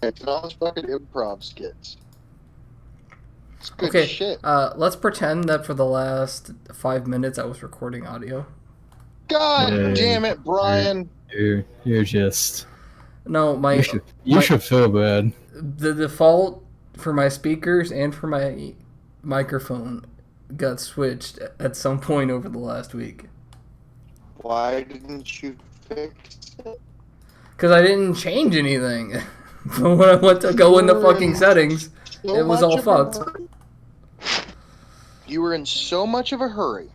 and all those fucking improv skits. It's good Okay, shit. let's pretend that for the last 5 minutes I was recording audio. God Hey, damn it, Brian. you're just No, you my should feel bad. the default for my speakers and for my microphone got switched at some point over the last week. Why didn't you fix it? Because I didn't change anything. But when I went to go in the fucking settings, So it was much all of a fucked. hurry. You were in so much of a hurry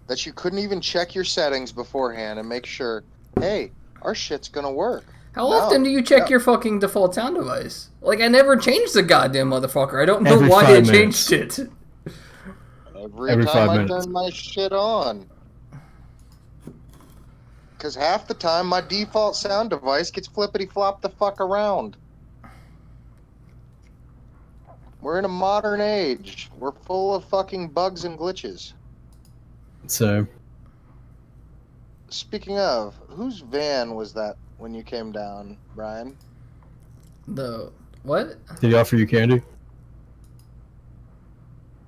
that you couldn't even check your settings beforehand and make sure, hey, our shit's gonna work. How often No. do you check Yep. your fucking default sound device? Like, I never changed the goddamn motherfucker. I don't know Every why I 5 changed minutes. it. Every Every time 5 I minutes. turn my shit on. Because half the time my default sound device gets flippity flop the fuck around. We're in a modern age. We're full of fucking bugs and glitches. So Speaking of, whose van was that when you came down, Brian? The what? did he offer you candy?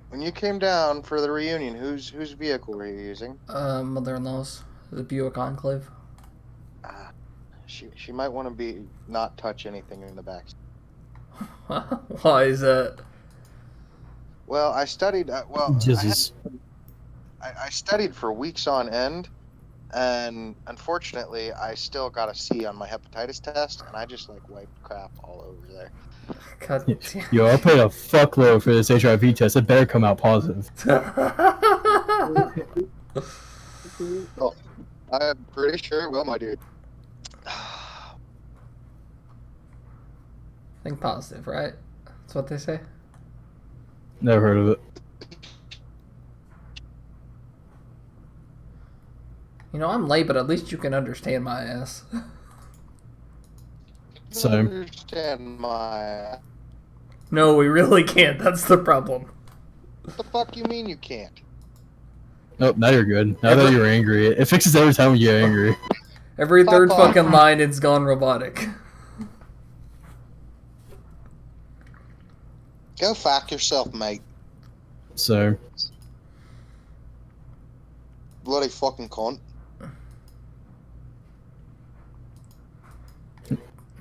When you came down for the reunion, whose vehicle were you using? Mother-in-law's, the Buick Enclave. Ah, she might want to be not touch anything in the back. Why is that? Well, I studied. Jesus. I studied for weeks on end, and unfortunately, I still got a C on my hepatitis test, and I just like wiped crap all over there. God damn. Yo, I paid a fuckload for this HIV test. It better come out positive. Oh, I'm pretty sure it will, my dude. Think positive, right? That's what they say. Never heard of it. You know, I'm late, but at least you can understand my ass. Same. Understand my. No, we really can't. That's the problem. What the fuck you mean you can't? Nope, now you're good. Now that you're angry, it fixes every time you get angry. Every Fuck third off. fucking line, it's gone robotic. Go fuck yourself, mate. So Bloody fucking cunt.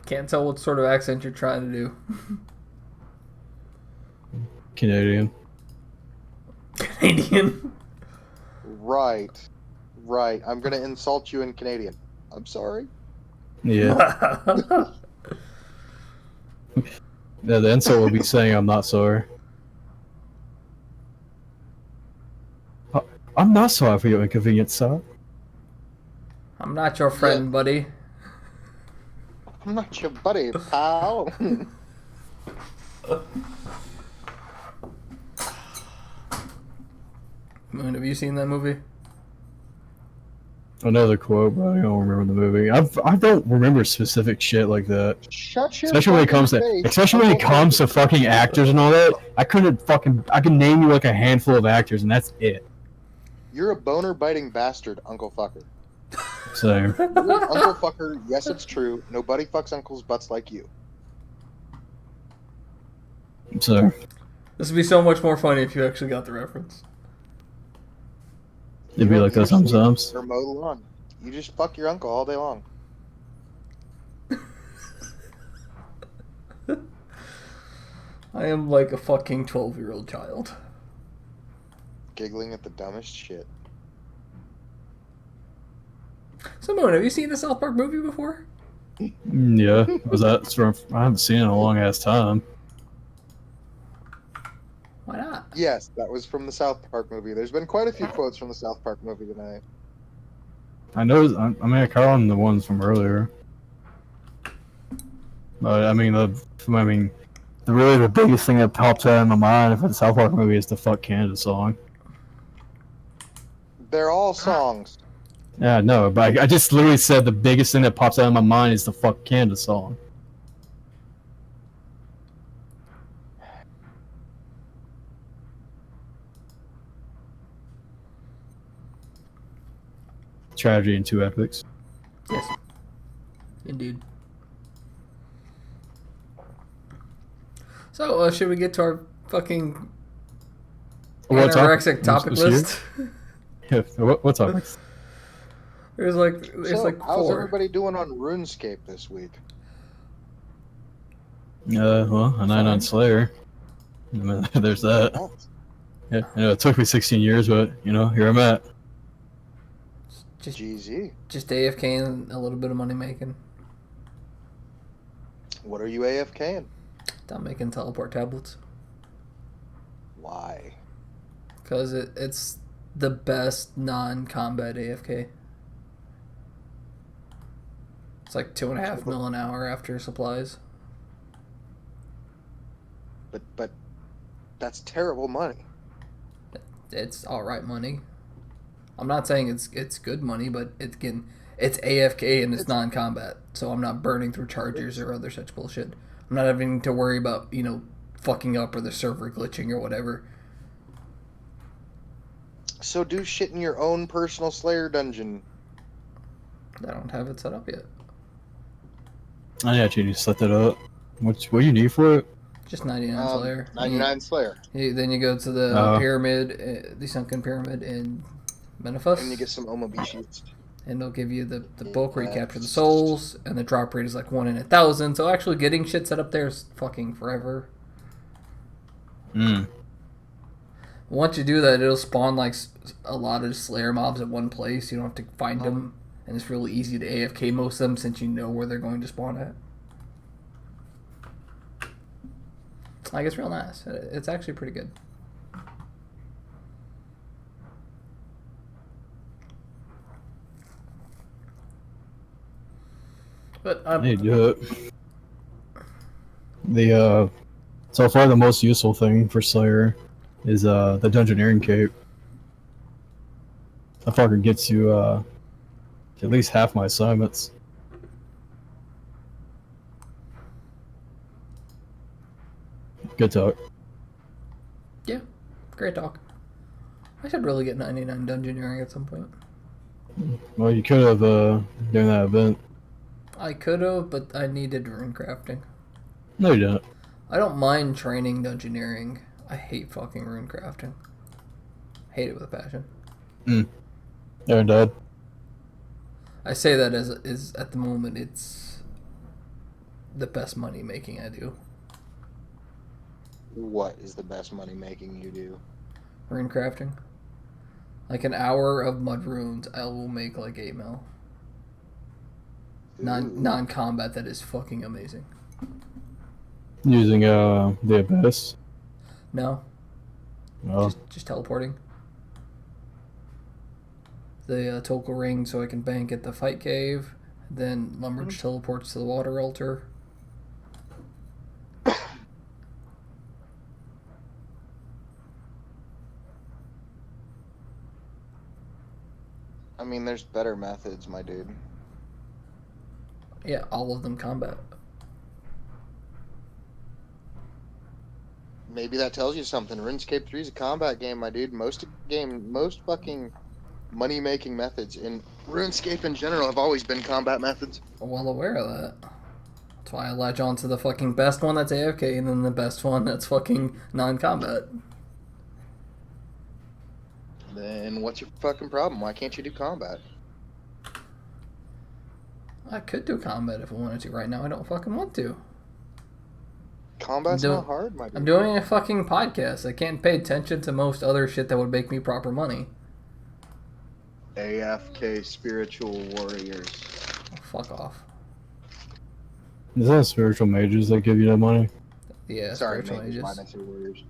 Can't tell what sort of accent you're trying to do. Canadian. Canadian. Right. Right. I'm gonna insult you in Canadian. I'm sorry. Yeah. Yeah, the insult will be saying I'm not sorry. I'm not sorry for your inconvenience, sir. I'm not your friend, buddy. I'm not your buddy, pal. Moon, have you seen that movie? Another quote, but I don't remember the movie. I don't remember specific shit like that. Shut your Especially when it comes to face. fucking actors and all that. I can name you like a handful of actors and that's it. You're a boner biting bastard, Uncle Fucker. So You're Uncle Fucker, yes, it's true. Nobody fucks uncles' butts like you. This would be so much more funny if you actually got the reference. it'd be like that sometimes. Or mow the lawn. You just fuck your uncle all day long. I am like a fucking 12-year-old child. Giggling at the dumbest shit. So, Moon, have you seen the South Park movie before? Yeah, was that from? I haven't seen it in a long ass time. Why not? Yes, that was from the South Park movie. There's been quite a few quotes from the South Park movie tonight. I know. I mean, I caught on the ones from earlier. But I mean, the biggest thing that pops out in my mind for the South Park movie is the "Fuck Canada" song. They're all songs. Yeah, no, but I just literally said the biggest thing that pops out in my mind is the "Fuck Canada" song. Tragedy in Two Epics. Yes. Indeed. So, should we get to our fucking What anorexic topic This year? list? Yeah, what topics? There's like how's 4. everybody doing on RuneScape this week? Well, a 9 on Fine. Slayer. There's that. Congrats. Yeah, I know it took me 16 years, but here I'm at. Just GZ. just AFK and a little bit of money making. What are you AFKing? Stop making teleport tablets. Why? Because it's the best non-combat AFK. It's like 2.5 mil an hour after supplies. But that's terrible money. It's alright money. I'm not saying it's good money, but it's AFK and it's non-combat. So I'm not burning through chargers or other such bullshit. I'm not having to worry about, fucking up or the server glitching or whatever. So do shit in your own personal Slayer dungeon. I don't have it set up yet. I actually need to set that up. What do you need for it? Just 99 Slayer. 99 Slayer. Then you go to the pyramid, the sunken pyramid in Menifus. And you get some Omobi sheets. And they'll give you the book where you capture the souls, and the drop rate is like 1 in 1,000. So actually getting shit set up there is fucking forever. Once you do that, it'll spawn like a lot of Slayer mobs at one place. You don't have to find them, and it's really easy to AFK most of them since you know where they're going to spawn at. Like, it's real nice. It's actually pretty good. But I need to do it. So far the most useful thing for Slayer is the Dungeoneering Cape. That fucker gets you at least half my assignments. Good talk. Yeah, great talk. I should really get 99 Dungeoneering at some point. Well, you could have during that event. I could have, but I needed rune crafting. No, you don't. I don't mind training Dungeoneering. I hate fucking rune crafting. Hate it with a passion. Aaron died. I say that as at the moment it's the best money making I do. What is the best money making you do? Rune crafting. Like an hour of mud runes, I will make like 8 mil. Non-combat, that is fucking amazing. Using the Abyss. No. Oh. Just teleporting. The Tokal Ring so I can bank at the fight cave. Then Lumbridge teleports to the water altar. I mean, there's better methods, my dude. Yeah, all of them combat. Maybe that tells you something. RuneScape 3 is a combat game, my dude. Most fucking money-making methods in RuneScape in general have always been combat methods. I'm well aware of that. That's why I latch on to the fucking best one that's AFK and then the best one that's fucking non-combat. Then what's your fucking problem? Why can't you do combat? I could do combat if I wanted to. Right now, I don't fucking want to. Combat's not hard, my dude. I'm doing a fucking podcast. I can't pay attention to most other shit that would make me proper money. AFK spiritual warriors. Oh, fuck off. Is that spiritual mages that give you that money? Yeah, Sorry, spiritual mages. mages. Why did I say warriors?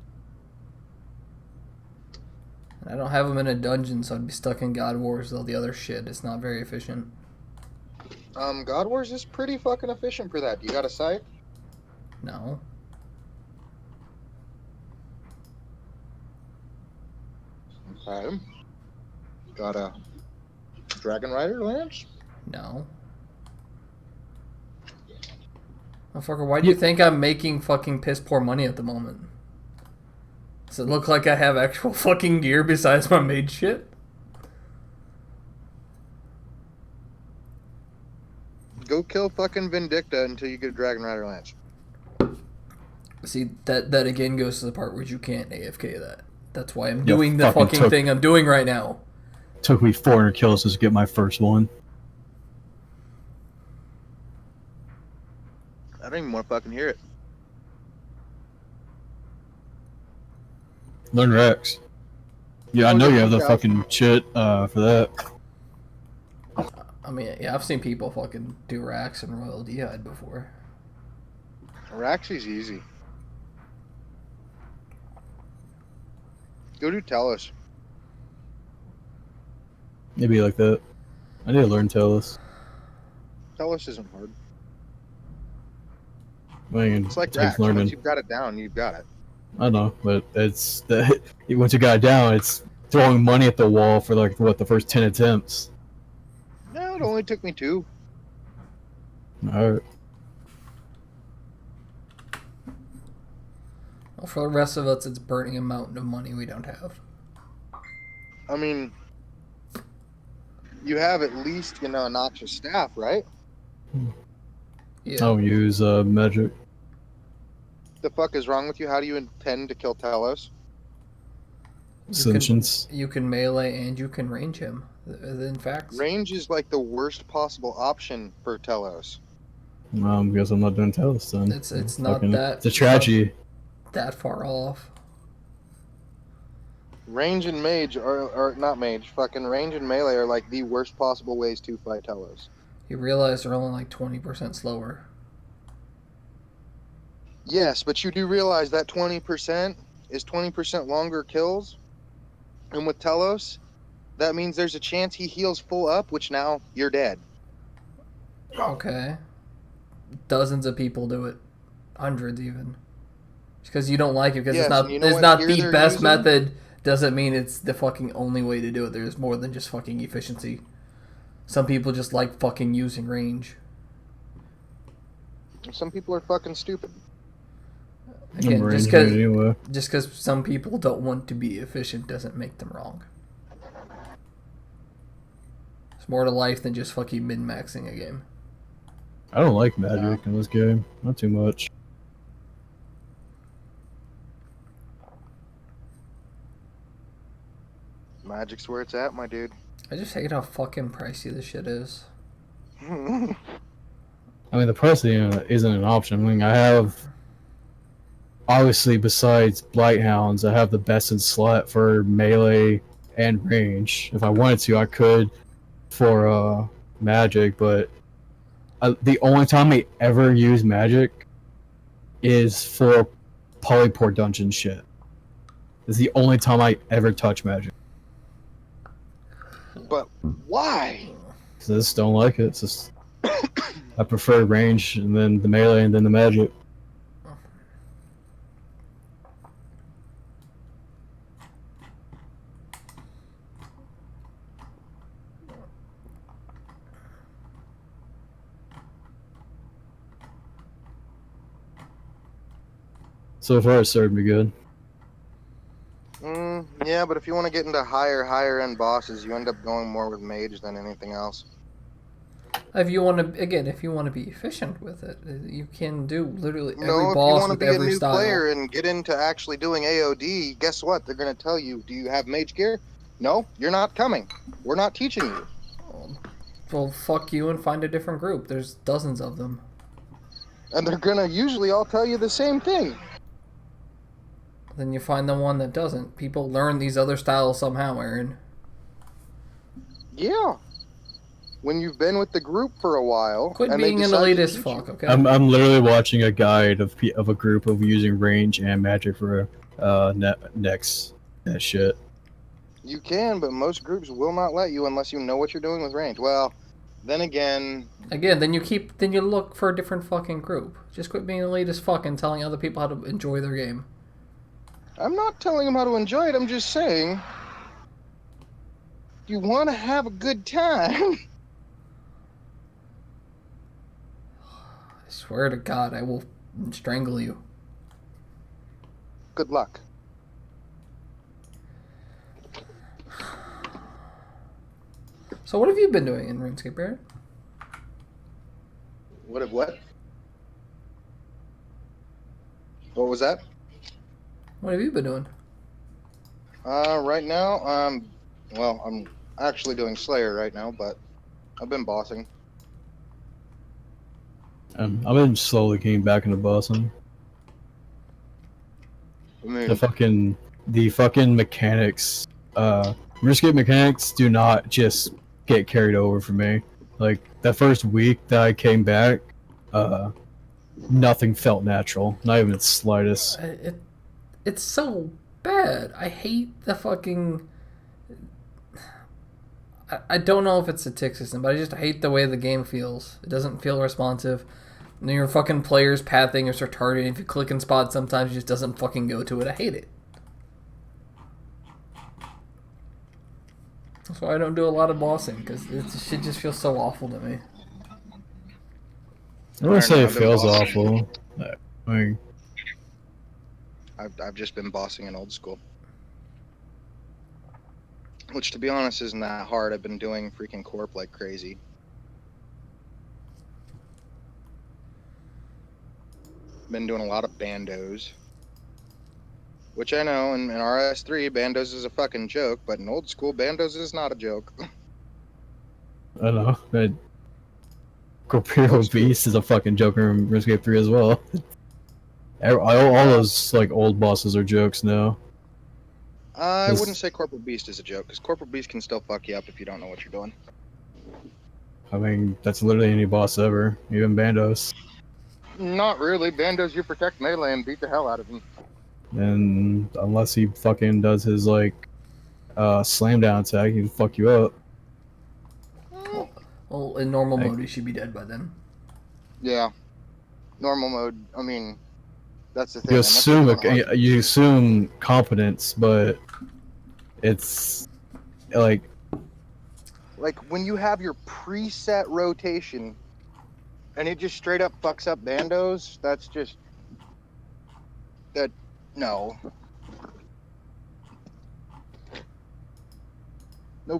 And I don't have them in a dungeon, so I'd be stuck in God Wars with all the other shit. It's not very efficient. God Wars is pretty fucking efficient for that. You got a scythe? No. Okay. Got a Dragon Rider lance? No. Motherfucker, why do you think I'm making fucking piss poor money at the moment? Does it look like I have actual fucking gear besides my mage shit? Go kill fucking Vindicta until you get a Dragon Rider lance. See, that again goes to the part where you can't AFK that. That's why I'm Yeah, doing the fucking thing I'm doing right now. Took me 400 kills to get my first one. I don't even want to fucking hear it. Learn Rex. Yeah, I know you have the fucking shit for that. I mean, yeah, I've seen people fucking do racks and Royal D'Hide before. Raxi's easy. Go do Tellus. Maybe like that. I need to learn Tellus. Tellus isn't hard. I mean, It's like it takes Rax. Once learning. you've got it down, you've got it. I know, but it's once you got it down, it's throwing money at the wall for like what the first 10 attempts. No, it only took me 2. All right. Well, for the rest of us, it's burning a mountain of money we don't have. I mean, you have at least, a noxious staff, right? Yeah. I don't use magic. The fuck is wrong with you? How do you intend to kill Telos? Sentience. You can melee and you can range him. In fact, Range is like the worst possible option for Telos. Because I'm not doing Tellus then. It's not that. It's a tragedy. That far off. Range and mage are not mage. Fucking range and melee are like the worst possible ways to fight Telos. You realize they're only like 20% slower. Yes, but you do realize that 20% is 20% longer kills. And with Telos, that means there's a chance he heals full up, which now you're dead. Okay. Dozens of people do it. Hundreds even. Just because you don't like it, because Yes, it's not, and you know it's what not gear the they're best using? method, doesn't mean it's the fucking only way to do it. There's more than just fucking efficiency. Some people just like fucking using range. Some people are fucking stupid. Again, just anyway. because some people don't want to be efficient doesn't make them wrong. It's more to life than just fucking min-maxing a game. I don't like magic in this game. Not too much. Magic's where it's at, my dude. I just hate how fucking pricey this shit is. I mean, the price isn't an option. I mean, I have, obviously, besides Blighthounds, I have the best in slot for melee and range. If I wanted to, I could for magic, but the only time I ever use magic is for polyport dungeon shit. It's the only time I ever touch magic. But why? Because I just don't like it. It's just I prefer range and then the melee and then the magic. So far, it served me good. Yeah, but if you want to get into higher end bosses, you end up going more with mage than anything else. If you want to, again, if you want to be efficient with it, you can do literally every No, if you boss want to with be a every new style. player and get into actually doing AOD, guess what? They're going to tell you, do you have mage gear? No, you're not coming. We're not teaching you. Well, fuck you and find a different group. There's dozens of them. And they're going to usually all tell you the same thing. Then you find the one that doesn't. People learn these other styles somehow, Aaron. Yeah. When you've been with the group for a while, Quit and being they an decide to elitist teach fuck, you. okay? I'm literally watching a guide of a group of using range and magic for next that shit. You can, but most groups will not let you unless you know what you're doing with range. Well, then again... Again, then you look for a different fucking group. Just quit being an elitist fuck and telling other people how to enjoy their game. I'm not telling them how to enjoy it, I'm just saying... You want to have a good time... I swear to God, I will strangle you. Good luck. So what have you been doing in RuneScape, Aaron? What? What was that? What have you been doing? Right now, well, I'm actually doing Slayer right now, but I've been bossing. I've been slowly getting back into bossing. I mean, The fucking mechanics, RuneScape mechanics do not just get carried over for me. Like, that first week that I came back, nothing felt natural. Not even the slightest. It's so bad. I hate the fucking. I don't know if it's a tick system, but I just hate the way the game feels. It doesn't feel responsive. And your fucking player's pathing is retarded. If you click and spot, sometimes it just doesn't fucking go to it. I hate it. That's why I don't do a lot of bossing, because this shit just feels so awful to me. I wouldn't say it I've been feels bossing. awful. I mean, I've just been bossing in old school. Which, to be honest, isn't that hard. I've been doing freaking Corp like crazy. Been doing a lot of bandos. Which I know, in RS3, bandos is a fucking joke, but in old school, bandos is not a joke. I don't know. Corporeal Beast is a fucking joker in RuneScape 3 as well. All those like old bosses are jokes now. I wouldn't say Corporal Beast is a joke, because Corporal Beast can still fuck you up if you don't know what you're doing. I mean, that's literally any boss ever, even Bandos. Not really. Bandos, you protect melee and beat the hell out of him. And unless he fucking does his like slam down attack, he can fuck you up. Well, in normal mode, he should be dead by then. Yeah. Normal mode, I mean, that's the thing. You assume competence, but it's like when you have your preset rotation and it just straight up fucks up bandos, that's just no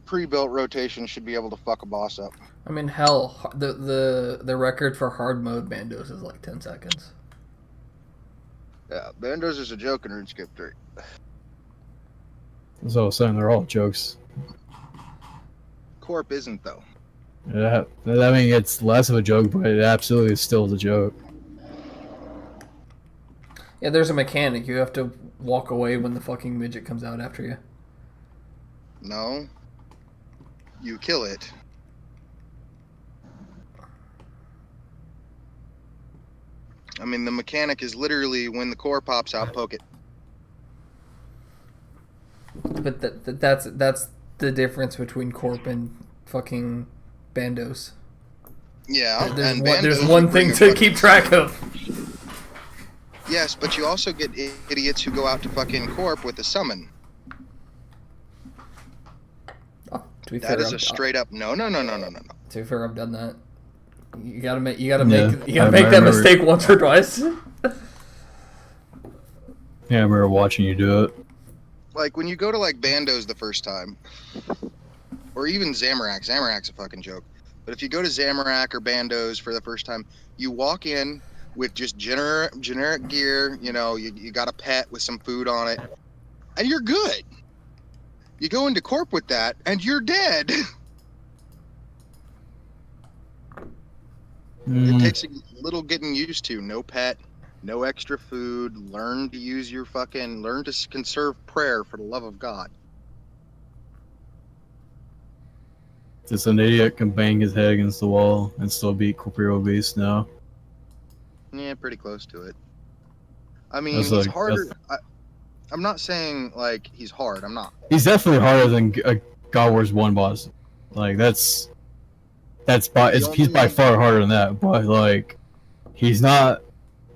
pre-built rotation should be able to fuck a boss up. I mean, hell, the record for hard mode bandos is like 10 seconds. Yeah, bandos is a joke in RuneScape 3. as I was saying, they're all jokes. Corp isn't, though. Yeah, I mean, it's less of a joke, but it absolutely still is a joke. Yeah, there's a mechanic. You have to walk away when the fucking midget comes out after you. No. You kill it. I mean, the mechanic is literally when the core pops out, poke it. But that's the difference between Corp and fucking Bandos. Yeah, There's one thing to keep track of. Yes, but you also get idiots who go out to fucking Corp with a summon. That is a straight up no. To be fair, I've done that. You gotta make I that mistake once or twice. Yeah, I remember watching you do it. Like when you go to like Bandos the first time, or even Zamorak. Zamorak's a fucking joke. But if you go to Zamorak or Bandos for the first time, you walk in with just generic gear. You know, you got a pet with some food on it, and you're good. You go into Corp with that, and you're dead. It takes a little getting used to. No pet, no extra food. Learn to conserve prayer for the love of God. Just an idiot can bang his head against the wall and still beat Corporeal Beast now. Yeah, pretty close to it. I mean, he's harder. I'm not saying like he's hard. I'm not. He's definitely harder than God Wars 1 boss. Like he's by far harder than that. But like, he's not.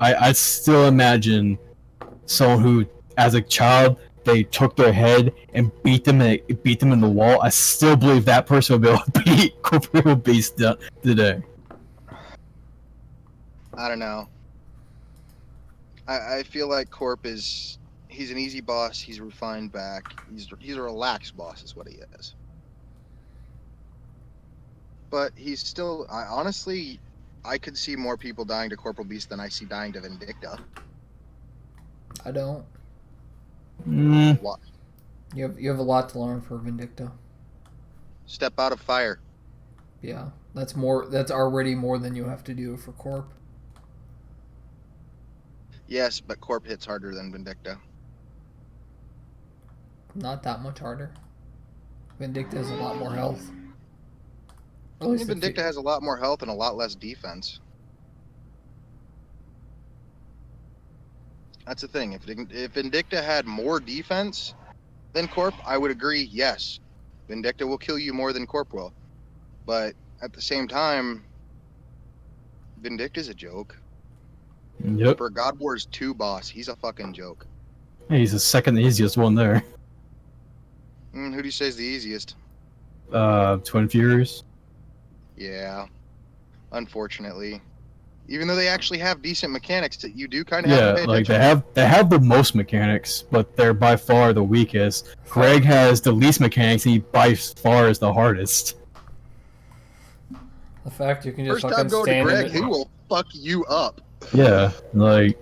I still imagine someone who, as a child, they took their head and beat them in the wall. I still believe that person will be able to beat Corporeal Beast today. I don't know. I feel like Corp he's an easy boss. He's refined back. He's a relaxed boss is what he is. But he's still, honestly, I could see more people dying to Corporal Beast than I see dying to Vindicta. I don't. Why? You have a lot to learn for Vindicta. Step out of fire. Yeah, that's more. That's already more than you have to do for Corp. Yes, but Corp hits harder than Vindicta. Not that much harder. Vindicta has a lot more health. At least Vindicta has a lot more health and a lot less defense. That's the thing. If Vindicta had more defense than Corp, I would agree, yes. Vindicta will kill you more than Corp will. But at the same time, Vindicta's a joke. Yep. For God Wars 2 boss, he's a fucking joke. He's the second easiest one there. Who do you say is the easiest? Twin Furies. Yeah. Unfortunately. Even though they actually have decent mechanics that you do kind of have to pay like attention. they have the most mechanics, but they're by far the weakest. Greg has the least mechanics, and he by far is the hardest. The fact you can just First time fucking going to stand Greg, in he will fuck you up. Yeah, like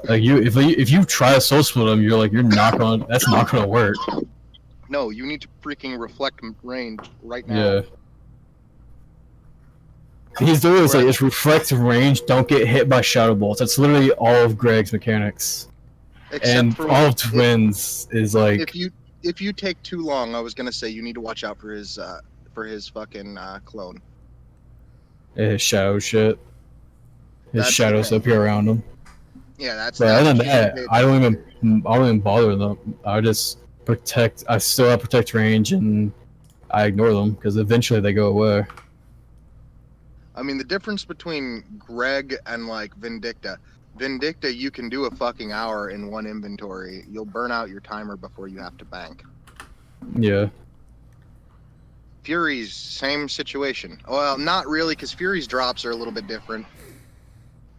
you if you try to soul split him, you're not gonna. That's not gonna work. No, you need to freaking reflect range right now. Yeah. He's doing this like it's reflective range. Don't get hit by shadow bolts. That's literally all of Greg's mechanics. Except And for all of Twins is like if you take too long, I was gonna say you need to watch out for his fucking clone. his shadow shit. His shadows appear around him. Yeah, that's. But other than that, I don't even bother with them. I just protect. I still have protect range, and I ignore them because eventually they go away. I mean, the difference between Greg and like Vindicta, you can do a fucking hour in one inventory. You'll burn out your timer before you have to bank. Yeah. Fury's same situation. Well, not really, because Fury's drops are a little bit different.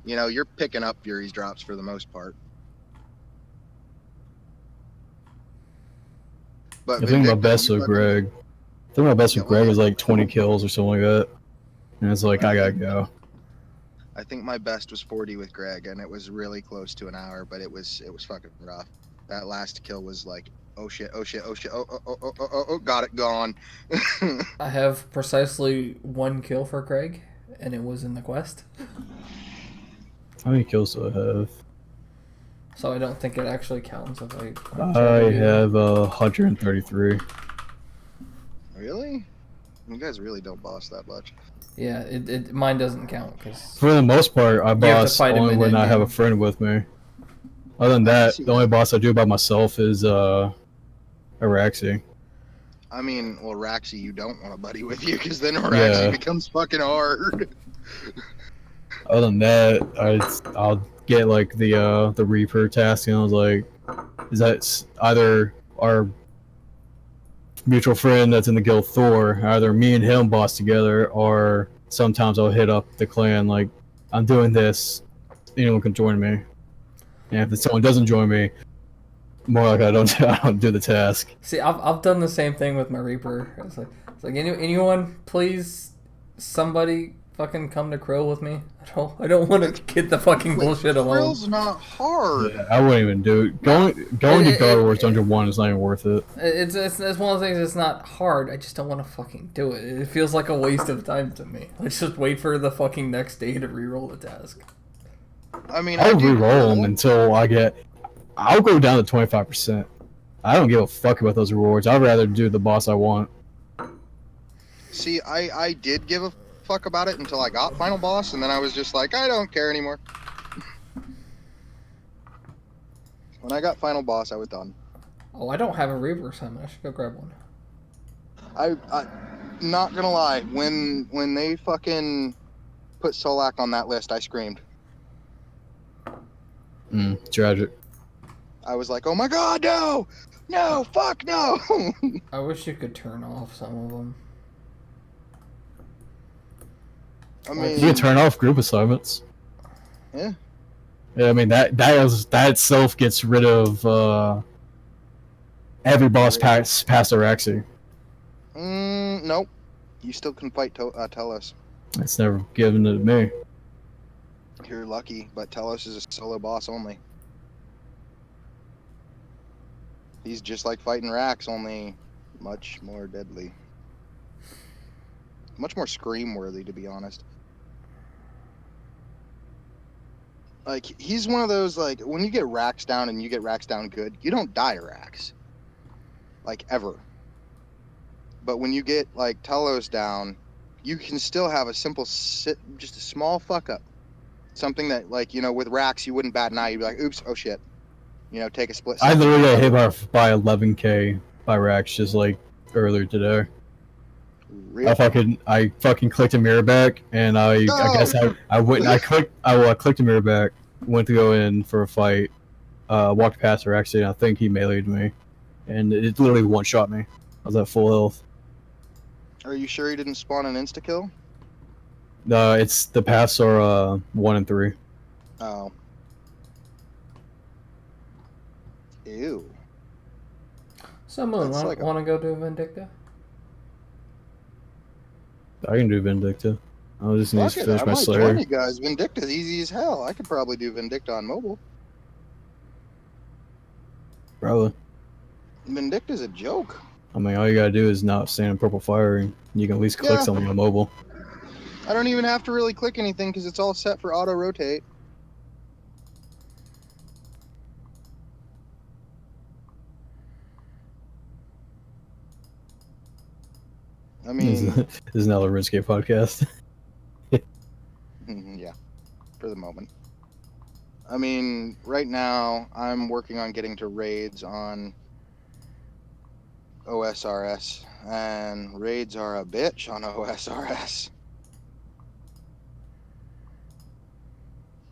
You know, you're picking up Fury's drops for the most part. But I think my best with Greg. I think my best with Greg was like 20 kills or something like that. And it's like I gotta go. I think my best was 40 with Greg, and it was really close to an hour, but it was fucking rough. That last kill was like, oh shit, oh shit, oh shit, oh, got it, gone. I have precisely 1 kill for Greg, and it was in the quest. How many kills do I have? So I don't think it actually counts if I have 133. Really? You guys really don't boss that much. Yeah, mine doesn't count because for the most part, I boss only when I have a friend with me. Other than that, the only boss I do by myself is Araxi. I mean, well, Raxi, you don't want a buddy with you because then Araxi becomes fucking hard. Other than that, I'll get like the Reaper task, and I was like, is that either our mutual friend that's in the guild Thor, either me and him boss together, or sometimes I'll hit up the clan like, I'm doing this, anyone can join me. And if someone doesn't join me, more like I don't do the task. See, I've done the same thing with my Reaper. It's like anyone, please, somebody fucking come to Krill with me. I don't want to get the fucking bullshit alone. Krill's not hard. Yeah, I wouldn't even do it. Going to God Wars Dungeon 1 is not even worth it. It's one of the things that's not hard. I just don't want to fucking do it. It feels like a waste of time to me. Let's just wait for the fucking next day to reroll the task. I mean, I'll reroll them until I'll go down to 25%. I don't give a fuck about those rewards. I'd rather do the boss I want. See, I did give a fuck about it until I got final boss, and then I was just like, I don't care anymore. When I got final boss, I was done. Oh, I don't have a Reaper assignment. I should go grab one. I not gonna lie, when they fucking put Solak on that list, I screamed. Tragic. I was like, oh my god, no! No, fuck no! I wish you could turn off some of them. I mean, you can turn off group assignments. Yeah. Yeah, I mean that itself gets rid of every boss past Araxi. Nope. You still can fight Telos. It's never given to me. You're lucky, but Telos is a solo boss only. He's just like fighting racks, only much more deadly. Much more scream-worthy, to be honest. Like, he's one of those, like, when you get racks down and you get racks down good, you don't die racks. Like, ever. But when you get, like, Telos down, you can still have a simple just a small fuck-up. Something that, like, you know, with racks, you wouldn't bat an eye. You'd be like, oops, oh shit. You know, take a split I second. literally got hit by 11k by Rax just like earlier today. Rip. I fucking clicked a mirror back, and I guess I went I clicked a mirror back, went to go in for a fight, walked past Rax, and I think he meleeed me, and it literally one shot me. I was at full health. Are you sure he didn't spawn an insta-kill? It's the paths are 1 and 3. Oh. Ew. Someone That's want like to go do Vindicta? I can do Vindicta. I'll just need Fuck to it, finish I my might Slayer. join you guys. Vindicta's easy as hell. I could probably do Vindicta on mobile. Probably. Vindicta's a joke. I mean, all you gotta do is not stand in purple fire, and you can at least click Yeah. something on mobile. I don't even have to really click anything because it's all set for auto rotate. I mean, This is another RuneScape podcast. yeah, for the moment. I mean, right now I'm working on getting to raids on OSRS, and raids are a bitch on OSRS.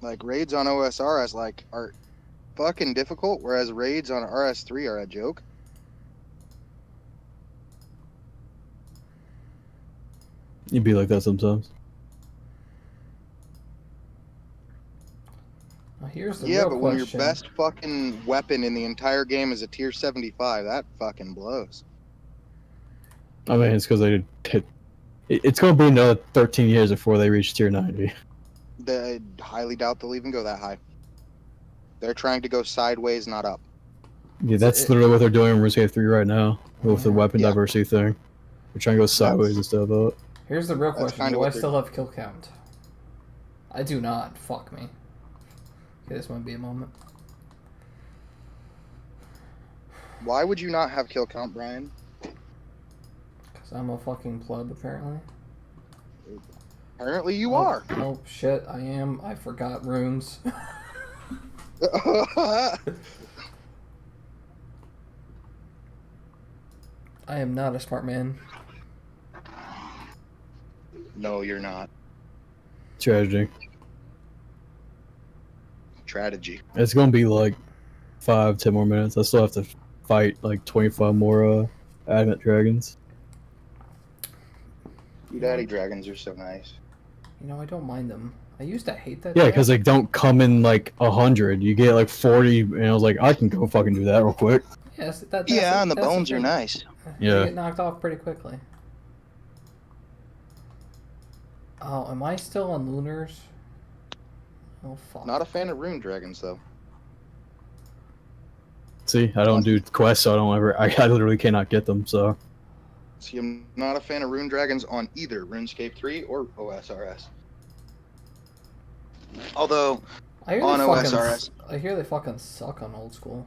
Like, raids on OSRS like are fucking difficult, whereas raids on RS3 are a joke. You'd be like that sometimes. Well, here's the Yeah, real but question. when your best fucking weapon in the entire game is a tier 75, that fucking blows. I mean, it's because they hit. It's going to be another 13 years before they reach tier 90. I highly doubt they'll even go that high. They're trying to go sideways, not up. Yeah, that's literally what they're doing in RuneScape 3 right now with the weapon Yeah. diversity thing. They're trying to go sideways instead of up. Here's the real That's question. kinda Do I what they're still have kill count? I do not. Fuck me. Okay, this might be a moment. Why would you not have kill count, Brian? Because I'm a fucking pleb, apparently. Apparently you are. Oh, shit, I am. I forgot runes. I am not a smart man. No, you're not. Tragedy. Strategy. It's going to be like 5-10 more minutes. I still have to fight like 25 more adamant dragons. You daddy dragons are so nice. You know, I don't mind them. I used to hate that. Yeah, because they don't come in like 100. You get like 40, and I was like, I can go fucking do that real quick. Yes, And the bones are nice. Yeah. They get knocked off pretty quickly. Oh, am I still on Lunars? Oh, fuck. Not a fan of rune dragons, though. See, I don't do quests, so I don't ever. I literally cannot get them. So. See, I'm not a fan of rune dragons on either RuneScape 3 or OSRS. Although, I hear on they fucking, OSRS, I hear they fucking suck on old school.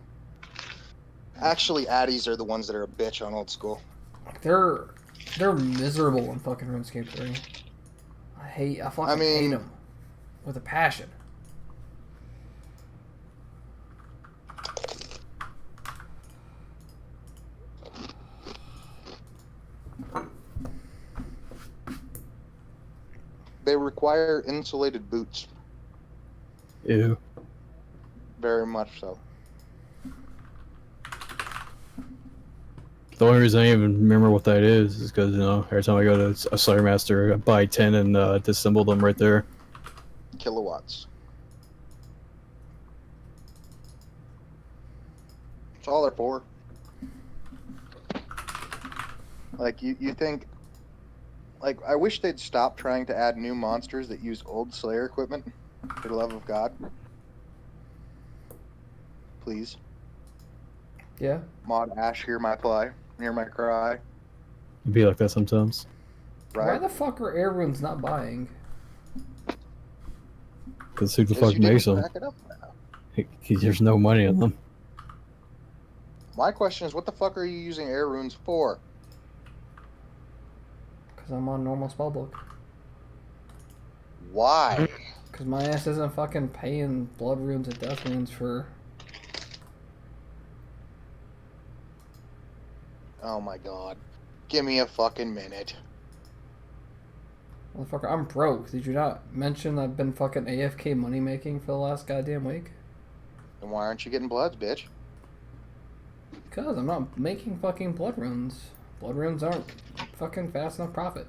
actually, addies are the ones that are a bitch on old school. Like, they're miserable in fucking RuneScape 3. I fucking hate them with a passion. They require insulated boots. Ew. Very much so. The only reason I even remember what that is because, you know, every time I go to a Slayer Master, I buy 10 and disassemble them right there. Kilowatts. That's all they're for. Like, you think... Like, I wish they'd stop trying to add new monsters that use old Slayer equipment. For the love of God. Please. Yeah. Mod Ash, hear my play, hear my cry. It'd be like that sometimes. Why Right? the fuck are air runes not buying? Because who the Because fuck you makes didn't them? back it up. There's no money in them. My question is, what the fuck are you using air runes for? Because I'm on normal spellbook. Why? Because my ass isn't fucking paying blood runes and death runes for... Oh my god. Give me a fucking minute. Motherfucker, I'm broke. Did you not mention I've been fucking AFK money making for the last goddamn week? Then why aren't you getting bloods, bitch? Because I'm not making fucking blood runes. Blood runes aren't fucking fast enough profit.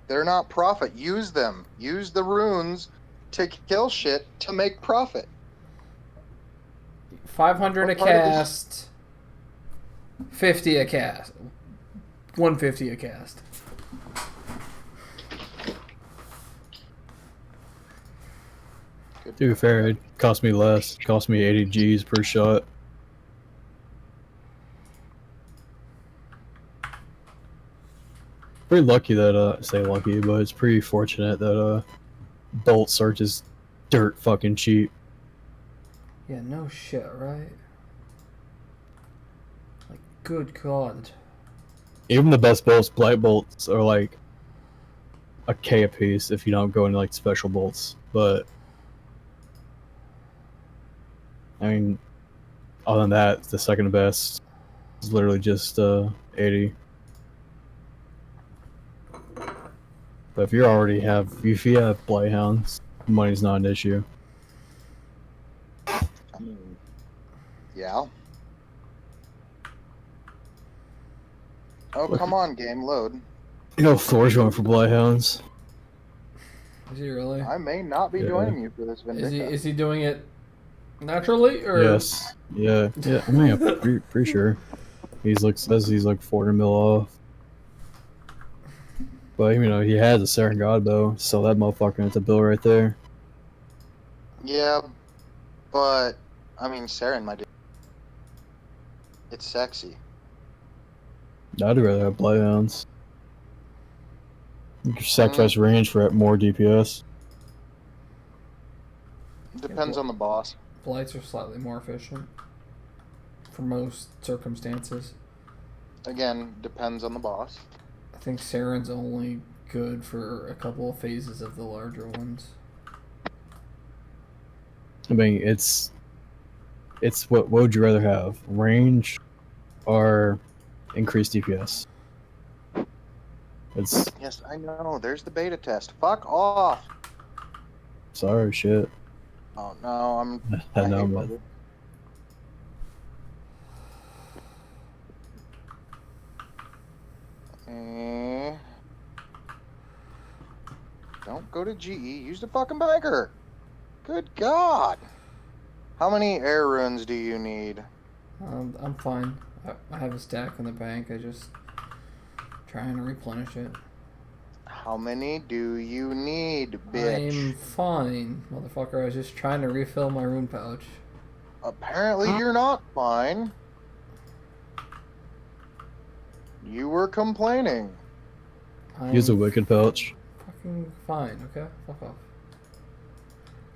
They're not profit. Use them. Use the runes to kill shit to make profit. 500 a What part of this- cast. 50 a cast. 150 a cast. Good. To be fair, it cost me less. It cost me 80 G's per shot. Pretty lucky that, I say lucky, but it's pretty fortunate that, bolts are just dirt fucking cheap. Yeah, no shit, right? Like, good god. Even the best bolts, blight bolts, are like a K a piece if you don't go into like special bolts. But I mean, other than that, the second best is literally just 80. But if if you have blight hounds, money's not an issue. I mean, yeah. Oh, come on, game, load. You know, Thor's going for blight hounds. Is he really? I may not be Yeah. joining you for this Vindicta. Is he doing it naturally or? Yes. Yeah. Yeah. I mean, I'm pretty sure. Says he's like 400 mil off. But you know, he has a Saren God though, so that motherfucker it's a bill right there. Yeah, but I mean, Saren, my dude. It's sexy. I'd rather have blight hounds. You can sacrifice range for more DPS. Depends on the boss. Blights are slightly more efficient for most circumstances. Again, depends on the boss. I think Saren's only good for a couple of phases of the larger ones. I mean, it's what would you rather have? Range or increased DPS? It's Yes, I know. There's the beta test. Fuck off. sorry shit. Oh no, I I know, hate but bugger. Don't go to GE. Use the fucking banker. Good God. How many air runes do you need? I'm fine. I have a stack in the bank. I just trying to replenish it. How many do you need, bitch? I'm fine, motherfucker. I was just trying to refill my rune pouch. Apparently you're not fine. You were complaining. I'm use a wicked pouch. fucking fine, okay? Fuck off.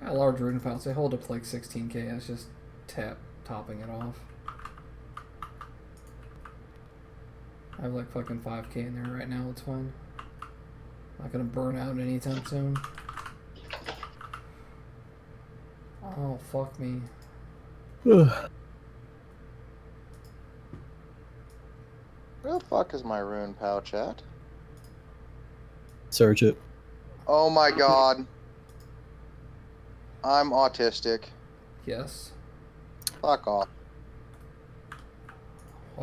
I got a large rune pouch. They hold up to like 16k. I was just topping it off. I have like fucking 5k in there right now. It's fine. Not gonna burn out anytime soon. Oh, fuck me. Where the fuck is my rune pouch at? Search it. Oh my god. I'm autistic. Yes. Fuck off.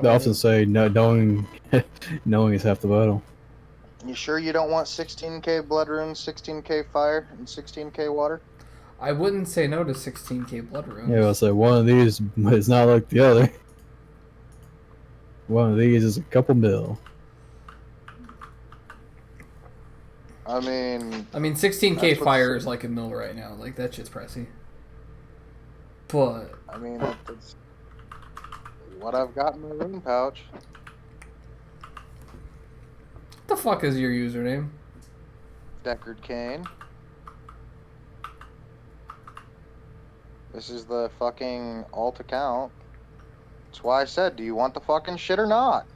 They often say no, knowing is half the battle. You sure you don't want 16k blood runes, 16k fire, and 16k water? I wouldn't say no to 16k blood runes. Yeah, I'll say one of these is not like the other. One of these is a couple mil. I mean, 16k That's what's- fire is like a mil right now. Like, that shit's pricey. But I mean, that's what I've got in my rune pouch. What the fuck is your username? Deckard Kane. This is the fucking alt account. That's why I said, do you want the fucking shit or not?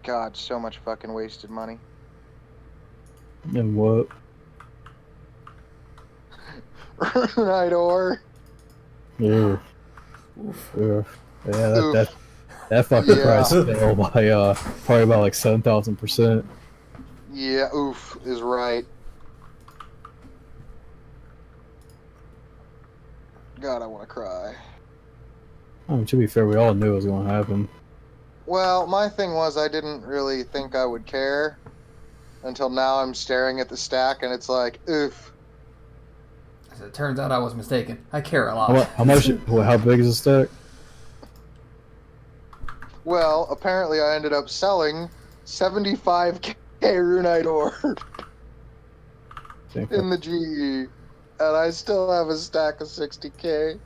God, so much fucking wasted money. And what? Runidor. Ooh. Oof. Oof. Yeah, Oof. that fucking Yeah. price fell by probably about like 7,000%. Yeah, oof is right. God, I want to cry. I mean, to be fair, we all knew it was going to happen. Well, my thing was I didn't really think I would care until now I'm staring at the stack and it's like, oof. As it turns out, I was mistaken. I care a lot. How much? How big is the stack? Well, apparently I ended up selling 75k Runidor in the GE, and I still have a stack of 60k.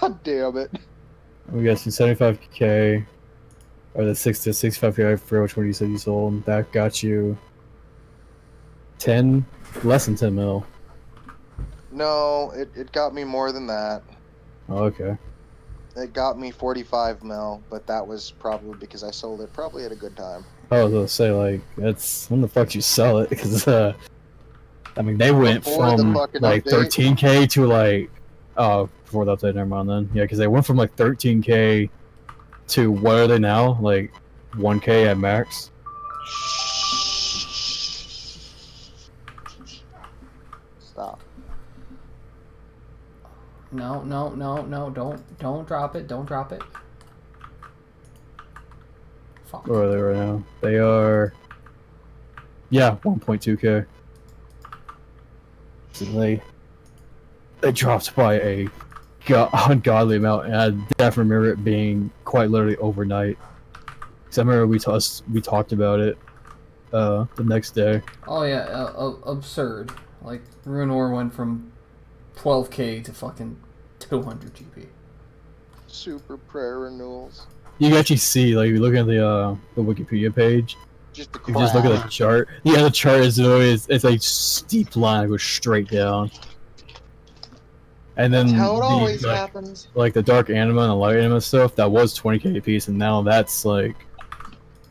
God damn it. We got some 75k, or the 6 to 65k. I forgot which one you said you sold. That got you 10, less than 10 mil. No, it got me more than that. Oh, okay. It got me 45 mil, but that was probably because I sold it probably at a good time. I was gonna say, like, that's when the fuck you sell it, because I mean, they went Before the from fucking like update. 13k to like, oh, before the update, never mind then. Yeah, because they went from like 13k to what are they now? Like 1k at max. Stop. No, don't drop it. Don't drop it. Fuck. Where are they right now? They are, yeah, 1.2k. So they dropped by a ungodly amount, and I definitely remember it being quite literally overnight. Because I remember we talked about it the next day. Oh yeah, absurd. Like Runor went from 12k to fucking 200 GP. Super prayer renewals. You can actually see, like, if you look at the Wikipedia page, Just the if you just look at crap. the chart, yeah, the chart is always, it's a steep line that goes straight down. And then That's how it always like, happens. like the dark anima and the light anima stuff, that was 20k a piece, and now that's like,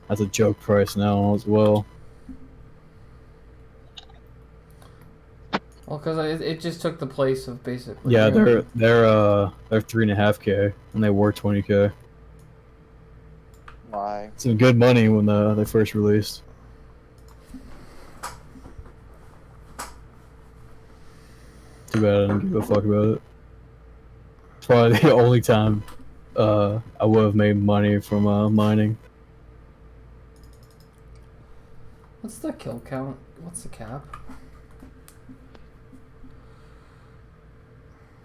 that's a joke price now as well. Well, because it just took the place of basically. Yeah, Rune. they're 3.5k, and they were 20k. Why? Some good money when they first released. Too bad I didn't give a fuck about it. It's probably the only time I would have made money from mining. What's the kill count? What's the cap?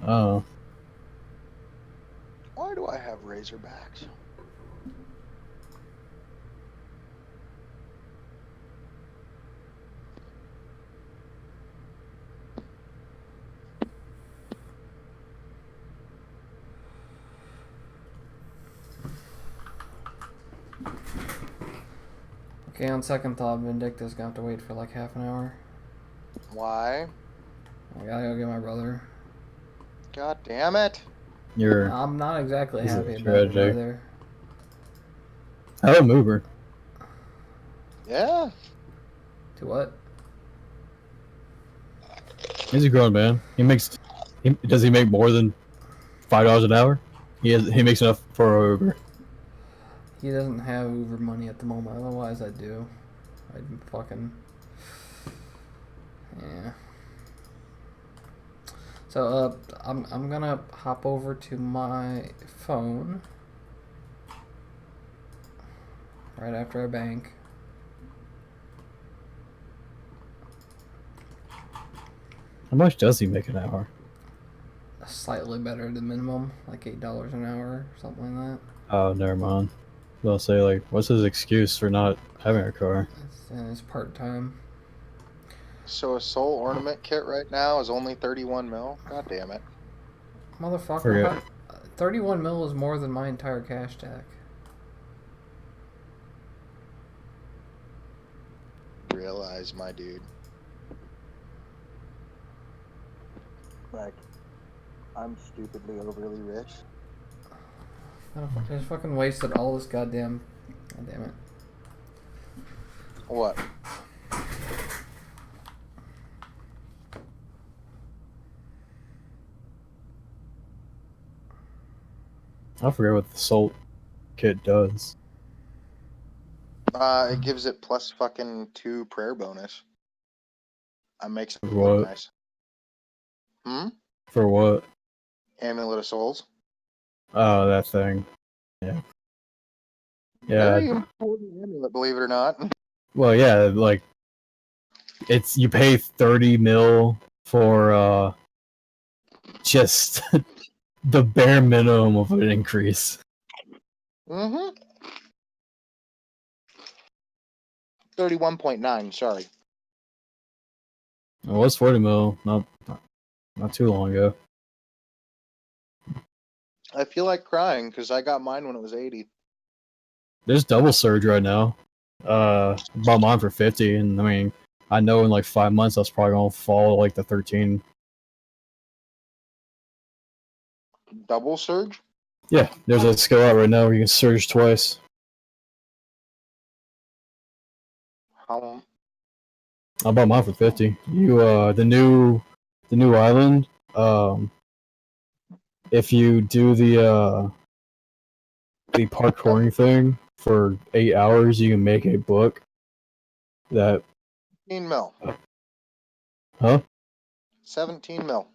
Oh. Why do I have Razorbacks? Okay, on second thought, Vindicta's gonna have to wait for like half an hour. Why? I gotta go get my brother. God damn it. I'm not exactly This is happy a about it tragedy. either. I'll move her. Yeah. To what? He's a grown man. Does he make more than $5 an hour? He makes enough for Uber. He doesn't have Uber money at the moment. Otherwise, I do. I'd fucking. Yeah. So I'm gonna hop over to my phone right after I bank. How much does he make an hour? slightly better than minimum, like $8 an hour, or something like that. Oh, never mind. They'll say like, what's his excuse for not having a car? It's part time. So a soul ornament kit right now is only 31 mil. God damn it. Motherfucker, Forget. 31 mil is more than my entire cash stack. Realize, my dude. Like, I'm stupidly overly rich. I just fucking wasted all this goddamn. God damn it. What? I forget what the Salt kit does. It gives it plus fucking 2 prayer bonus. It makes it For look what? nice. Hmm? For what? Amulet of Souls. Oh, that thing. Yeah. Very Yeah. important amulet, believe it or not. Well, yeah, like it's you pay 30 mil for just the bare minimum of an increase. Mm-hmm. 31.9, sorry. It was 40 mil not too long ago. I feel like crying because I got mine when it was 80. There's double surge right now. Bought mine for 50, and I mean, I know in like 5 months I was probably gonna fall to like the 13. Double surge? Yeah, there's a skill out right now where you can surge twice. How? I bought mine for 50. The new island. If you do the parkouring thing for 8 hours, you can make a book. That 17 mil. huh? 17 mil.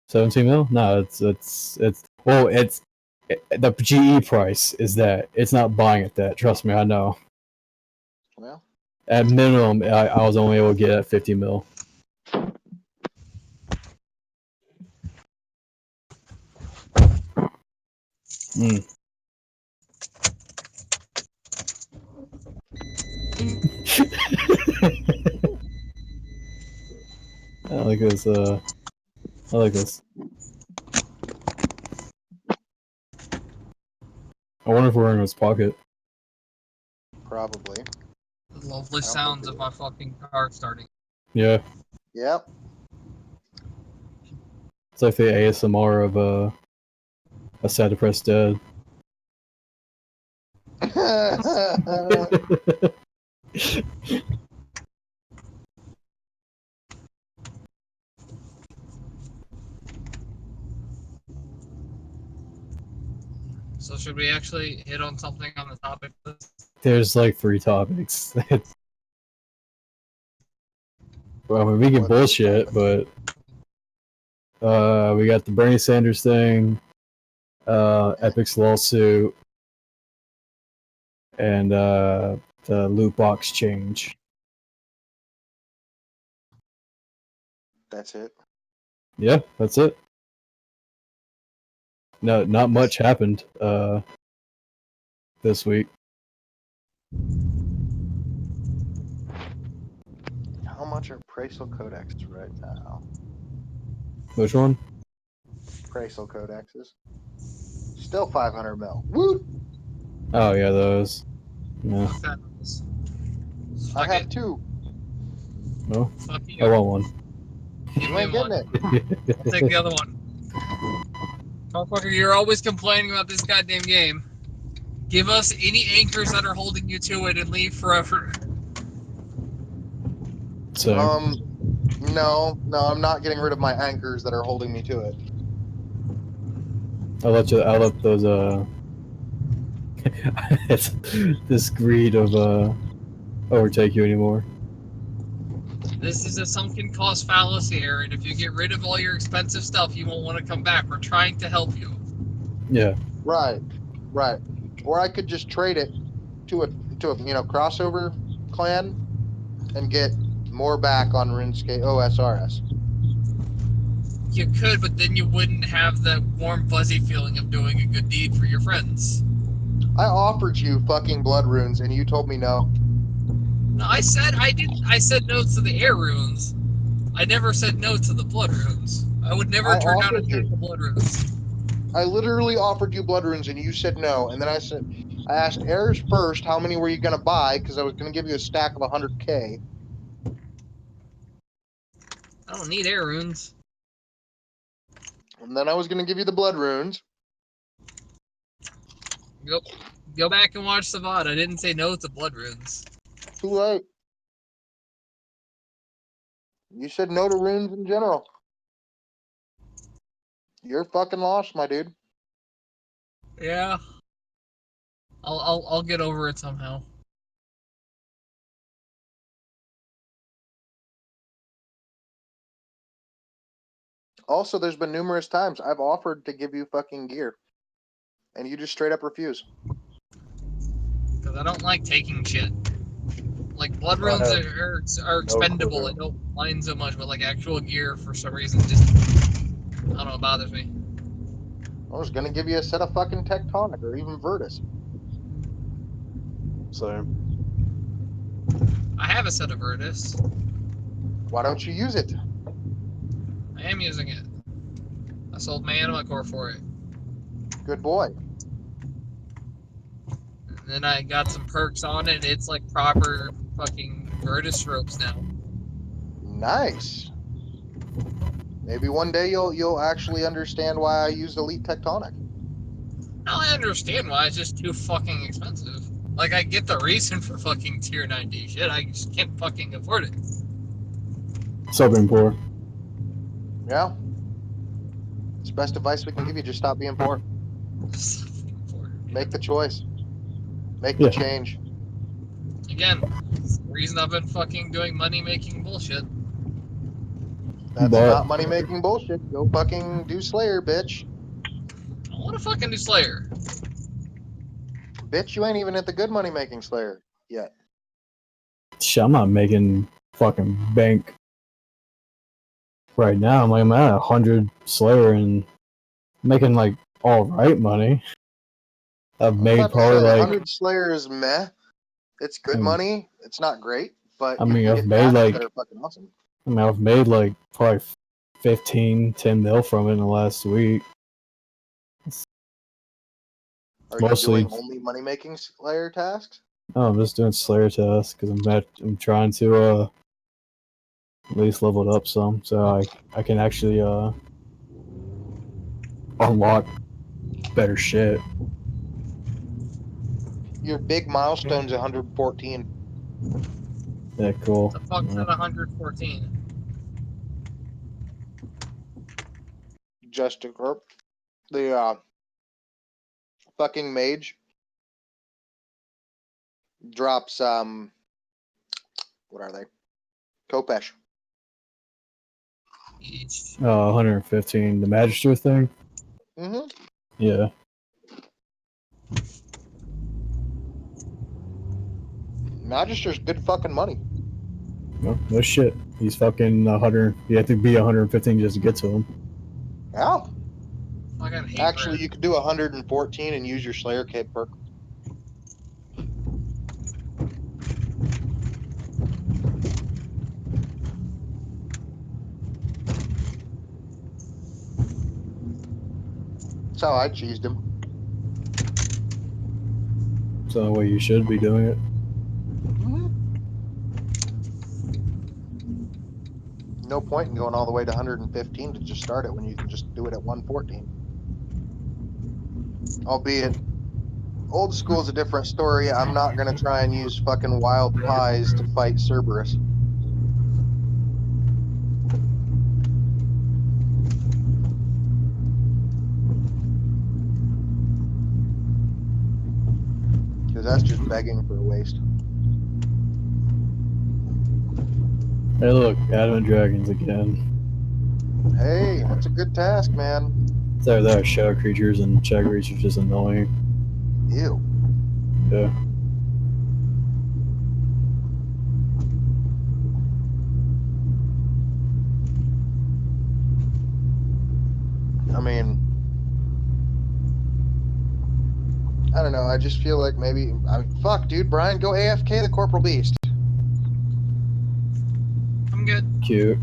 17 mil? No, it's the GE price is that. It's not buying at that. Trust me, I know. Well, At minimum, I was only able to get at 50 mil. Mm. I like this. I like this. I wonder if we're in his pocket. probably. The lovely I don't sounds think of it my fucking car starting. Yeah, Yep. it's like the ASMR of a sad depressed dad. So should we actually hit on something on the topic list? There's like 3 topics. Well, I mean, we can What bullshit, but we got the Bernie Sanders thing, Epic's lawsuit, and the loot box change. That's it. Yeah, that's it. No, not much happened this week. How much are Praisal codexes right now? Which one? Praisal codexes. Still 500 mil. Woo! Oh yeah, those. Yeah. Fuck that noise. I Fuck have it. 2. Oh, Fuck I you. want one. Give You me ain't getting one. it. I'll take the other one. Motherfucker, you're always complaining about this goddamn game. Give us any anchors that are holding you to it and leave forever. So No, I'm not getting rid of my anchors that are holding me to it. I'll let those it's this greed of overtake you anymore. This is a sunken cost fallacy, Aaron. If you get rid of all your expensive stuff, you won't want to come back. We're trying to help you. Right, right. Or I could just trade it to a crossover clan and get more back on RuneScape OSRS. You could, but then you wouldn't have that warm, fuzzy feeling of doing a good deed for your friends. I offered you fucking blood runes, and you told me no. No, I said I didn't. I said no to the air runes. I never said no to the blood runes. I would never I turn down a offered you. pack of blood runes. I literally offered you blood runes, and you said no. And then I asked Ayers first, how many were you gonna buy? Because I was gonna give you a stack of 100K. I don't need air runes. And then I was gonna give you the blood runes. Go, go back and watch the VOD. I didn't say no to blood runes. Too late. You said no to runes in general. You're fucking lost, my dude. Yeah. I'll get over it somehow. Also, there's been numerous times I've offered to give you fucking gear, and you just straight up refuse. Because I don't like taking shit. Like, blood I runes have are no expendable. clue. I don't mind so much, but like actual gear, for some reason, just, I don't know, it bothers me. I was gonna give you a set of fucking Tectonic or even Virtus. So I have a set of Virtus. Why don't you use it? I am using it. I sold my anima core for it. Good boy. And then I got some perks on it. It's like proper fucking Virtus ropes now. Nice. Maybe one day you'll actually understand why I used Elite Tectonic. Now I understand why it's just too fucking expensive. Like, I get the reason for fucking tier 90 shit. I just can't fucking afford it. stop being poor. Yeah. It's the best advice we can give you. Just stop being poor. Make the choice. Make the Yeah. change. Again, it's the reason I've been fucking doing money making bullshit. That's But not money making bullshit. Go fucking do Slayer, bitch. I want to fucking do Slayer. Bitch, you ain't even at the good money making Slayer yet. shit, I'm not making fucking bank right now. I'm at 100 Slayer and making like all right money. I've I'm made about to probably say like 100 Slayer is meh. It's good money. It's not great, but you can I've get made tasks like that are fucking awesome. I've made like probably 10 mil from it in the last week. Are you Mostly, doing only money making Slayer tasks? oh, I'm just doing Slayer tasks because I'm trying to at least level it up some so I can actually unlock better shit. Your big milestone's 114. Yeah, cool. The fuck's at 114? Just to grip. The fucking mage drops what are they? Kopesh. Each. 115. The Magister thing. Mm-hmm. Yeah. Magister's good fucking money. No shit. He's fucking 100. You have to be 115 just to get to him. Yeah. Fucking hate Actually, red. you could do 114 and use your Slayer Cape perk. That's how I cheesed him. So the way you should be doing it. Mm-hmm. No point in going all the way to 115 to just start it when you can just do it at 114. Albeit, old school's a different story. I'm not going to try and use fucking wild pies to fight Cerberus. Because that's just begging for a waste. Hey, look, Adamant Dragons again. Hey, that's a good task, man. There are shadow creatures and shadow creatures just annoying. Ew. Yeah. I don't know. I just feel like maybe. Fuck, dude. Brian, go AFK the Corporal Beast. I'm good. Cute.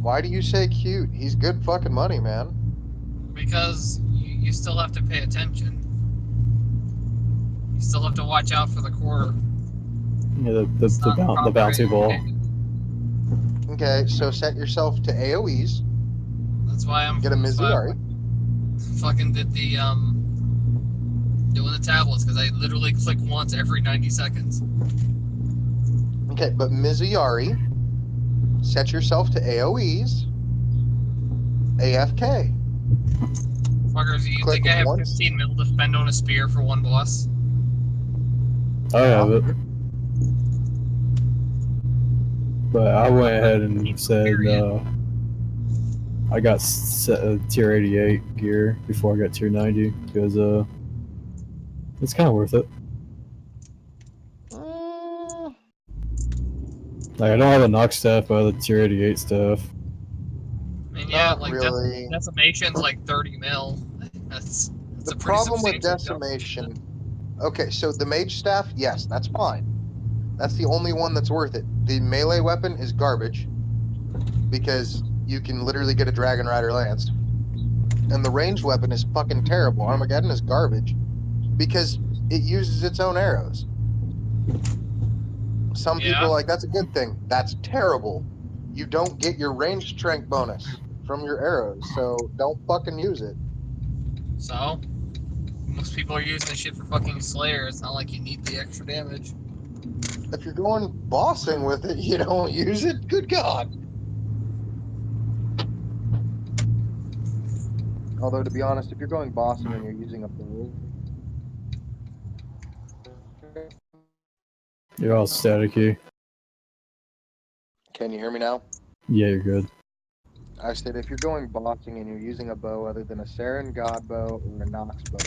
Why do you say cute? He's good fucking money, man. Because you still have to pay attention. You still have to watch out for the quarter. Yeah, the Proper bouncy ball. AFK. Okay, so set yourself to AoEs. That's why I'm Get a Mizuari. fucking did the doing the tablets because I literally click once every 90 seconds. Okay, but Mizuari. Set yourself to AoEs. AFK. Fuckers, you Click think I have once. 15 mil to spend on a spear for one boss? I have it. But I went ahead and said I got tier 88 gear before I got tier 90 because it's kind of worth it. Like I don't have a knock staff, but I have the tier 88 stuff. I mean, yeah, Not like really. decimation's like 30 mil. That's The a pretty problem with substantial jump. decimation. Okay, so the mage staff, yes, that's fine. That's the only one that's worth it. The melee weapon is garbage because you can literally get a Dragon Rider Lance. And the ranged weapon is fucking terrible. Armageddon is garbage because it uses its own arrows. Some people are like, that's a good thing. That's terrible. You don't get your range strength bonus from your arrows, so don't fucking use it. So, most people are using this shit for fucking Slayer. It's not like you need the extra damage. If you're going bossing with it, you don't use it. Good God. Although, to be honest, if you're going bossing and you're using a bow, You're all staticky. can you hear me now? Yeah, you're good. I said if you're going bossing and you're using a bow other than a Saren God bow or a Nox bow,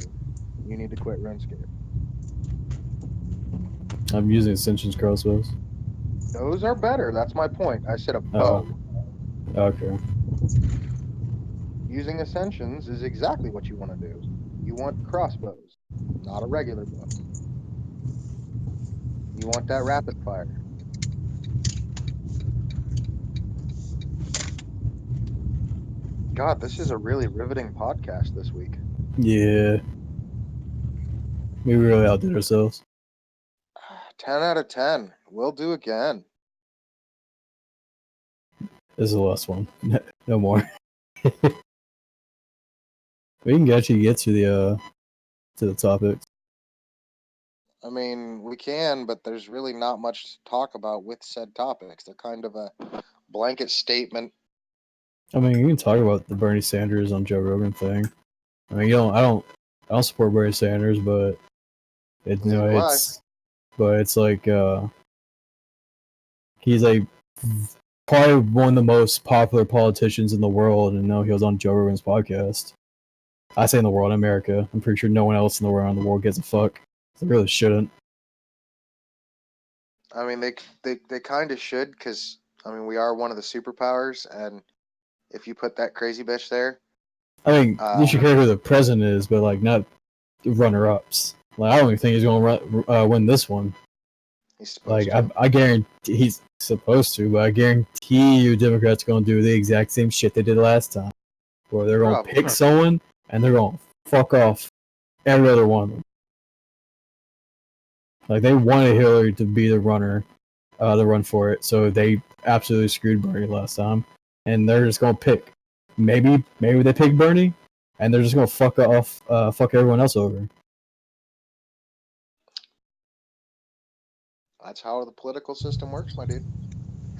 you need to quit RuneScape. I'm using Ascension's crossbows. Those are better. That's my point. I said a Oh, bow. okay. Using Ascensions is exactly what you want to do. You want crossbows, not a regular bow. You want that rapid fire. God, this is a really riveting podcast this week. Yeah. We really outdid ourselves. 10 out of 10. We'll do again. This is the last one. No more. We can actually get to the topics. I mean, we can, but there's really not much to talk about with said topics. They're kind of a blanket statement. I mean, you can talk about the Bernie Sanders on Joe Rogan thing. I mean, I don't support Bernie Sanders, but it's like he's like probably one of the most popular politicians in the world, and he was on Joe Rogan's podcast. I say in the world, America. I'm pretty sure no one else in the world gives a fuck. They really shouldn't. I mean, they kind of should, because, I mean, we are one of the superpowers, and if you put that crazy bitch there... I mean, you should care who the president is, but, like, not runner-ups. Like, I don't even think he's going to win this one. He's supposed to. I guarantee he's supposed to, but I guarantee you Democrats are going to do the exact same shit they did last time. Where they're going to pick someone, and they're going to fuck off every other one of them. Like, they wanted Hillary to be the runner, the run for it, so they absolutely screwed Bernie last time. And they're just going to pick. Maybe they pick Bernie, and they're just going to fuck everyone else over. That's how the political system works, my dude.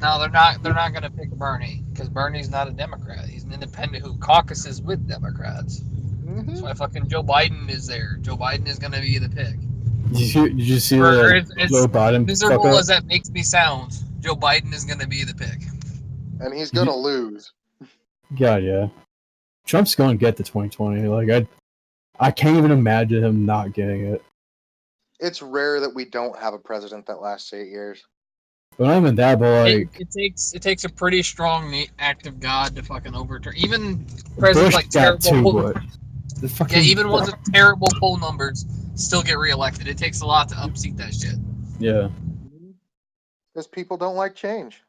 No, they're not going to pick Bernie, because Bernie's not a Democrat. He's an independent who caucuses with Democrats. Mm-hmm. That's why fucking Joe Biden is there. Joe Biden is going to be the pick. Did you see Joe Biden? Miserable as that makes me sound, Joe Biden is going to be the pick. And he's going to lose. God, yeah. Trump's going to get the 2020. Like, I can't even imagine him not getting it. It's rare that we don't have a president that lasts 8 years. But not even that, but like... It takes a pretty strong act of God to fucking overturn. Even presidents Bush like got terrible... The fucking, Yeah, even ones with terrible poll numbers still get reelected. It takes a lot to unseat that shit. yeah. Because people don't like change.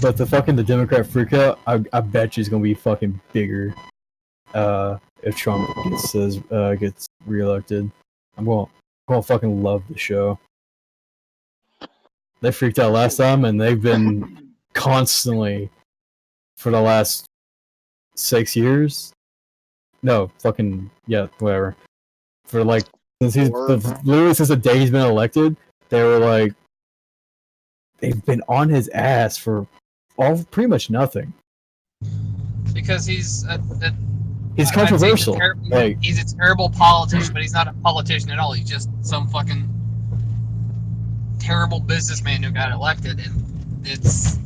But the Democrat freakout, I bet you is gonna be fucking bigger. If Trump gets reelected, I'm gonna fucking love the show. They freaked out last time, and they've been constantly for the last 6 years. No, fucking yeah, whatever. For like literally since the day he's been elected, they were like they've been on his ass for all pretty much nothing. Because he's controversial. He's a terrible politician, but he's not a politician at all. He's just some fucking terrible businessman who got elected, and it's.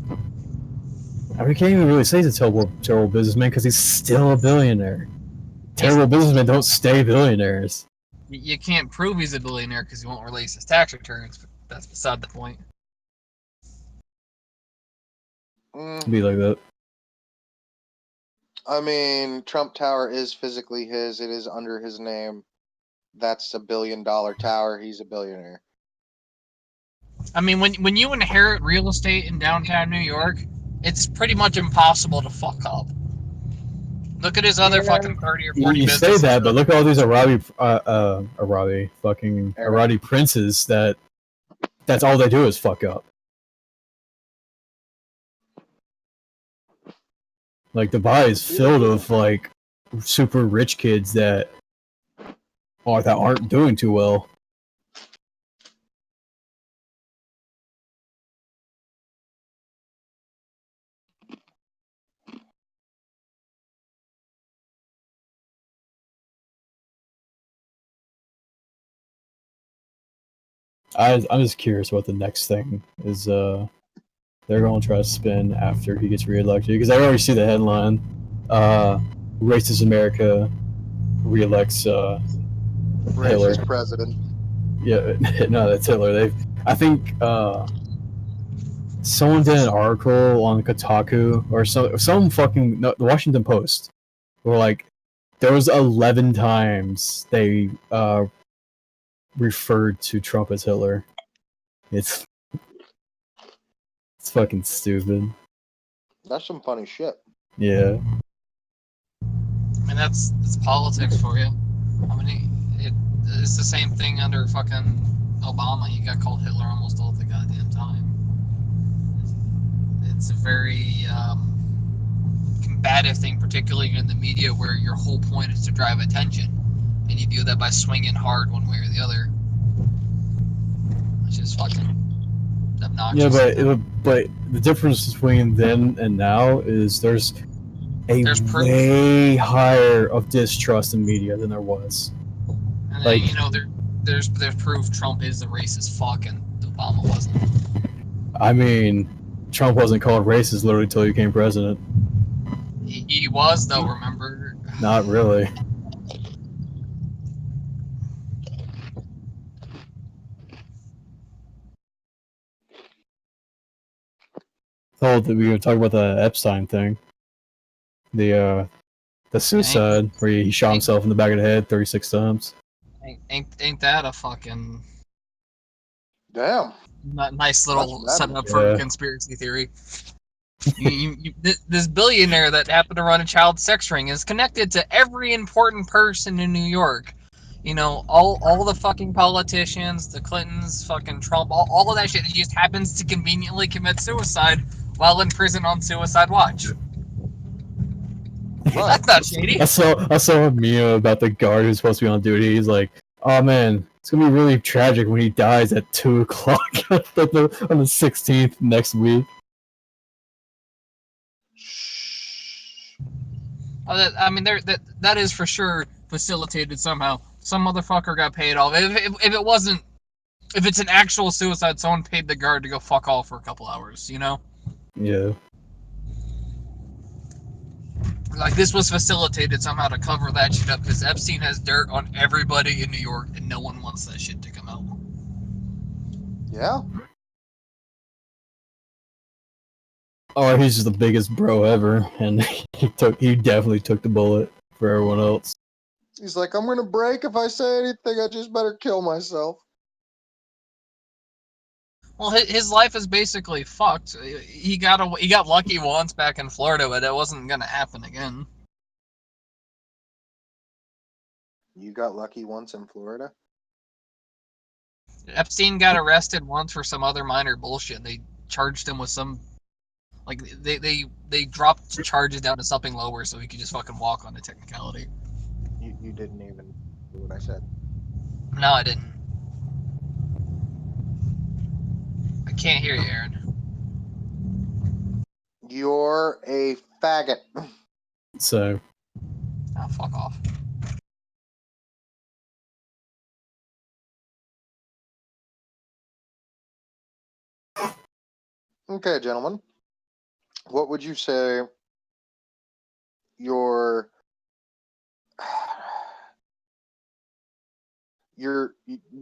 I mean, we can't even really say he's a terrible businessman because he's still a billionaire. Terrible businessmen don't stay billionaires. You can't prove he's a billionaire because he won't release his tax returns, but that's beside the point. Be like that. I mean, Trump Tower is physically his. It is under his name. That's $1 billion tower. He's a billionaire. I mean, when you inherit real estate in downtown New York, it's pretty much impossible to fuck up. Look at his other fucking 30 or 40 You businesses. say that, but look at all these Arabi princes that's all they do is fuck up. Like Dubai is filled with like super rich kids that aren't doing too well. I'm just curious what the next thing is. They're going to try to spin after he gets reelected because I already see the headline. Racist America reelects Hitler. Racist president. Yeah, no, that's Hitler. I think someone did an article on Kotaku or some fucking the Washington Post where like there was 11 times they referred to Trump as Hitler. It's fucking stupid. That's some funny shit. Yeah. I mean, that's politics for you. I mean, it's the same thing under fucking Obama. He got called Hitler almost all the goddamn time. It's a very combative thing, particularly in the media, where your whole point is to drive attention, and you do that by swinging hard one way or the other, which is fucking obnoxious. Yeah, but the difference between then and now is there's way higher of distrust in media than there was. And then, there's proof Trump is a racist fuck and Obama wasn't. I mean, Trump wasn't called racist literally until he became president. He was, though, remember? Not really. Thought that we were talking about the Epstein thing. The suicide where he shot himself in the back of the head 36 times. Ain't that a fucking damn nice little setup for a conspiracy theory? This billionaire that happened to run a child sex ring is connected to every important person in New York. All the fucking politicians, the Clintons, fucking Trump, all of that shit. He just happens to conveniently commit suicide while in prison on suicide watch. Right. That's not shady. I saw a meme about the guard who's supposed to be on duty. He's like, "Oh man, it's gonna be really tragic when he dies at 2:00 on the 16th next week." I mean, that is for sure facilitated somehow. Some motherfucker got paid off. If it's an actual suicide, someone paid the guard to go fuck off for a couple hours. Yeah. Like, this was facilitated somehow to cover that shit up because Epstein has dirt on everybody in New York and no one wants that shit to come out. Yeah. or he's just the biggest bro ever, and he definitely took the bullet for everyone else. He's like, I'm gonna break if I say anything. I just better kill myself. Well, his life is basically fucked. He got lucky once back in Florida, but it wasn't gonna happen again. You got lucky once in Florida? Epstein got arrested once for some other minor bullshit. They charged him with some, like, they dropped charges down to something lower so he could just fucking walk on the technicality. You didn't even do what I said. No, I didn't. I can't hear you, Aaron. You're a faggot. So Oh, fuck off. Okay, gentlemen. What would you say your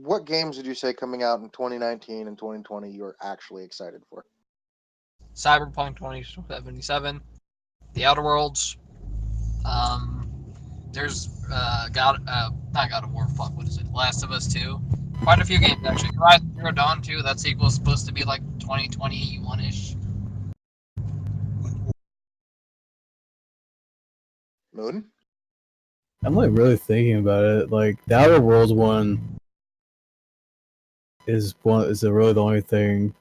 what games would you say coming out in 2019 and 2020 you're actually excited for? Cyberpunk 2077, The Outer Worlds. There's not God of War. Fuck, what is it? Last of Us 2. Quite a few games actually. Horizon Zero Dawn 2. That sequel is supposed to be like 2021-ish. Moon? I'm like really thinking about it. Like the Outer Worlds one is really the only thing.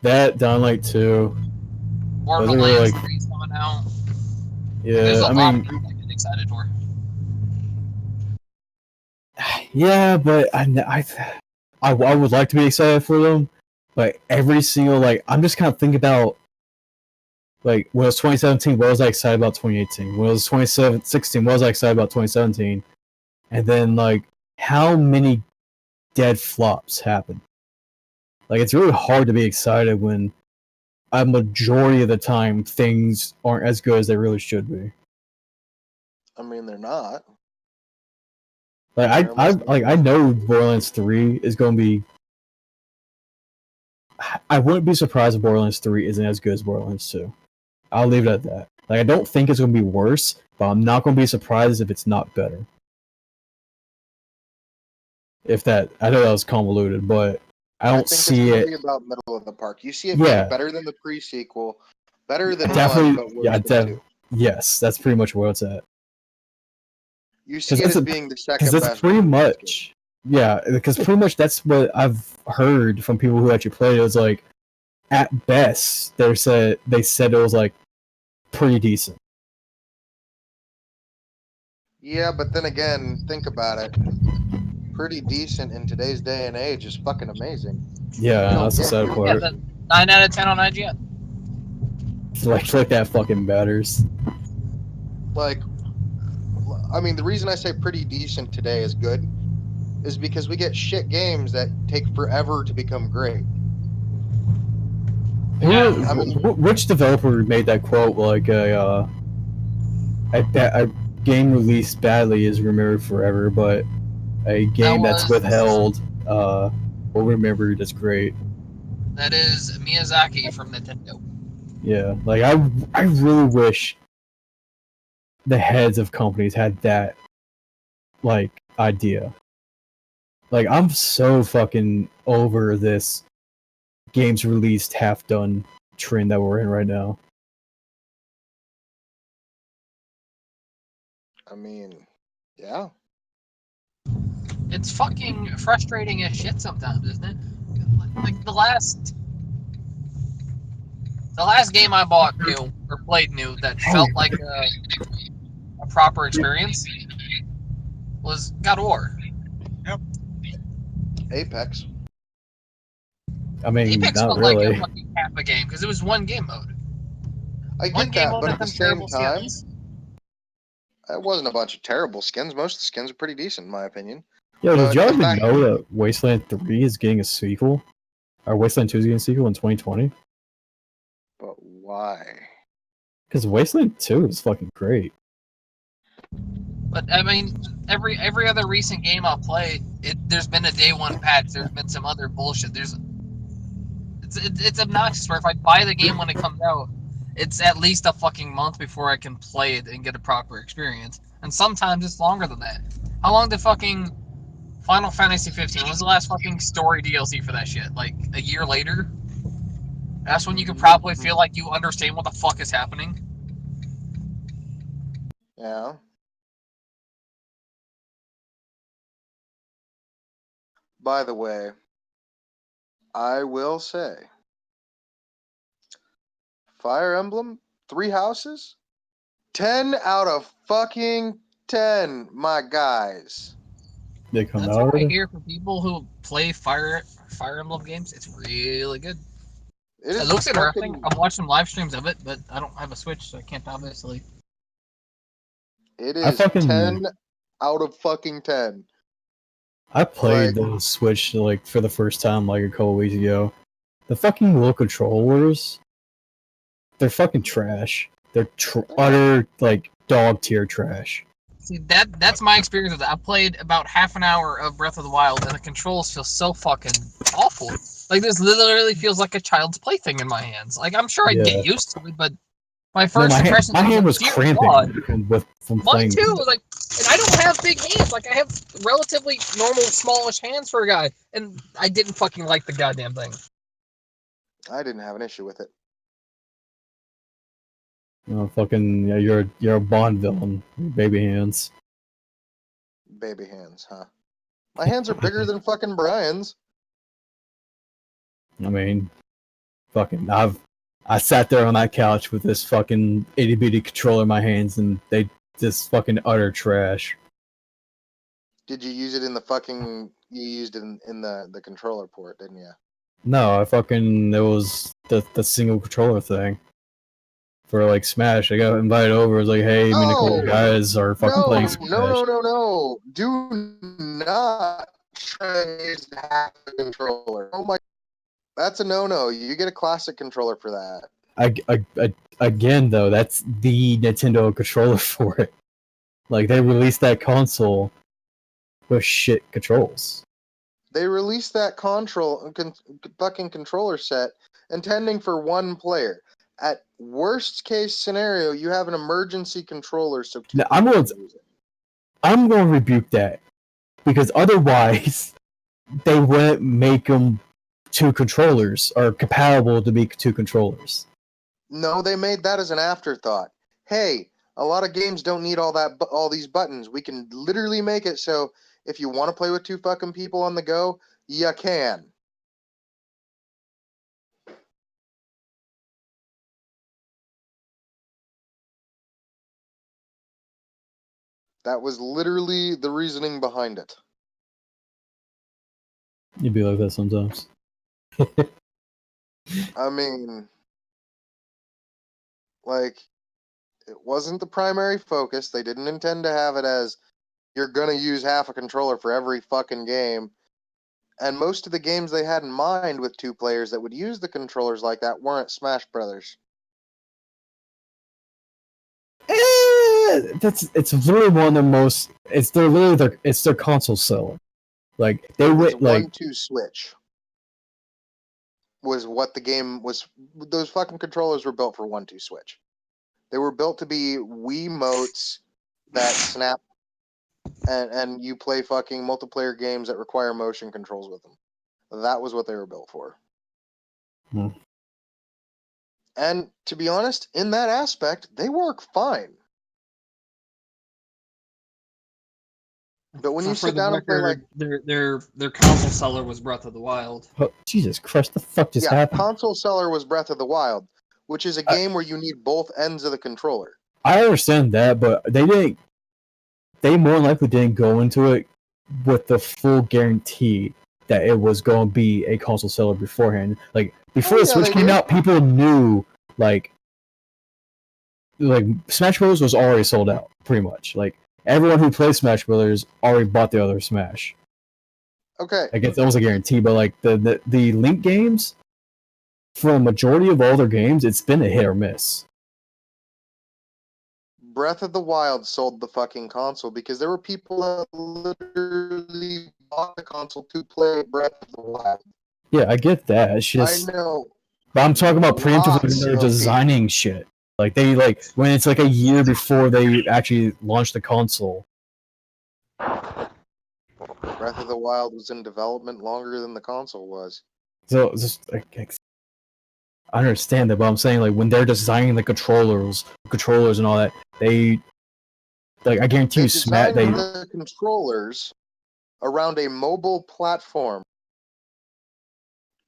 That Dying Light 2. Borderlands Like, 3 is coming out. yeah, There's a I lot mean, of games I get excited for. yeah, but I would like to be excited for them, but every single I'm just kind of thinking about when it was 2017, what was I excited about 2018? When it was 2016, what was I excited about 2017? And then how many dead flops happened? It's really hard to be excited when a majority of the time things aren't as good as they really should be. I mean, they're not. I know Borderlands 3 is going to be. I wouldn't be surprised if Borderlands 3 isn't as good as Borderlands 2. I'll leave it at that. I don't think it's going to be worse, but I'm not going to be surprised if it's not better. I know that was convoluted, but I don't see it. It's about middle of the park. You see it being better than the pre-sequel, better than definitely, 1, but worse than 2. Yes, that's pretty much where it's at. You see it as being the second best. That's pretty much, because pretty much that's what I've heard from people who actually played it. It was at best, they said it was pretty decent. Yeah, but then again, think about it. Pretty decent in today's day and age is fucking amazing. Yeah, that's the sad part. Yeah, 9 out of 10 on IGN. Like that fucking matters. I mean, the reason I say pretty decent today is good is because we get shit games that take forever to become great. Yeah. Which developer made that quote? A game released badly is remembered forever, but a game that's withheld will remember as great. That is Miyazaki from Nintendo. Yeah, I really wish the heads of companies had that idea. I'm so fucking over this games released half done trend that we're in right now. I mean, yeah. It's fucking frustrating as shit sometimes, isn't it? The last game I bought new or played new that felt like a proper experience was God of War. Yep. Apex. I mean, Apex not felt really. like a fucking half a game because it was one game mode. I One get game that, mode but and at the some same terrible time, skins. it wasn't a bunch of terrible skins. Most of the skins are pretty decent, in my opinion. Yo, But did y'all even know that Wasteland 3 is getting a sequel? Or Wasteland 2 is getting a sequel in 2020? But why? Because Wasteland 2 is fucking great. But I mean, every other recent game I'll play, there's been a day one patch. There's been some other bullshit. It's obnoxious. Where if I buy the game when it comes out, it's at least a fucking month before I can play it and get a proper experience. And sometimes it's longer than that. How long did fucking Final Fantasy 15? When was the last fucking story DLC for that shit? Like a year later? That's when you can probably feel like you understand what the fuck is happening. Yeah. By the way, I will say, Fire Emblem, 3 houses, 10 out of fucking 10, my guys. They come That's out what I already? hear from people who play Fire Emblem games. It's really good. It It is looks interesting. fucking. I've watched some live streams of it, but I don't have a Switch, so I can't obviously. It I is fucking 10 out of fucking 10. I played Like, the Switch like for the first time like a couple weeks ago. The fucking little controllers, they're fucking trash. They're utter like dog tier trash. See that's my experience with it. I played about half an hour of Breath of the Wild, and the controls feel so fucking awful. Like this literally feels like a child's plaything in my hands. Like I'm sure I'd get Yeah. used to it, but my No, first impression my was hand like, was dear cramping God, from mine playing too. with it. Like, and I don't have big hands. Like I have relatively normal, smallish hands for a guy, and I didn't fucking like the goddamn thing. I didn't have an issue with it. Oh, fucking yeah, you're a Bond villain, baby hands. Baby hands, huh? My hands are bigger than fucking Brian's. I mean, fucking I sat there on that couch with this fucking itty bitty controller in my hands, and they just fucking utter trash. Did you use it in the fucking? You used it in the controller port, didn't you? No, it was the single controller thing for like Smash. I got invited over. I was like, hey, me and a couple Oh guys are fucking no, playing no, Smash. no, no, no! Do not try to use half the controller. Oh my, that's a no-no. You get a classic controller for that. Again, though, that's the Nintendo controller for it. Like they released that console with shit controls. They released that fucking controller set intending for one player. At worst case scenario, you have an emergency controller so two Now, people can use it. I'm going to rebuke that because otherwise they wouldn't make them two controllers or compatible to be two controllers. No, they made that as an afterthought. Hey, a lot of games don't need all these buttons. We can literally make it so if you want to play with two fucking people on the go, you can. That was literally the reasoning behind it. You'd be like that sometimes. I mean, like, it wasn't the primary focus. They didn't intend to have it as you're gonna use half a controller for every fucking game. And most of the games they had in mind with two players that would use the controllers like that weren't Smash Brothers. It's literally one of the most. It's their console seller. Like they It was went like 1-2 switch. Was what the game was. Those fucking controllers were built for 1-2 switch. They were built to be Wii motes that snap, and you play fucking multiplayer games that require motion controls with them. That was what they were built for. Hmm. And to be honest, in that aspect, they work fine. But when you For sit the down and play like, record, their console seller was Breath of the Wild. oh, Jesus Christ, the fuck just yeah, happened? console seller was Breath of the Wild, which is a game where you need both ends of the controller. I understand that, but they didn't. They more likely didn't go into it with the full guarantee that it was going to be a console seller beforehand. Like before Oh the yeah, Switch they came did. out, people knew like Smash Bros was already sold out, pretty much. Like everyone who plays Smash Brothers already bought the other Smash. Okay, I guess that was a guarantee, but like the Link games, for a majority of all their games, it's been a hit or miss. Breath of the Wild sold the fucking console because there were people that literally bought the console to play Breath of the Wild. Yeah, I get that. It's I just know. But I'm talking about preemptively when Lots they're of people. designing shit. Like they when it's like a year before they actually launch the console. Breath of the Wild was in development longer than the console was. So it's just I understand that, but I'm saying like when they're designing the controllers and all that, they I guarantee They you, designed they the controllers around a mobile platform,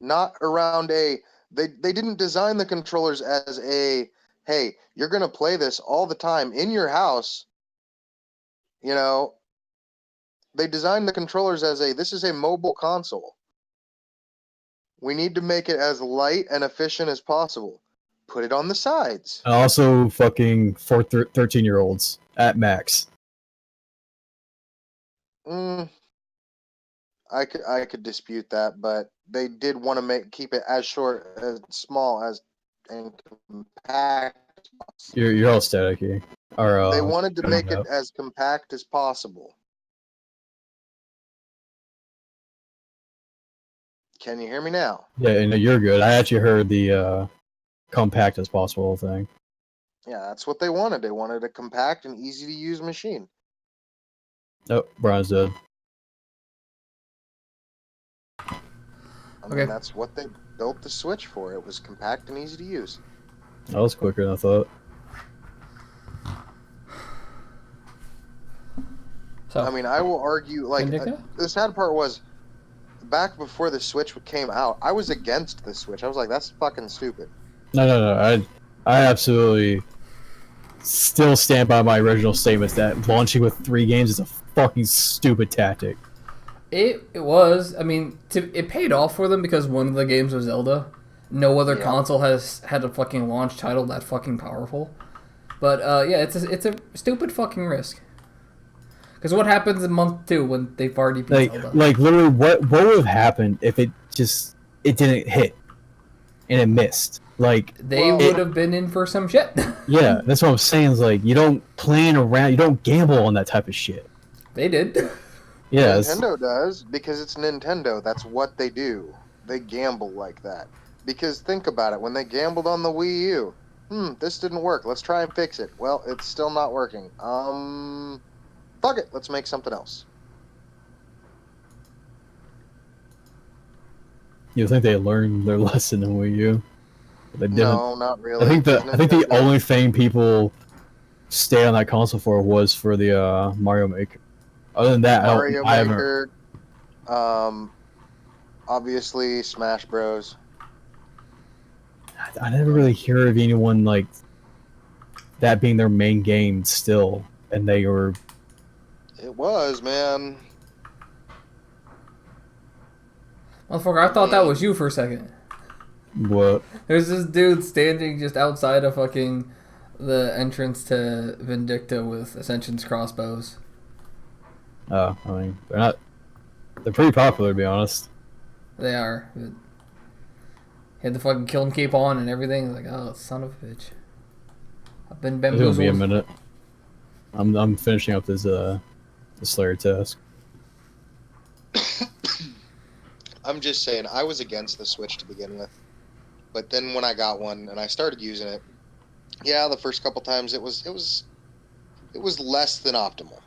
not around a. They didn't design the controllers as a, hey, you're gonna play this all the time in your house. You know, they designed the controllers as a, this is a mobile console. We need to make it as light and efficient as possible. Put it on the sides. and also fucking 13-year-olds at max. I could dispute that, but they did want to keep it as short, as small as, and compact. You're all static here. Or, They wanted to make it up. as compact as possible. Can you hear me now? Yeah, no, you're good. I actually heard the compact as possible thing. Yeah, that's what they wanted. They wanted a compact and easy to use machine. Oh, Brian's dead. I mean, that's what they built the Switch for. It was compact and easy to use. That was quicker than I thought. So, I mean, I will argue, the sad part was, back before the Switch came out, I was against the Switch. I was like, that's fucking stupid. No. I absolutely still stand by my original statements that launching with 3 games is a fucking stupid tactic. It was. I mean, it paid off for them because one of the games was Zelda. No other console has had a fucking launch title that fucking powerful. But yeah, it's a stupid fucking risk. Because what happens in month 2 when they've already beat Zelda? Like literally, what would have happened if it didn't hit and it missed? Like they would have been in for some shit. Yeah, that's what I'm saying. Is like you don't plan around, you don't gamble on that type of shit. They did. Yeah, Nintendo does because it's Nintendo. That's what they do. They gamble like that. Because think about it, when they gambled on the Wii U, this didn't work. Let's try and fix it. Well, it's still not working. Fuck it. Let's make something else. You think they learned their lesson in Wii U? They didn't. No, not really. I think the only thing people stay on that console for was for the Mario Maker. Other than that, Mario Maker, obviously Smash Bros. I never really hear of anyone like that being their main game still, and they were. It was, man. Motherfucker, I thought that was you for a second. What? There's this dude standing just outside of fucking the entrance to Vindicta with Ascension's crossbows. I mean, they're not. They're pretty popular, to be honest. They are. He had the fucking kill and keep on and everything. Like, oh, son of a bitch. I've been bamboozled. It'll be a minute. I'm finishing up this the Slayer task. I'm just saying, I was against the Switch to begin with, but then when I got one and I started using it, yeah, the first couple times it was less than optimal.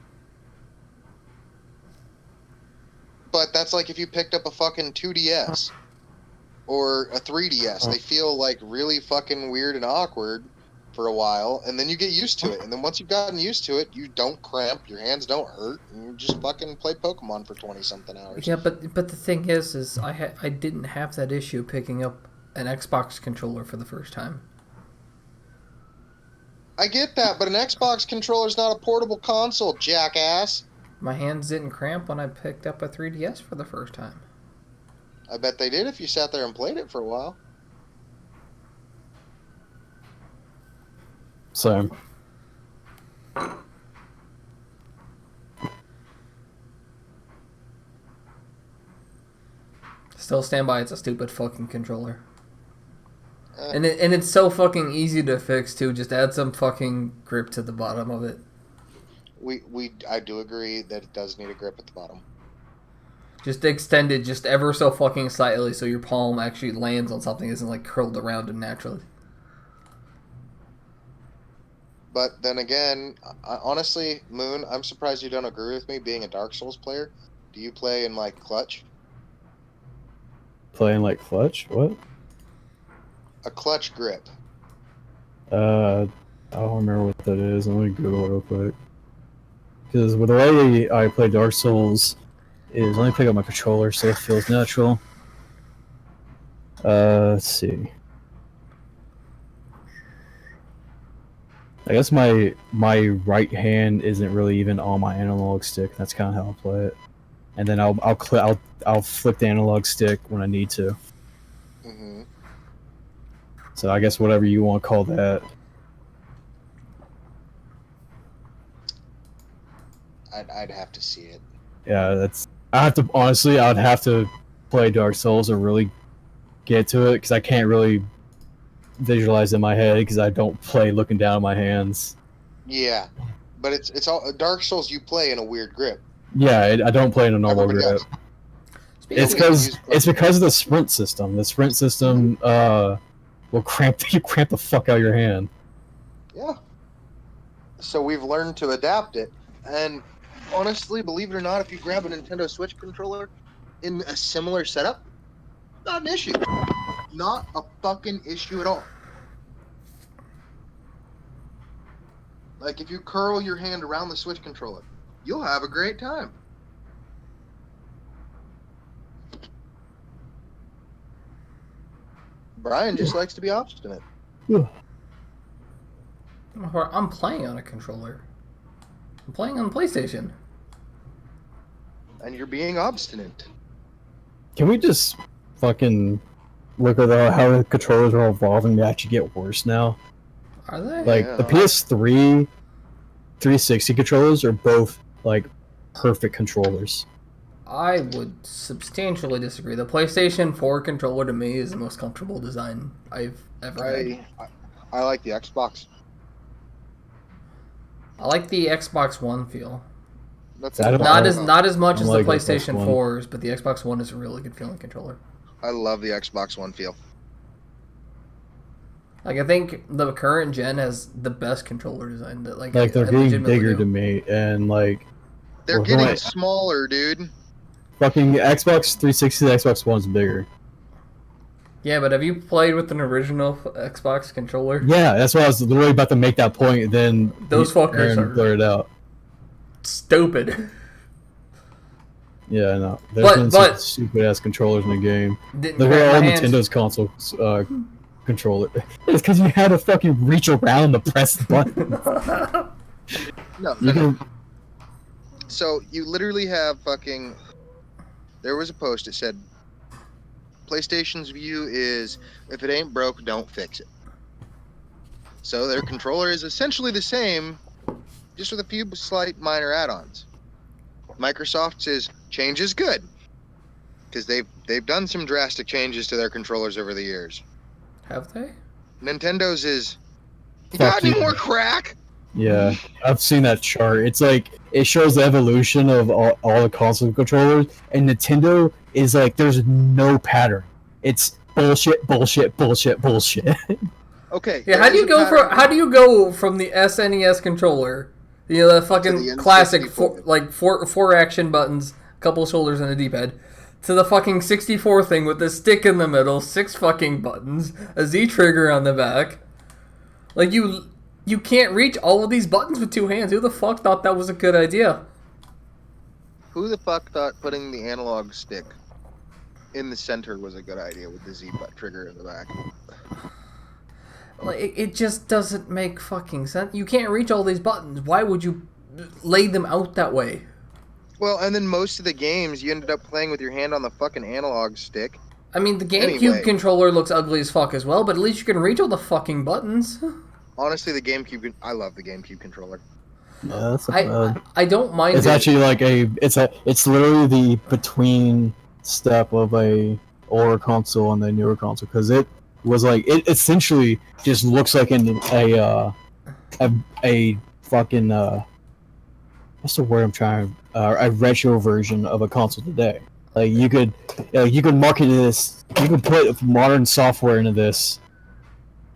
But that's like if you picked up a fucking 2DS or a 3DS, they feel like really fucking weird and awkward for a while, and then you get used to it. And then once you've gotten used to it, you don't cramp, your hands don't hurt, and you just fucking play Pokemon for 20-something hours. Yeah, but the thing is I didn't have that issue picking up an Xbox controller for the first time. I get that, but an Xbox controller's not a portable console, jackass. My hands didn't cramp when I picked up a 3DS for the first time. I bet they did if you sat there and played it for a while. So. Still stand by, it's a stupid fucking controller. And it's so fucking easy to fix too. Just add some fucking grip to the bottom of it. I do agree that it does need a grip at the bottom. Just extend it just ever so fucking slightly so your palm actually lands on something, isn't like curled around it naturally. But then again, honestly, Moon, I'm surprised you don't agree with me being a Dark Souls player. Do you play in like clutch? Playing like clutch? What? A clutch grip. I don't remember what that is. Let me Google it real quick. Because with the way I play Dark Souls is let me pick up my controller so it feels natural. Let's see. I guess my right hand isn't really even on my analog stick. That's kind of how I play it. And then I'll flip the analog stick when I need to. Mm-hmm. So I guess whatever you want to call that. I'd have to see it. Yeah, that's. I'd have to play Dark Souls or really get to it because I can't really visualize in my head because I don't play looking down at my hands. Yeah, but it's all Dark Souls. You play in a weird grip. Yeah, I don't play in a normal Everybody grip. else. It's because of the sprint system. The sprint system will cramp the fuck out of your hand. Yeah. So we've learned to adapt it, and honestly, believe it or not, if you grab a Nintendo Switch controller in a similar setup, not an issue. Not a fucking issue at all. Like, if you curl your hand around the Switch controller, you'll have a great time. Brian just likes to be obstinate. I'm playing on a controller. I'm playing on PlayStation. And you're being obstinate. Can we just fucking look at how the controllers are evolving to actually get worse now? Are they? Like, Yeah. the PS3 360 controllers are both, like, perfect controllers. I would substantially disagree. The PlayStation 4 controller to me is the most comfortable design I've ever had. I like the Xbox. I like the Xbox One feel. That's I don't Not know. as much as like the the PlayStation Xbox One. 4s, but the Xbox One is a really good feeling controller. I love the Xbox One feel. Like, I think the current gen has the best controller design. That Like, they're I getting legitimately bigger do. to me, and, like, They're Well, getting right. smaller, dude. fucking Xbox 360 to Xbox One's bigger. Yeah, but have you played with an original Xbox controller? Yeah, that's why I was literally about to make that point, then Those fuckers Aaron are blurted out. stupid. Yeah, I know. But- There's some stupid-ass controllers in the game. Didn't Look cramp at my all hands. Nintendo's consoles controller. It's because you had to fucking reach around to press the button. No, You no. can, So you literally have fucking. There was a post that said, PlayStation's view is if it ain't broke, don't fix it. So their controller is essentially the same, just with a few slight minor add-ons. Microsoft's is change is good, because they've done some drastic changes to their controllers over the years. Have they? Nintendo's is you Fuck got any you. more crack? yeah, I've seen that chart. It's like, it shows the evolution of all the console controllers, and Nintendo is like, there's no pattern. It's bullshit, bullshit, bullshit, bullshit. Okay. Yeah, there how do is you a go pattern. how do you go from the SNES controller, you know, the fucking the classic N64. four action buttons, couple shoulders and a D-pad, to the fucking 64 thing with the stick in the middle, 6 fucking buttons, a Z trigger on the back. Like, you can't reach all of these buttons with 2 hands. Who the fuck thought that was a good idea? Who the fuck thought putting the analog stick in the center was a good idea with the Z butt trigger in the back? Like, it just doesn't make fucking sense. You can't reach all these buttons. Why would you lay them out that way? Well, and then most of the games you ended up playing with your hand on the fucking analog stick. I mean, the GameCube Anyway. controller looks ugly as fuck as well, but at least you can reach all the fucking buttons. Honestly, the GameCube. I love the GameCube controller. Yeah, that's I don't mind It's it. actually like it's literally the between step of a older console and the newer console because it was like it essentially just looks like a fucking what's the word I'm trying a retro version of a console today. Like you could market this, you could put modern software into this,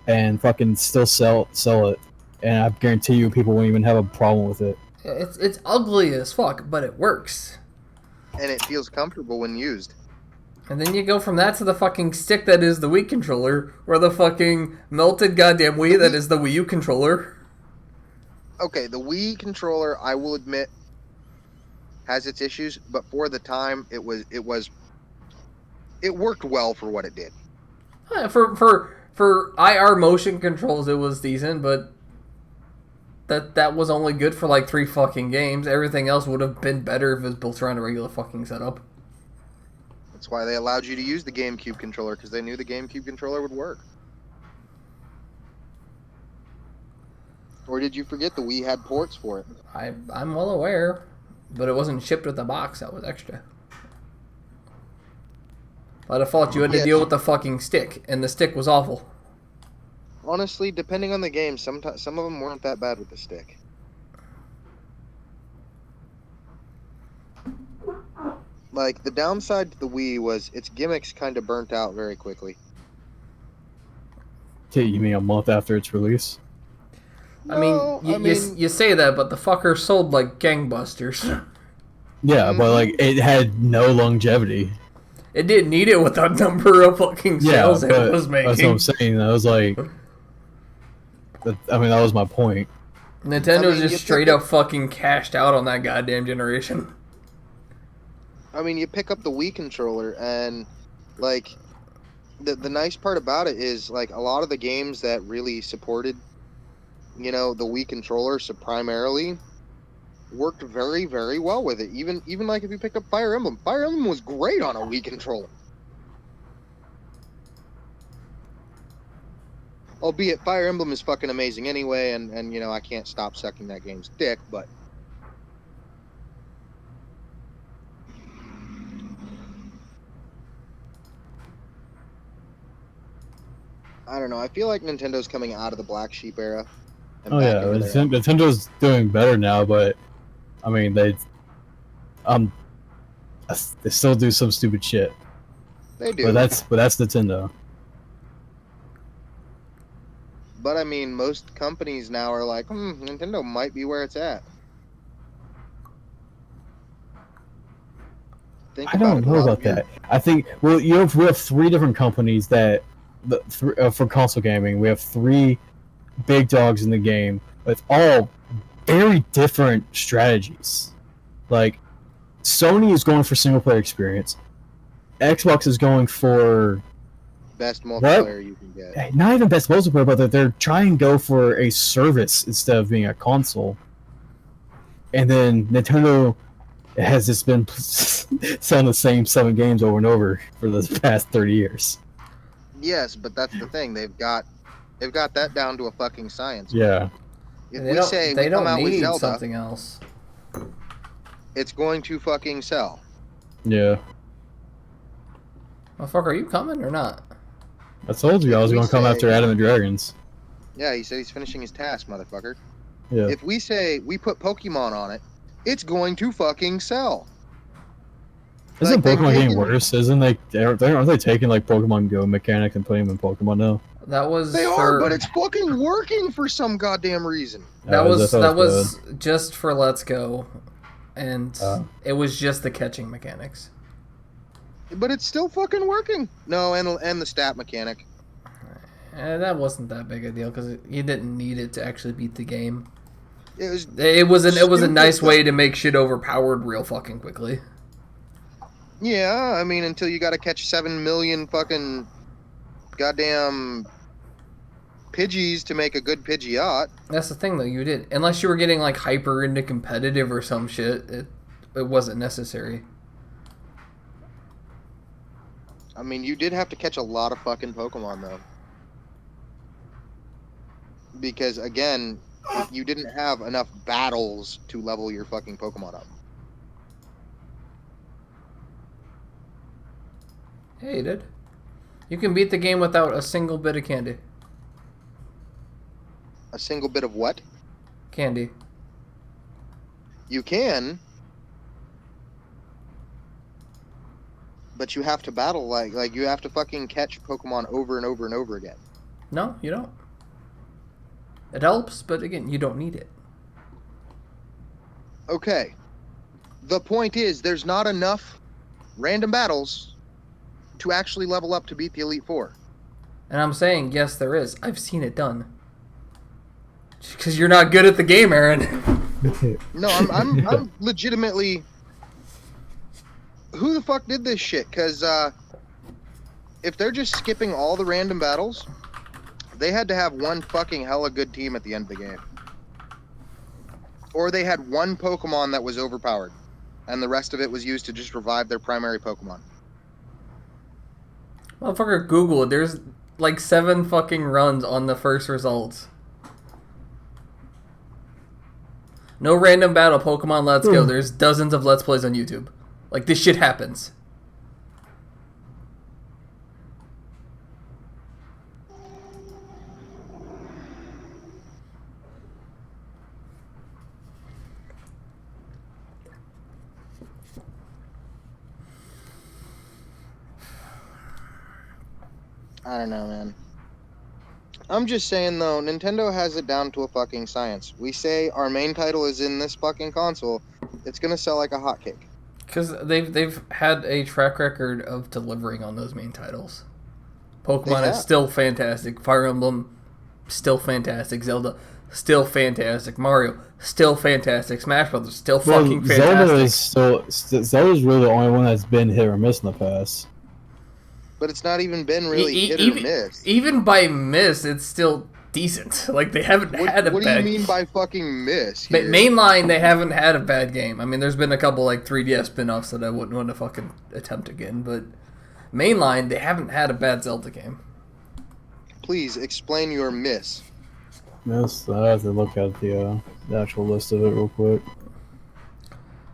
and fucking still sell it, and I guarantee you people won't even have a problem with it. It's ugly as fuck, but it works. And it feels comfortable when used. And then you go from that to the fucking stick that is the Wii controller, or the fucking melted goddamn Wii that is the Wii U controller. Okay, the Wii controller, I will admit, has its issues, but for the time, it worked well for what it did. For IR motion controls, it was decent, but that was only good for like 3 fucking games. Everything else would have been better if it was built around a regular fucking setup. That's why they allowed you to use the GameCube controller, because they knew the GameCube controller would work. Or did you forget the Wii had ports for it? I'm well aware, but it wasn't shipped with a box. That was extra. By default, you had to deal with the fucking stick, and the stick was awful. Honestly, depending on the game, some of them weren't that bad with the stick. Like, the downside to the Wii was its gimmicks kind of burnt out very quickly. You mean a month after its release? You say that, but the fucker sold like gangbusters. Yeah, but like it had no longevity. It didn't need it with the number of fucking sales it was making. That's what I'm saying. I was like, that was my point. Nintendo just straight up fucking cashed out on that goddamn generation. I mean, you pick up the Wii controller, and like the nice part about it is like a lot of the games that really supported, the Wii controller, so primarily worked very, very well with it. Even like if you pick up Fire Emblem was great on a Wii controller. Albeit Fire Emblem is fucking amazing anyway, and I can't stop sucking that game's dick, but I don't know. I feel like Nintendo's coming out of the black sheep era. Oh yeah, Nintendo's doing better now, but I mean they still do some stupid shit. They do. But that's Nintendo. But I mean, most companies now are like, Nintendo might be where it's at. I don't know about that. I think we have 3 different companies that for console gaming. We have 3 big dogs in the game with all very different strategies. Like Sony is going for single player experience. Xbox is going for best multiplayer you can get. Not even best multiplayer, but they're trying to go for a service instead of being a console. And then Nintendo has just been selling the same 7 games over and over for the past 30 years. Yes, but that's the thing. They've got that down to a fucking science. Yeah. If we say we come out with Zelda, something else, it's going to fucking sell. Yeah. Motherfucker, are you coming or not? I told you I was going to come after Adam and Dragons. Yeah, he said he's finishing his task, motherfucker. Yeah. If we say we put Pokemon on it, it's going to fucking sell. Isn't Pokemon getting worse? Aren't they taking like Pokemon Go mechanics and putting them in Pokemon now? They are, but it's fucking working for some goddamn reason. That was just for Let's Go, and it was just the catching mechanics. But it's still fucking working. No, and the stat mechanic. That wasn't that big a deal because you didn't need it to actually beat the game. It was a nice way to make shit overpowered real fucking quickly. Yeah, I mean, until you got to catch 7 million fucking goddamn Pidgeys to make a good Pidgeot. That's the thing, though. You did, unless you were getting like hyper into competitive or some shit. It wasn't necessary. I mean, you did have to catch a lot of fucking Pokemon though, because again, you didn't have enough battles to level your fucking Pokemon up. Hey, you did. You can beat the game without a single bit of candy. A single bit of what? Candy. You can. But you have to battle like you have to fucking catch Pokemon over and over and over again. No, you don't. It helps, but again, you don't need it. Okay. The point is, there's not enough random battles to actually level up to beat the Elite Four. And I'm saying, yes, there is. I've seen it done. Because you're not good at the game, Aaron. No, I'm legitimately. Who the fuck did this shit? Because if they're just skipping all the random battles, they had to have one fucking hella good team at the end of the game. Or they had one Pokemon that was overpowered, and the rest of it was used to just revive their primary Pokemon. Motherfucker, Google it. There's like 7 fucking runs on the first results. No random battle, Pokemon Let's Go. There's dozens of Let's Plays on YouTube. Like, this shit happens. I don't know, man. I'm just saying, though, Nintendo has it down to a fucking science. We say our main title is in this fucking console, it's gonna sell like a hotcake. Because they've had a track record of delivering on those main titles. Pokemon is still fantastic. Fire Emblem, still fantastic. Zelda, still fantastic. Mario, still fantastic. Smash Brothers, still fucking fantastic. Zelda's really the only one that's been hit or miss in the past. But it's not even been really hit or miss. Even by miss, it's still decent. Like, they haven't had a bad... What do you mean by fucking miss here? Mainline, they haven't had a bad game. I mean, there's been a couple, like, 3DS spin-offs that I wouldn't want to fucking attempt again, but mainline, they haven't had a bad Zelda game. Please, explain your miss. Yes, I have to look at the actual list of it real quick.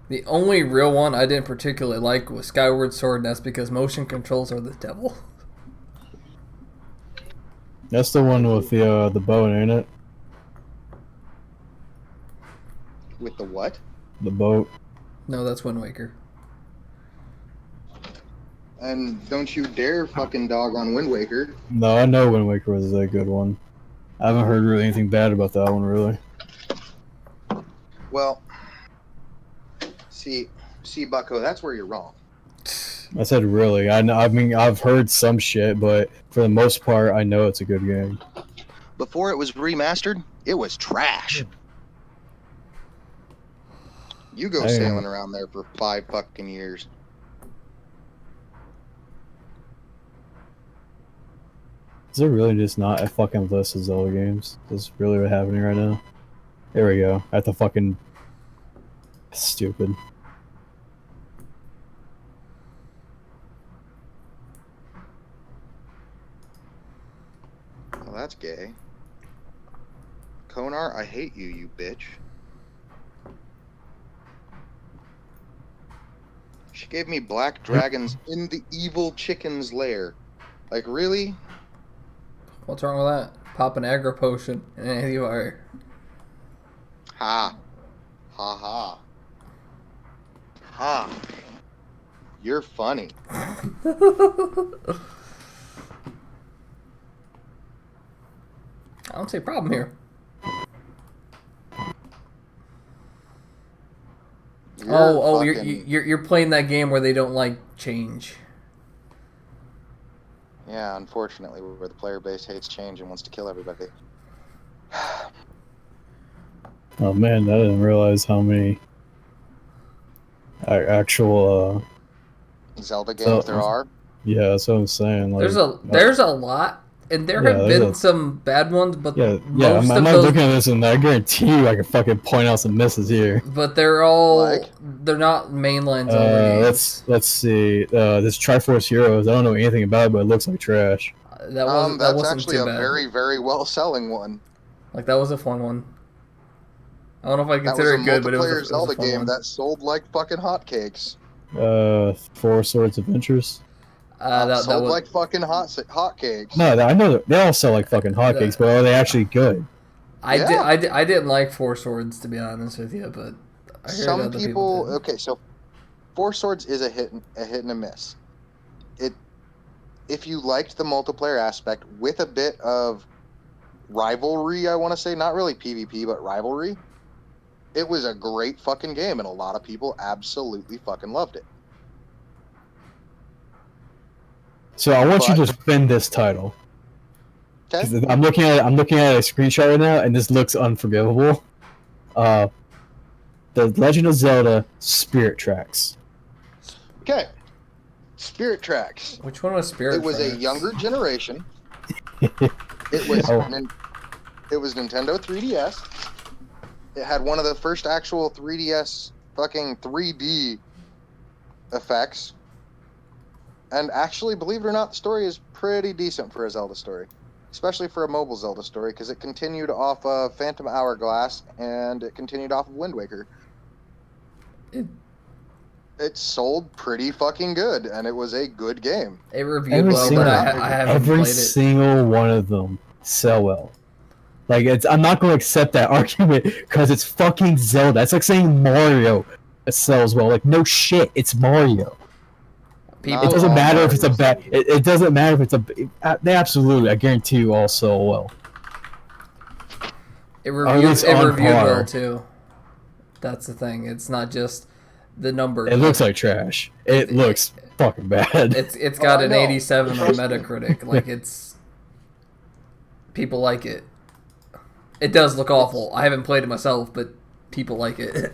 The only real one I didn't particularly like was Skyward Sword, and that's because motion controls are the devil. That's the one with the boat, ain't it? With the what? The boat. No, that's Wind Waker. And don't you dare fucking dog on Wind Waker. No, I know Wind Waker was a good one. I haven't heard really anything bad about that one, really. Well, see, Bucko, that's where you're wrong. I said really. I mean, I've heard some shit, but for the most part, I know it's a good game. Before it was remastered, it was trash. You go sailing around there for 5 fucking years. Is there really just not a fucking list of Zelda games? Is really what's happening right now? There we go. At the fucking... Stupid. Well, that's gay. Konar, I hate you, you bitch. She gave me black dragons in the evil chicken's lair. Like, really? What's wrong with that? Pop an aggro potion and anywhere. Ha. Ha ha. Ha. You're funny. I don't see a problem here. You're playing that game where they don't like change. Yeah, unfortunately, where the player base hates change and wants to kill everybody. Oh man, I didn't realize how many actual Zelda games there are. Yeah, that's what I'm saying. Like, there's a lot, and there have been some bad ones, but I'm most not of those, looking at this, and I guarantee you, I can fucking point out some misses here. But they're all they're not mainline Zelda games. Let's see. This Triforce Heroes. I don't know anything about it, but it looks like trash. That wasn't actually too a bad. very, very well selling one. Like, that was a fun one. I don't know if I consider it good, but it was a Zelda fun game one. that sold like fucking hotcakes. 4 Swords Adventures. That sold was like fucking hotcakes. No, I know they all sell like fucking hotcakes, but are they actually good? I didn't like 4 Swords, to be honest with you, but I heard Some other people did. okay, so 4 Swords is a hit and a miss. it if you liked the multiplayer aspect with a bit of rivalry, I want to say, not really PvP, but rivalry, it was a great fucking game, and a lot of people absolutely fucking loved it. So I want you But- to defend this title. Okay. 'Cause I'm looking at a screenshot right now, and this looks unforgivable. The Legend of Zelda Spirit Tracks. Okay. Spirit Tracks. Which one was Spirit? It was a Tracks? younger generation. It was Oh. it was Nintendo 3DS. It had one of the first actual 3DS fucking 3D effects. And actually, believe it or not, the story is pretty decent for a Zelda story. Especially for a mobile Zelda story, because it continued off of Phantom Hourglass and it continued off of Wind Waker. It sold pretty fucking good, and it was a good game. It reviewed well, but I haven't every played it. single one of them sell well. Like I'm not going to accept that argument because it's fucking Zelda. It's like saying Mario sells well. Like no shit, it's Mario. People, It doesn't all matter if it's a Marios. bad. It doesn't matter if it's a. They absolutely, I guarantee you, all sell well. it least reviewed on well par. too. That's the thing. It's not just the numbers. It looks like trash. It looks fucking bad. It's got I an know. 87 on Metacritic. Like it's people like it. It does look awful. I haven't played it myself, but people like it.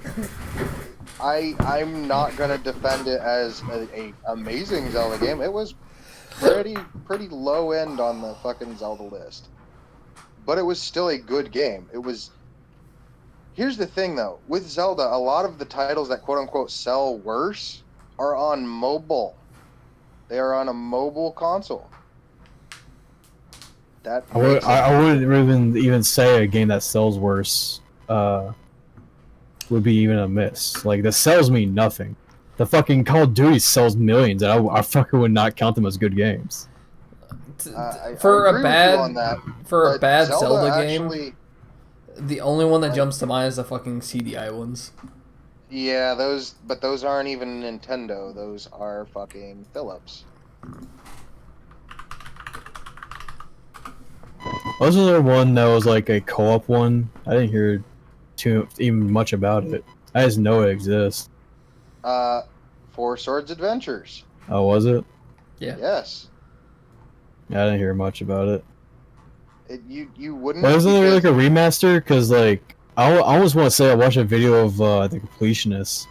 I'm not gonna defend it as a amazing Zelda game. It was pretty low end on the fucking Zelda list, but it was still a good game. It was. Here's the thing though, with Zelda, a lot of the titles that quote unquote sell worse are on mobile. They are on a mobile console. That makes it- I wouldn't even say a game that sells worse would be even a miss. Like the sells mean nothing. The fucking Call of Duty sells millions, and I fucking would not count them as good games. For I a agree with bad you on that, for a but bad Zelda actually, game, the only one that like- jumps to mind is the fucking CDI ones. Yeah, those aren't even Nintendo. Those are fucking Philips. Wasn't there one that was like a co-op one? I didn't hear even much about it. I just know it exists. Four Swords Adventures. Oh, was it? Yeah. Yes. Yeah, I didn't hear much about it. You wouldn't. Wasn't there like because- a remaster? Because like I always want to say I watched a video of the completionist,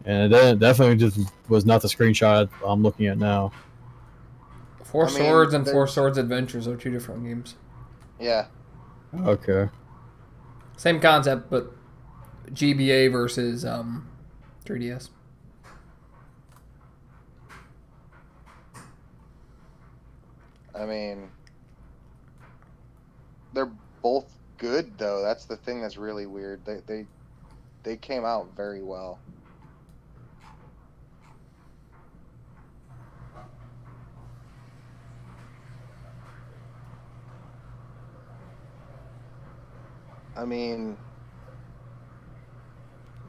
and it definitely just was not the screenshot I'm looking at now. Four I mean, Swords and Four there's- Swords Adventures are two different games. Yeah. Okay. Same concept, but GBA versus 3DS. I mean, they're both good though. That's the thing that's really weird. They came out very well. I mean,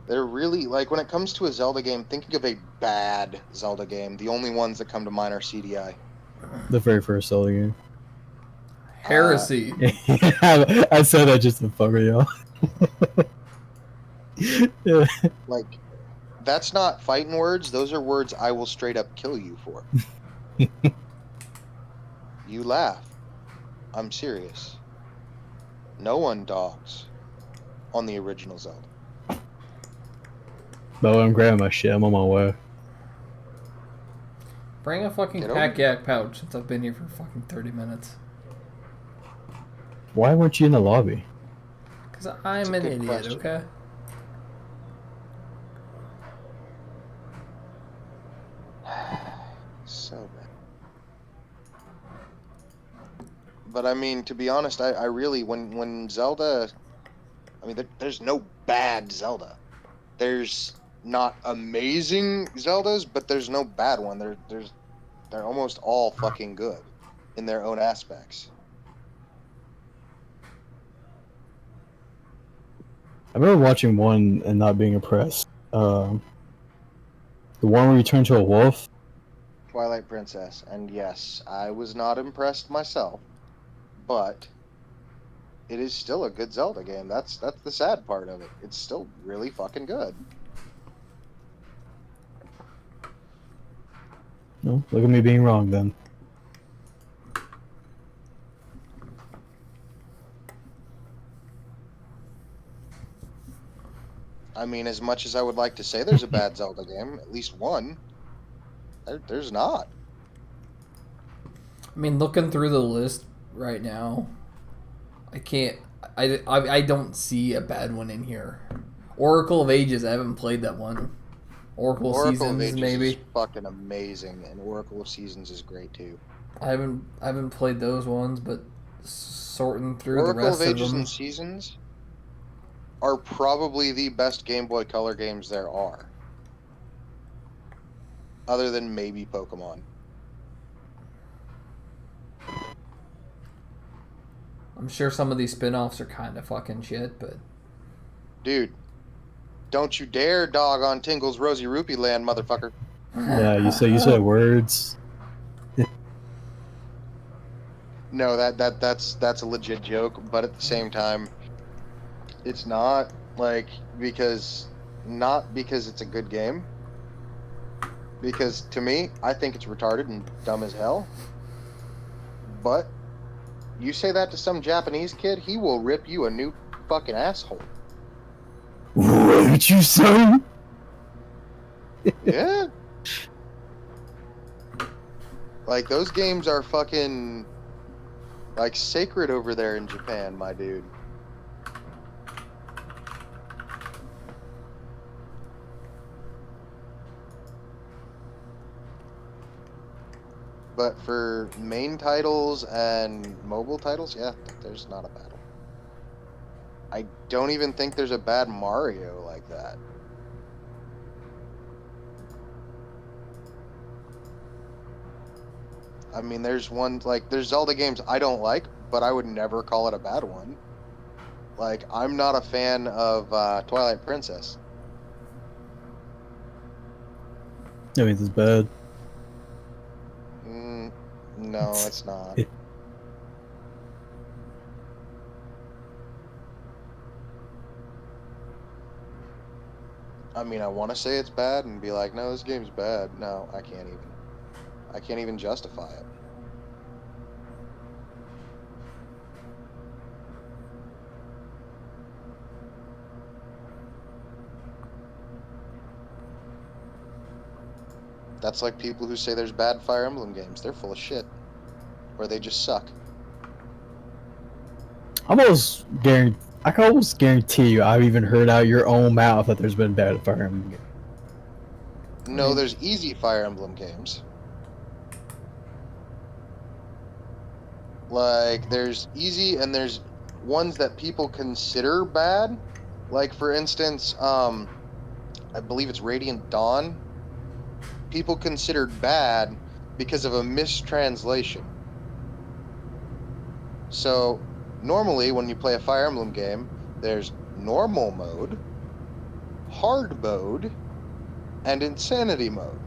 they're really like when it comes to a Zelda game, thinking of a bad Zelda game, the only ones that come to mind are CDI. The very first Zelda game. Heresy. I said that just to fuck with y'all. Yeah. Like, that's not fighting words. Those are words I will straight up kill you for. You laugh. I'm serious. No one dogs on the original Zelda. But I'm grabbing my shit. I'm on my way. Bring a fucking Get over pack yak pouch since I've been here for fucking 30 minutes. Why weren't you in the lobby? Because I'm a an good idiot, question. okay? So bad. But I mean, to be honest, I really when Zelda, I mean, there's no bad Zelda. There's not amazing Zeldas, but there's no bad one. They're almost all fucking good in their own aspects. I remember watching one and not being impressed. The one where you turn to a wolf. Twilight Princess, and yes, I was not impressed myself, but it is still a good Zelda game. That's the sad part of it. It's still really fucking good. No, look at me being wrong then. I mean, as much as I would like to say there's a bad Zelda game, at least one, there's not. I mean, looking through the list right now, I can't. I don't see a bad one in here. Oracle of Ages, I haven't played that one. Oracle Oracle of Seasons, Ages maybe. is fucking amazing, and Oracle of Seasons is great too. I haven't played those ones, but sorting through the Oracle of rest of Ages them. and Seasons are probably the best Game Boy Color games there are, other than maybe Pokemon. I'm sure some of these spin-offs are kind of fucking shit, but Dude, don't you dare dog on Tingle's Rosy Rupee Land, motherfucker. Yeah, you said words. No, that's a legit joke, but at the same time, it's not not because it's a good game. Because to me, I think it's retarded and dumb as hell. But you say that to some Japanese kid, he will rip you a new fucking asshole. What did you say? Yeah. Like, those games are fucking, like, sacred over there in Japan, my dude. But for main titles and mobile titles, yeah, there's not a bad one. I don't even think there's a bad Mario like that. I mean, there's Zelda games I don't like, but I would never call it a bad one. Like, I'm not a fan of Twilight Princess. I mean, it's bad. No, it's not. I mean, I want to say it's bad and be like, no, this game's bad. No, I can't even. I can't even justify it. That's like people who say there's bad Fire Emblem games. They're full of shit. Or they just suck. I can almost guarantee you I've even heard out your own mouth that there's been bad Fire Emblem games. No, there's easy Fire Emblem games. Like, there's easy and there's ones that people consider bad. Like, for instance, I believe it's Radiant Dawn. People considered bad because of a mistranslation. So, normally when you play a Fire Emblem game, there's normal mode, hard mode, and insanity mode.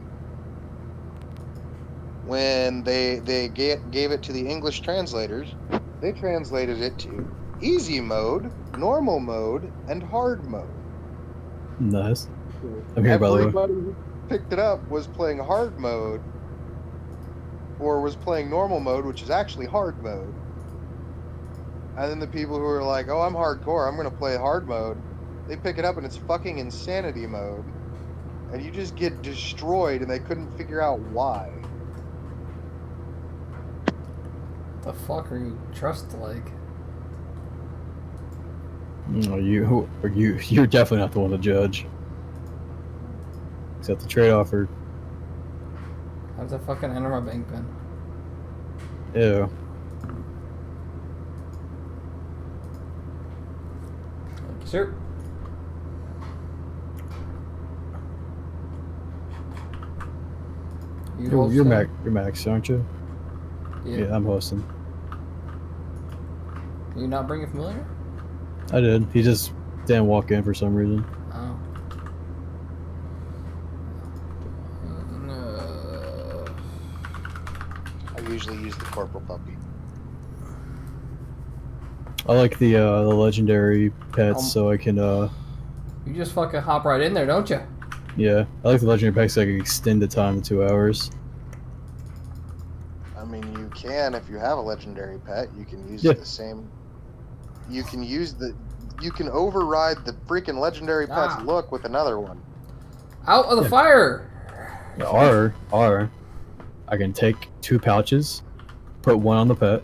When they gave it to the English translators, they translated it to easy mode, normal mode, and hard mode. Nice. I'm here, by the way. Everybody who picked it up was playing hard mode, or was playing normal mode, which is actually hard mode. And then the people who are like, oh, I'm hardcore, I'm going to play hard mode, they pick it up and it's fucking insanity mode. And you just get destroyed and they couldn't figure out why. the fuck are you trust like? No, you're definitely not the one to judge. Except the trade offer. How's that fucking enter my bank pin? Ew. Thank you, sir. You're Max, aren't you? Yeah. I'm hosting. You not bring a familiar? I did. He just didn't walk in for some reason. Oh. No. usually use the Corporal Puppy. I like the legendary pets, so I can You just fucking hop right in there, don't you? yeah. I like the legendary pets so I can extend the time to 2 hours. I mean, you can if you have a legendary pet. You can use Yeah. the same. You can use the. You can override the freaking legendary pet's look with another one. Out of the Yeah. fire! Or I can take 2 pouches, put one on the pet,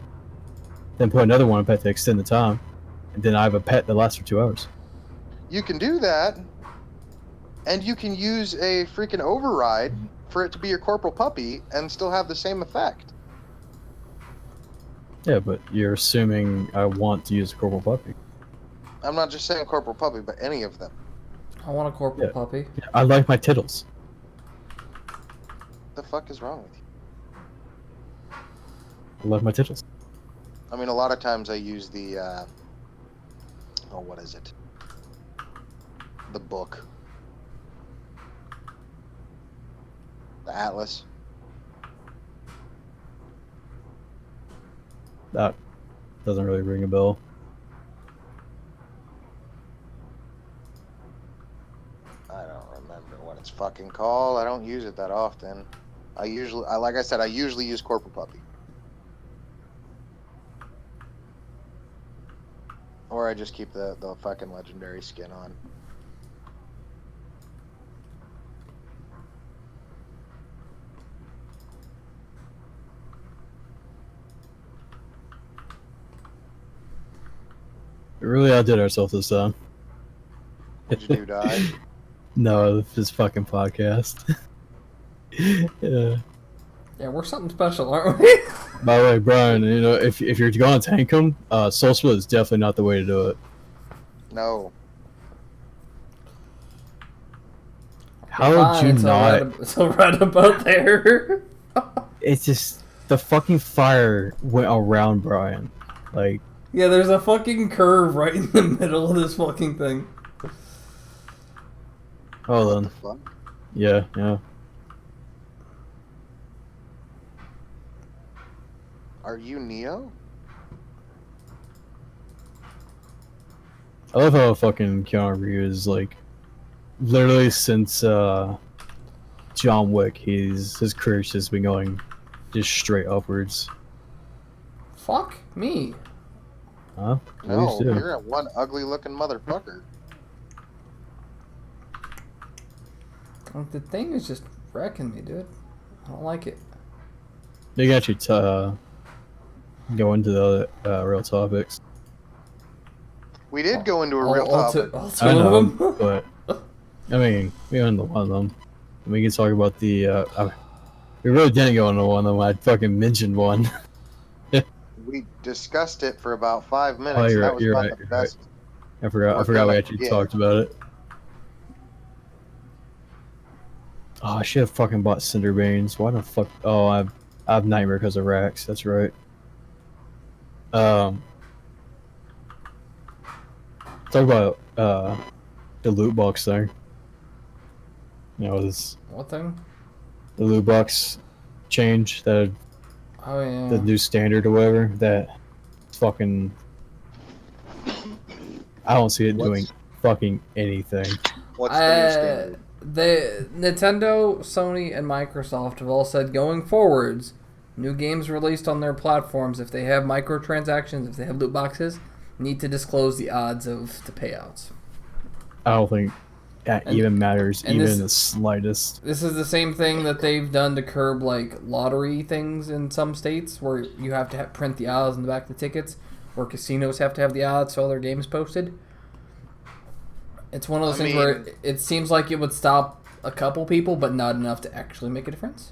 then put another one on the pet to extend the time, and then I have a pet that lasts for 2 hours. You can do that, and you can use a freaking override for it to be your Corporal Puppy and still have the same effect. Yeah, but you're assuming I want to use a Corporal Puppy. I'm not just saying Corporal Puppy, but any of them. I want a Corporal Yeah. Puppy. Yeah, I like my tittles. What the fuck is wrong with you? I love my tittles. I mean, a lot of times I use the, oh, what is it? The book. The Atlas. That doesn't really ring a bell. I don't remember what it's fucking called. I don't use it that often. Like I said, I usually use Corporal Puppy. Or I just keep the fucking legendary skin on. We really outdid ourselves this time. What'd you do, die? No, this fucking podcast. Yeah. Yeah, we're something special, aren't we? By the way, Brian, you know, if you're going to tank them, Soul Split is definitely not the way to do it. No. How would you not? It's right about there. It's just the fucking fire went around Brian. Like, Yeah, there's a fucking curve right in the middle of this fucking thing. hold What on. the fuck? Yeah, yeah. Are you Neo? I love how fucking Keanu Reeves is like, literally since John Wick, his career's just been going just straight upwards. Fuck me. Huh? No, Always do. you're a one ugly looking motherfucker. Like, the thing is just wrecking me, dude. I don't like it. They got you go into the real topics. We did go into a All- real all topic. two- all two I of know, them? but I mean, we went into one of them. We can talk about the. We really didn't go into one of them. I fucking mentioned one. We discussed it for about 5 minutes. Oh, and you're that right, was you're about right, the you're right. best. I forgot. We're I forgot we gonna actually forget. talked about it. Oh, I should have fucking bought Cinder Banes. Why the fuck? Oh, I have Nightmare because of Rax. That's right. Talk about the loot box thing. You know, this What thing? the loot box change, that Oh, yeah. the new standard or whatever. That fucking, I don't see it doing fucking anything. What's the new standard? The Nintendo, Sony, and Microsoft have all said going forwards, new games released on their platforms, if they have microtransactions, if they have loot boxes, need to disclose the odds of the payouts. I don't think that And- even matters, and even this- the slightest. This is the same thing that they've done to curb like lottery things in some states, where you have to print the odds in the back of the tickets, where casinos have to have the odds so all their games posted. It's one of those I things mean- where it seems like it would stop a couple people, but not enough to actually make a difference.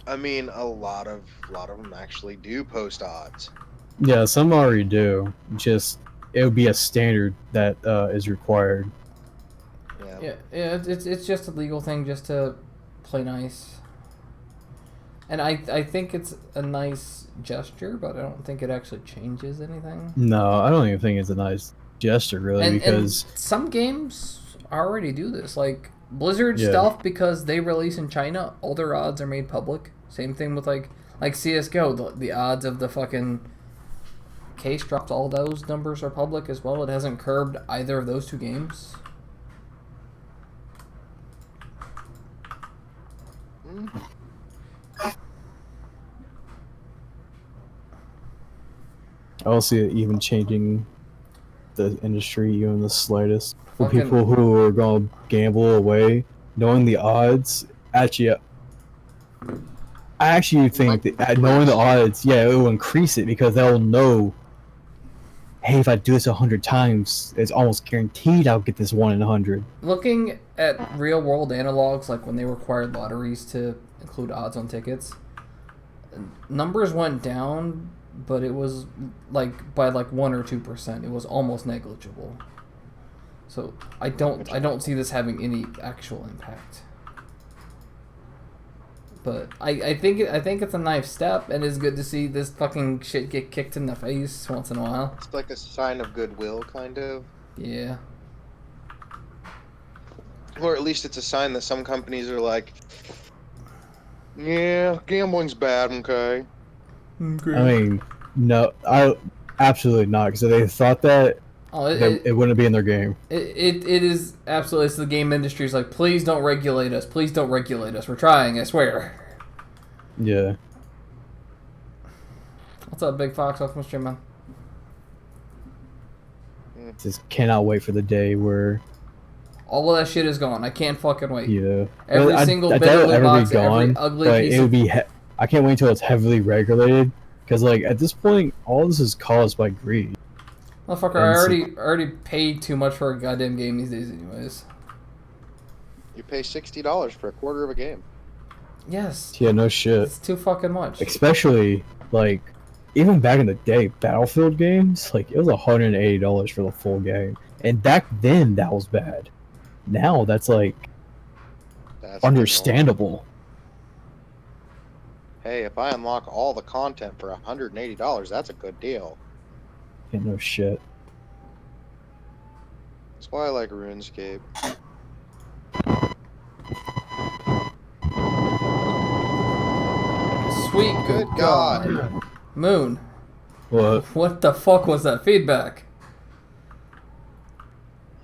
I mean, a lot of them actually do post odds. Yeah, some already do. Just it would be a standard that is required. Yeah. Yeah, it's just a legal thing just to play nice. And I think it's a nice gesture, but I don't think it actually changes anything. No, I don't even think it's a nice gesture, really, because and some games already do this, like Blizzard Yeah. stuff, because they release in China, all their odds are made public. Same thing with like Like CS:GO, the odds of the fucking case drops, all those numbers are public as well. It hasn't curbed either of those two games. I don't see it even changing the industry even the slightest. For Fucking- people who are going to gamble away, knowing the odds, actually, I actually think that knowing the odds, yeah, it will increase it because they'll know, hey, if I do this 100 times, it's almost guaranteed I'll get this 1 in 100. Looking at real world analogs, like when they required lotteries to include odds on tickets, numbers went down, but it was like by like 1 or 2%. It was almost negligible. So I don't see this having any actual impact. But I think it's a nice step, and it's good to see this fucking shit get kicked in the face once in a while. It's like a sign of goodwill, kind of. Yeah. Or at least it's a sign that some companies are like, yeah, gambling's bad, okay? I mean, no, absolutely not. Because if they thought that, it wouldn't be in their game. It is absolutely. It's the game industry's like, please don't regulate us. Please don't regulate us. We're trying, I swear. Yeah. What's up, Big Fox? Welcome to stream, man. Just cannot wait for the day where all of that shit is gone. I can't fucking wait. Yeah. Every single bit of loot box, every ugly piece. It would be. I can't wait until it's heavily regulated. Because like at this point, all this is caused by greed. Motherfucker, I already paid too much for a goddamn game these days, anyways. You pay $60 for a quarter of a game. Yes. Yeah, no shit. It's too fucking much. Especially like, even back in the day, Battlefield games, like it was $180 for the full game, and back then that was bad. Now that's like understandable. Hey, if I unlock all the content for $180, that's a good deal. Yeah, no shit. That's why I like RuneScape. Sweet good God. Moon. What? What the fuck was that feedback?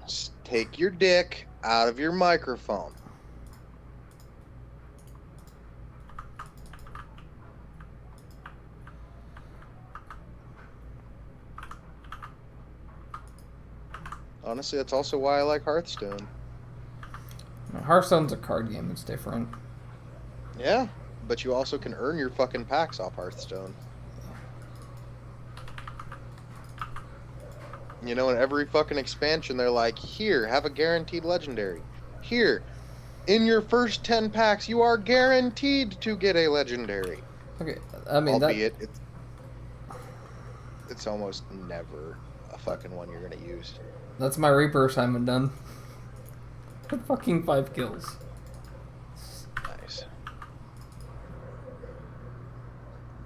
Just take your dick out of your microphone. Honestly, that's also why I like Hearthstone. Hearthstone's a card game. It's different. Yeah, but you also can earn your fucking packs off Hearthstone. You know, in every fucking expansion, they're like, here, have a guaranteed legendary. Here, in your first 10 packs, you are guaranteed to get a legendary. Okay, I mean, albeit it's almost never a fucking one you're gonna use. That's my Reaper assignment done. Fucking 5 kills. Nice.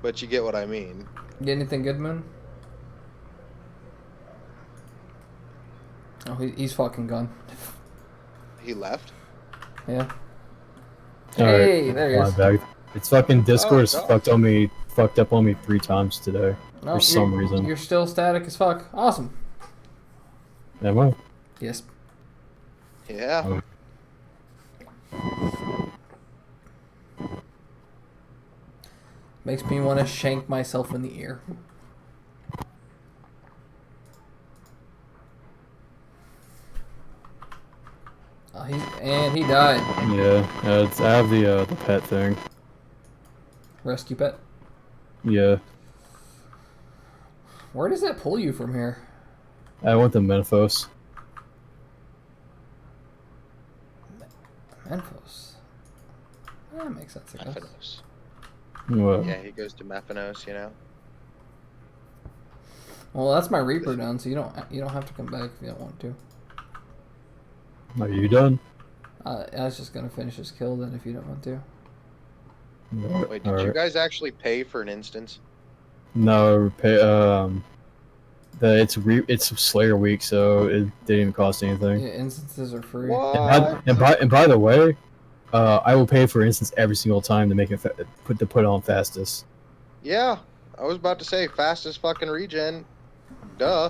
But you get what I mean. Get anything good, Moon? Oh, he's fucking gone. He left? Yeah. Alright, Hey, there he is. back. It's fucking Discord's fucked up on me 3 times today. No, for some reason. You're still static as fuck. Awesome. Am I? Yes. Yeah. Makes me want to shank myself in the ear. And he died. Yeah, I have the pet thing. Rescue pet. Yeah. Where does that pull you from here? I went to Memphis. Memphis. That makes sense, I guess. Mephinos. What? Yeah, he goes to Mephinos, you know. Well, that's my Reaper done, so you don't have to come back if you don't want to. Are you done? I was just gonna finish this kill then if you don't want to. Wait, did you guys actually pay for an instance? No, it's Slayer week, so it didn't even cost anything. Yeah, instances are free. What? And by the way, I will pay for instance every single time to make it put on fastest. Yeah, I was about to say fastest fucking regen. Duh.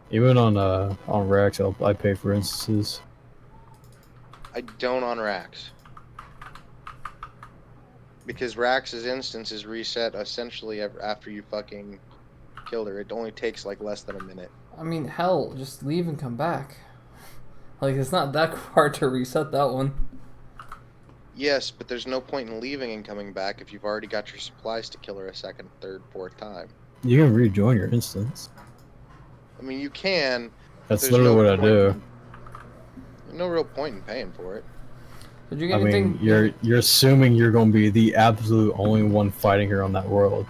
Even on Rex, I pay for instances. I don't on Rax. Because Rax's instance is reset essentially after you fucking killed her. It only takes like less than a minute. I mean, hell, just leave and come back. Like, it's not that hard to reset that one. Yes, but there's no point in leaving and coming back if you've already got your supplies to kill her a second, third, fourth time. You can rejoin your instance. I mean, you can. That's There's literally no what I point do. No real point in paying for it. Did you get I anything? mean, you're assuming you're going to be the absolute only one fighting her on that world.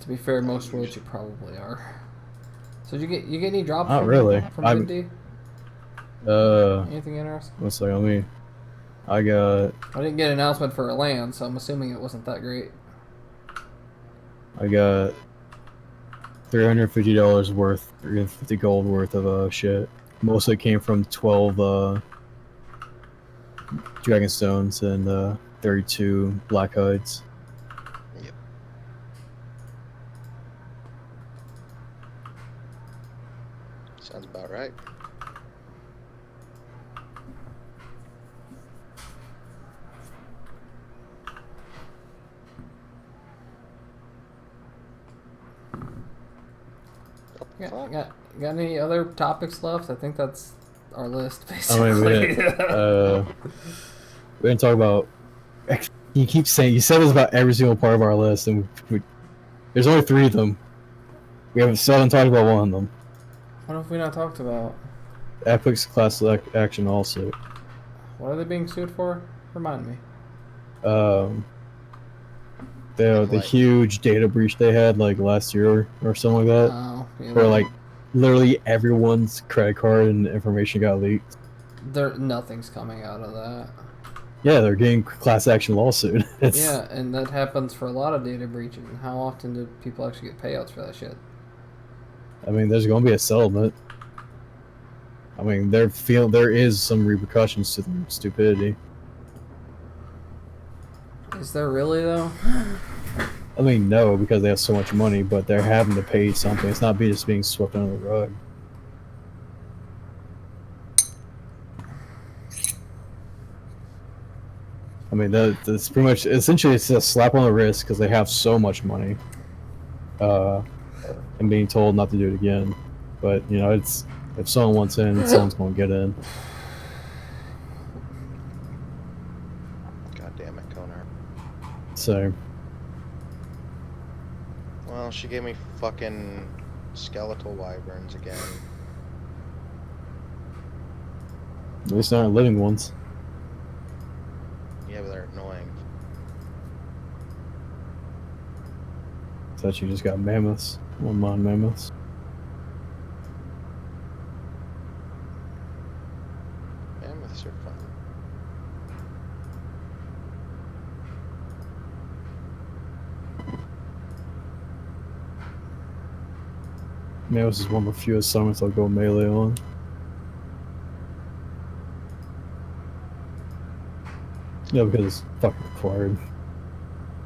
To be fair, most worlds you probably are. So did you get any drops? Not from, really. From I'm- Vindy? Anything interesting? One second, I got I didn't get an announcement for a land, so I'm assuming it wasn't that great. $350 worth, 350 gold worth of shit. Mostly came from 12 Dragonstones and 32 Black Hides. Yep. Sounds about right. Got any other topics left? I think that's our list, I basically. mean, we didn't talk about. You keep saying you said this about every single part of our list, and there's only 3 of them. We haven't talked about one of them. What have we not talked about? Epic's class action lawsuit. What are they being sued for? Remind me. The huge data breach they had like last year or something like that, Oh, yeah, where like literally everyone's credit card and information got leaked. Nothing's coming out of that. Yeah, they're getting class action lawsuit. Yeah, and that happens for a lot of data breaches. And how often do people actually get payouts for that shit? I mean, there's going to be a settlement. I mean, there is some repercussions to their stupidity. Is there really, though? I mean, no, because they have so much money, but they're having to pay something. It's not just being swept under the rug. I mean, that's pretty much, essentially, it's a slap on the wrist because they have so much money, and being told not to do it again. But, you know, it's, if someone wants in, someone's going to get in. God damn it, Konar. So, Well, she gave me fucking skeletal wyverns again. at least they're not living ones. Yeah, but they're annoying. So you just got mammoths. One mon mammoths. Mammoths are fun. Mammoths is one of the few summons I'll go melee on. Yeah, because it's fucking required.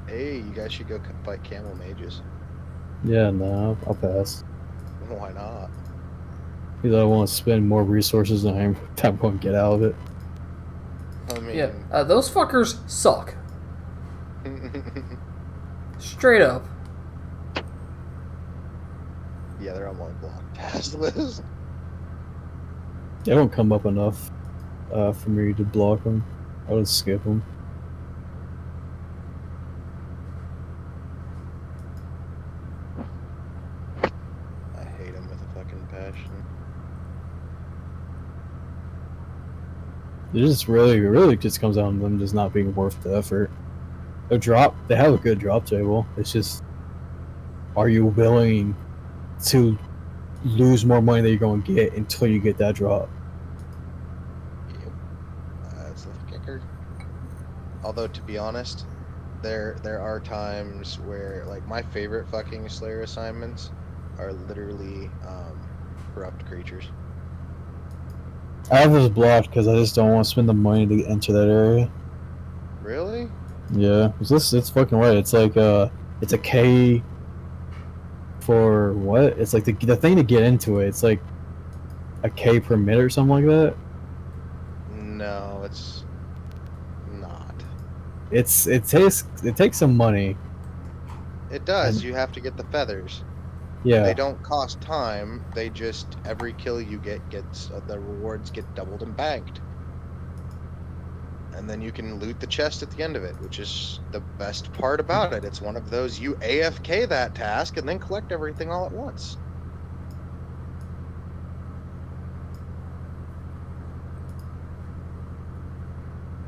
Hey, you guys should go fight camel mages. Yeah, no, I'll pass. Why not? Because I want to spend more resources than I'm going to get out of it. I mean, Yeah, those fuckers suck. Straight up. yeah, they're on my block task list. They don't come up enough for me to block them. I would skip them. I hate them with a fucking passion. It just really just comes down to them just not being worth the effort. They have a good drop table. It's just, are you willing to lose more money than you're going to get until you get that drop? Yep. That's the kicker. Although, to be honest, there are times where, like, my favorite fucking Slayer assignments are literally corrupt creatures. I have this blocked because I just don't want to spend the money to enter that area. Really? Yeah, it's fucking right. It's like it's a K for what? It's like the thing to get into it. It's like a K per minute or something like that. No, it's not. It takes some money. It does. And You have to get the feathers. yeah, They don't cost time. They just every kill you get gets the rewards get doubled and banked. And then you can loot the chest at the end of it, which is the best part about it. It's one of those you AFK that task and then collect everything all at once.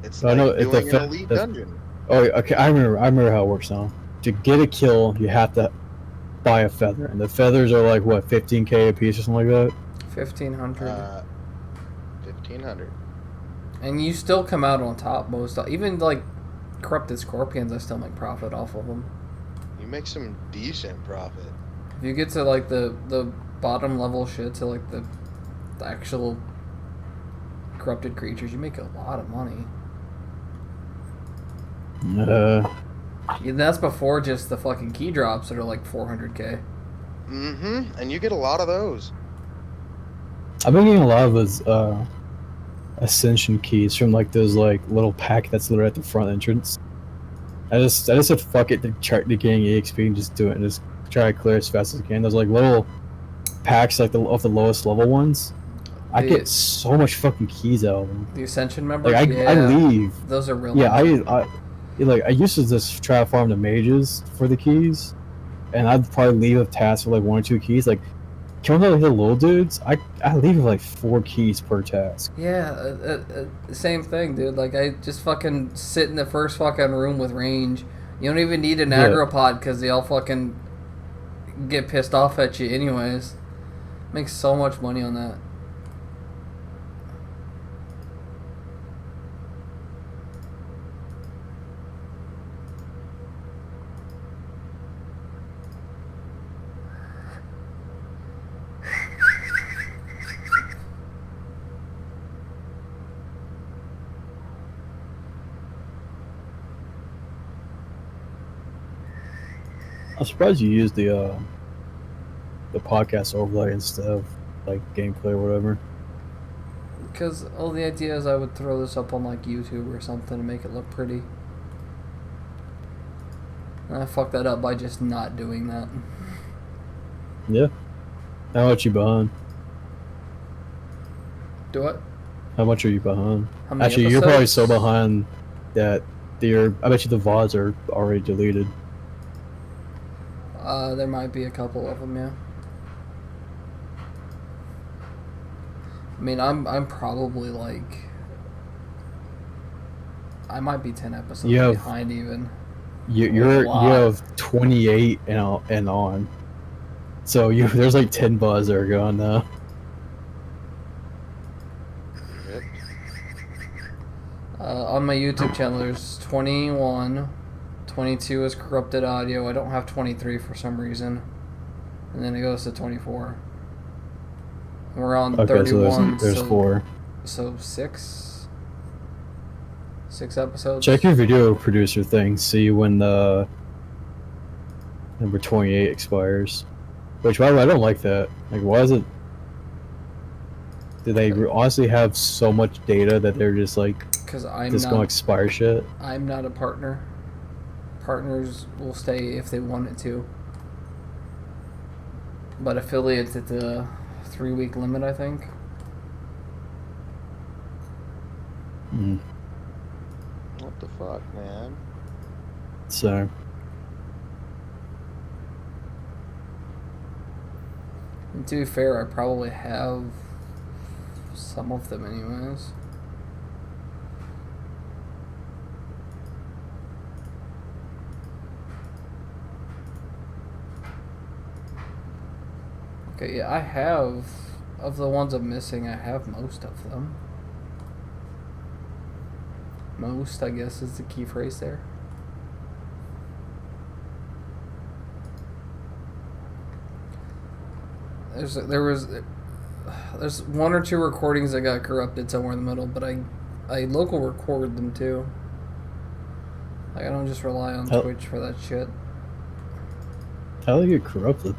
It's I like know if doing an elite dungeon. Oh, okay. I remember how it works now. To get a kill, you have to buy a feather, and the feathers are like what, 15K a piece or something like that. 1,500. 1,500. And you still come out on top most. Even like corrupted scorpions, I still make profit off of them. You make some decent profit. If you get to like the bottom level shit, to like the actual corrupted creatures, you make a lot of money. And that's before just the fucking key drops that are like 400K. Mm-hmm. And you get a lot of those. I've been getting a lot of those ascension keys from like those like little pack that's literally at the front entrance. I just said fuck it to getting EXP and just do it and just try to clear as fast as I can. Those like little packs like of the lowest level ones. I get so much fucking keys out of them. The Ascension members? Like I leave. Those are real. Yeah, I used to just try to farm the mages for the keys, and I'd probably leave a task with like 1 or 2 keys. Like killing the little dudes, I leave with like 4 keys per task. Yeah, same thing, dude. Like I just fucking sit in the first fucking room with range. You don't even need an aggro pod because they all fucking get pissed off at you anyways. Make so much money on that. I'm surprised you used the podcast overlay instead of like gameplay or whatever. Because all the idea is I would throw this up on like YouTube or something to make it look pretty. And I fucked that up by just not doing that. Yeah. How much you behind? Do what? How much are you behind? How many Actually, you're probably episodes? so behind that I bet you the VODs are already deleted. There might be a couple of them, yeah. I mean, I'm probably like, I might be 10 episodes behind even. You have 28 and on, so there's like 10 VODs that are gone now. Yep. On my YouTube channel, there's 21. 22 is corrupted audio. I don't have 23 for some reason. And then it goes to 24. We're on 31. So there's 4. So 6? 6 episodes? Check your video producer thing, see when the number 28 expires. Which, by the way, I don't like that. Like, why is it... Do they honestly have so much data that they're just like... Because I'm just gonna expire shit? I'm not a partner. Partners will stay if they wanted to. But affiliates at the 3-week limit, I think. What the fuck, man? So... And to be fair, I probably have some of them anyways. Okay, yeah, I have, of the ones I'm missing, I have most of them. Most, I guess, is the key phrase there. There's 1 or 2 recordings that got corrupted somewhere in the middle, but I local recorded them too. Like, I don't just rely on Hell- Twitch for that shit. How do they get corrupted?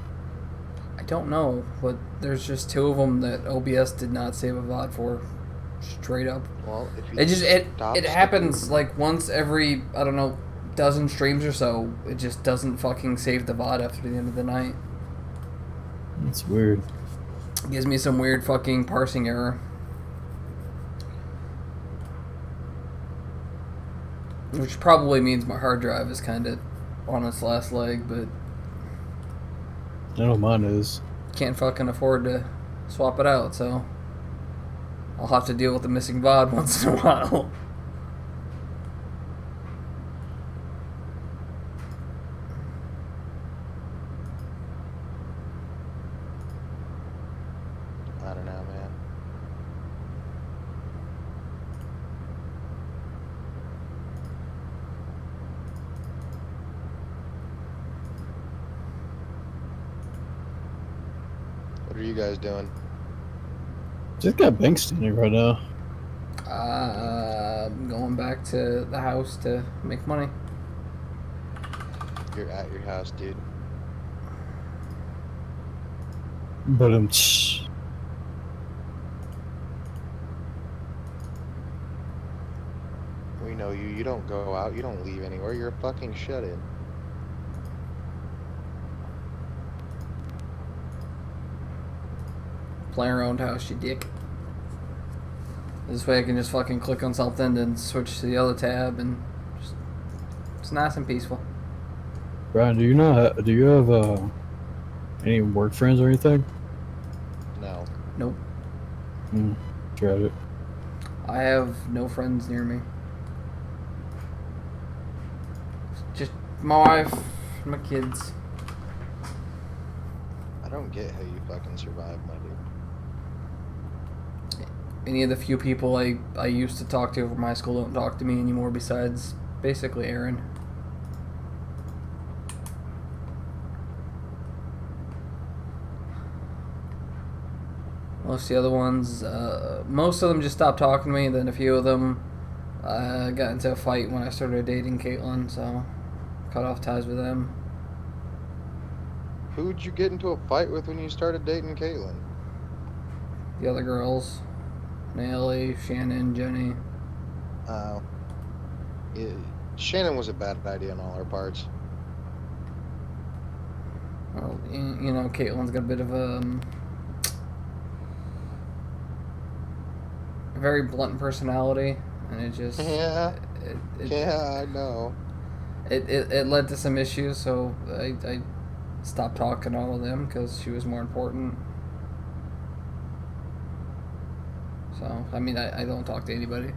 I don't know, but there's just 2 of them that OBS did not save a VOD for. Straight up. Well, if you It happens like once every, I don't know, dozen streams or so. It just doesn't fucking save the VOD after the end of the night. It's weird. It gives me some weird fucking parsing error. Which probably means my hard drive is kind of on its last leg, but I know mine is. can't fucking afford to swap it out, so I'll have to deal with the missing VOD once in a while. I don't know, man. What are you guys doing? Just got bank standing right now. I'm going back to the house to make money. You're at your house, dude. But We know you. You don't go out. You don't leave anywhere. You're a fucking shut-in. Player-owned house, you dick. This way I can just fucking click on something, then switch to the other tab, and just, it's nice and peaceful. Brian, do you have any work friends or anything? No. Nope. Tragic. I have no friends near me. Just my wife, my kids. I don't get how you fucking survive, my dude. Any of the few people I used to talk to from high school don't talk to me anymore besides basically Aaron. Most of the other ones, most of them just stopped talking to me, then a few of them got into a fight when I started dating Caitlin, so cut off ties with them. Who'd you get into a fight with when you started dating Caitlin? The other girls, Nelly, Shannon, Jenny. Oh. Shannon was a bad idea on all our parts. Well, you know, Caitlin's got a bit of a very blunt personality, and it just Yeah. it, Yeah, I know. it led to some issues. So I stopped talking to all of them because she was more important. So I mean, I don't talk to anybody.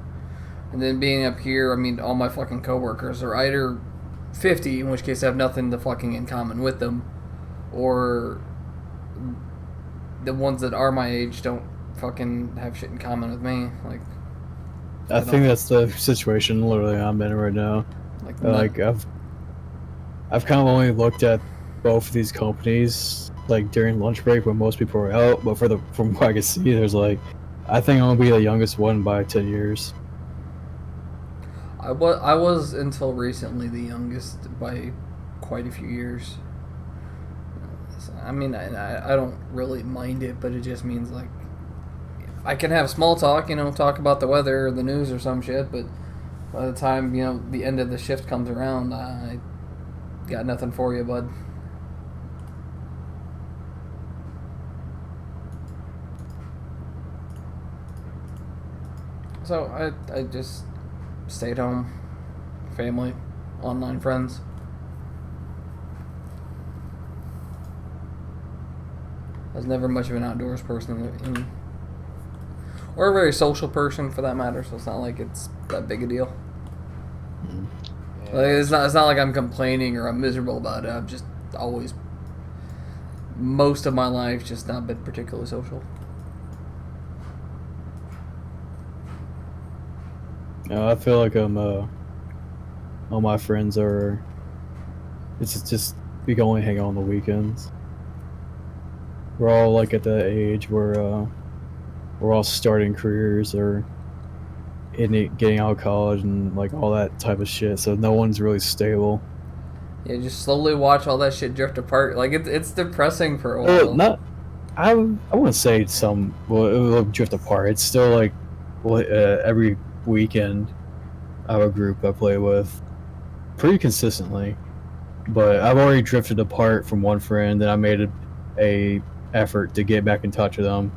And then being up here, I mean, all my fucking coworkers are either 50, in which case I have nothing to fucking in common with them, or the ones that are my age don't fucking have shit in common with me. Like, I think that's the situation literally I'm in right now. like I've kind of only looked at both of these companies like during lunch break when most people are out, but from what I can see, there's like, I think I'm gonna be the youngest one by 10 years. I was until recently the youngest by quite a few years. So, I mean, I don't really mind it, but it just means like I can have small talk, you know, talk about the weather or the news or some shit, but by the time, you know, the end of the shift comes around, I got nothing for you, bud. So I just stayed home, family, online friends. I was never much of an outdoors person, or a very social person for that matter. So it's not like it's that big a deal. Yeah. Like, it's not like I'm complaining or I'm miserable about it. I've just always, most of my life, just not been particularly social. I feel like all my friends are. It's just we can only hang out on the weekends. We're all like at the age where we're all starting careers or getting out of college and like all that type of shit. So no one's really stable. Yeah, just slowly watch all that shit drift apart. Like it's depressing for a Well, while. not. I wouldn't say well, it will drift apart. It's still like every weekend I have a group I play with pretty consistently. But I've already drifted apart from one friend, and I made a effort to get back in touch with him.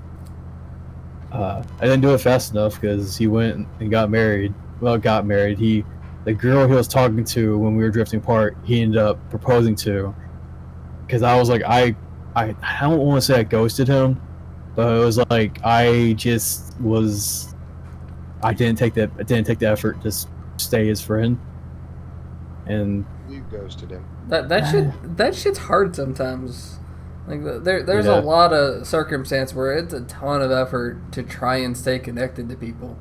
I didn't do it fast enough because he went and got married. Well, got married. The girl he was talking to when we were drifting apart, he ended up proposing to. Because I was like, I don't want to say I ghosted him, but it was like I didn't take the effort to stay his friend, and You ghosted him. That shit's hard sometimes. Like there's a Yeah. lot of circumstance where it's a ton of effort to try and stay connected to people,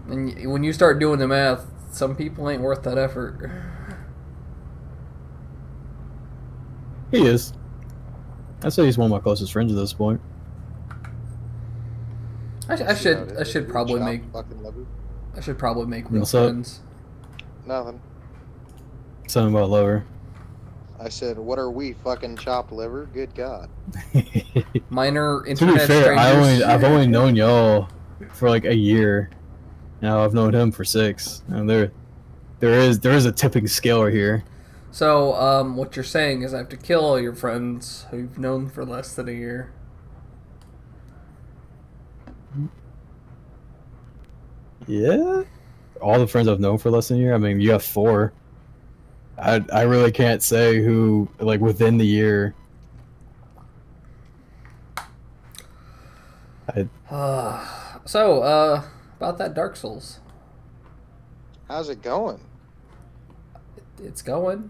and when you start doing the math, some people ain't worth that effort. he is. I'd say he's one of my closest friends at this point. I should probably make Fucking liver. real What's up? friends. Nothing. Something about lover. I said, what are we, fucking chopped liver? Good God. Minor To be internet fair, strangers. I've only known y'all for like a year. Now I've known him for 6. And there is a tipping scale right here. So, what you're saying is I have to kill all your friends who you've known for less than a year. Yeah. All the friends I've known for less than a year. I mean, you have 4. I really can't say who like within the year. So, about that Dark Souls. How's it going? It's going.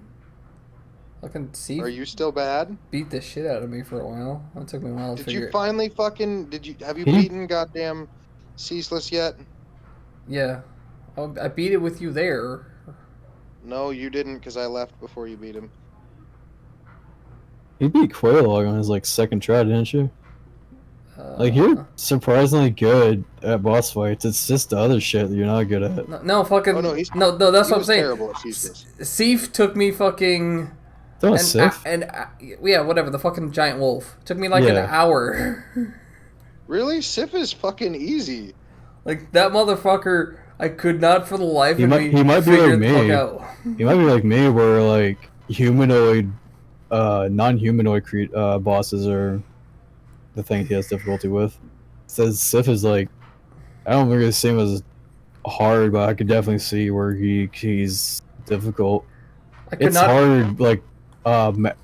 I can see. Are you still bad? Beat the shit out of me for a while. It took me a while to Did figure you it. finally have you Hmm? beaten goddamn Ceaseless yet? Yeah. I beat it with you there. No, you didn't, because I left before you beat him. You beat Quaylog on his like second try, didn't you? Like you're surprisingly good at boss fights. It's just the other shit that you're not good at. No, fucking. Oh, no, That's he what I'm was saying. terrible at Ceaseless. Sif took me fucking. Don't Sif. Yeah, whatever. The fucking giant wolf took me like an Yeah. hour. Really? Sif is fucking easy. Like that motherfucker, I could not for the life He of might- me he might be figure like the fuck me. out. You might be like me, where like humanoid, non-humanoid bosses are the thing he has difficulty with. Says Sif is like, I don't think it's the same as hard, but I could definitely see where he's difficult. I could It's not. hard,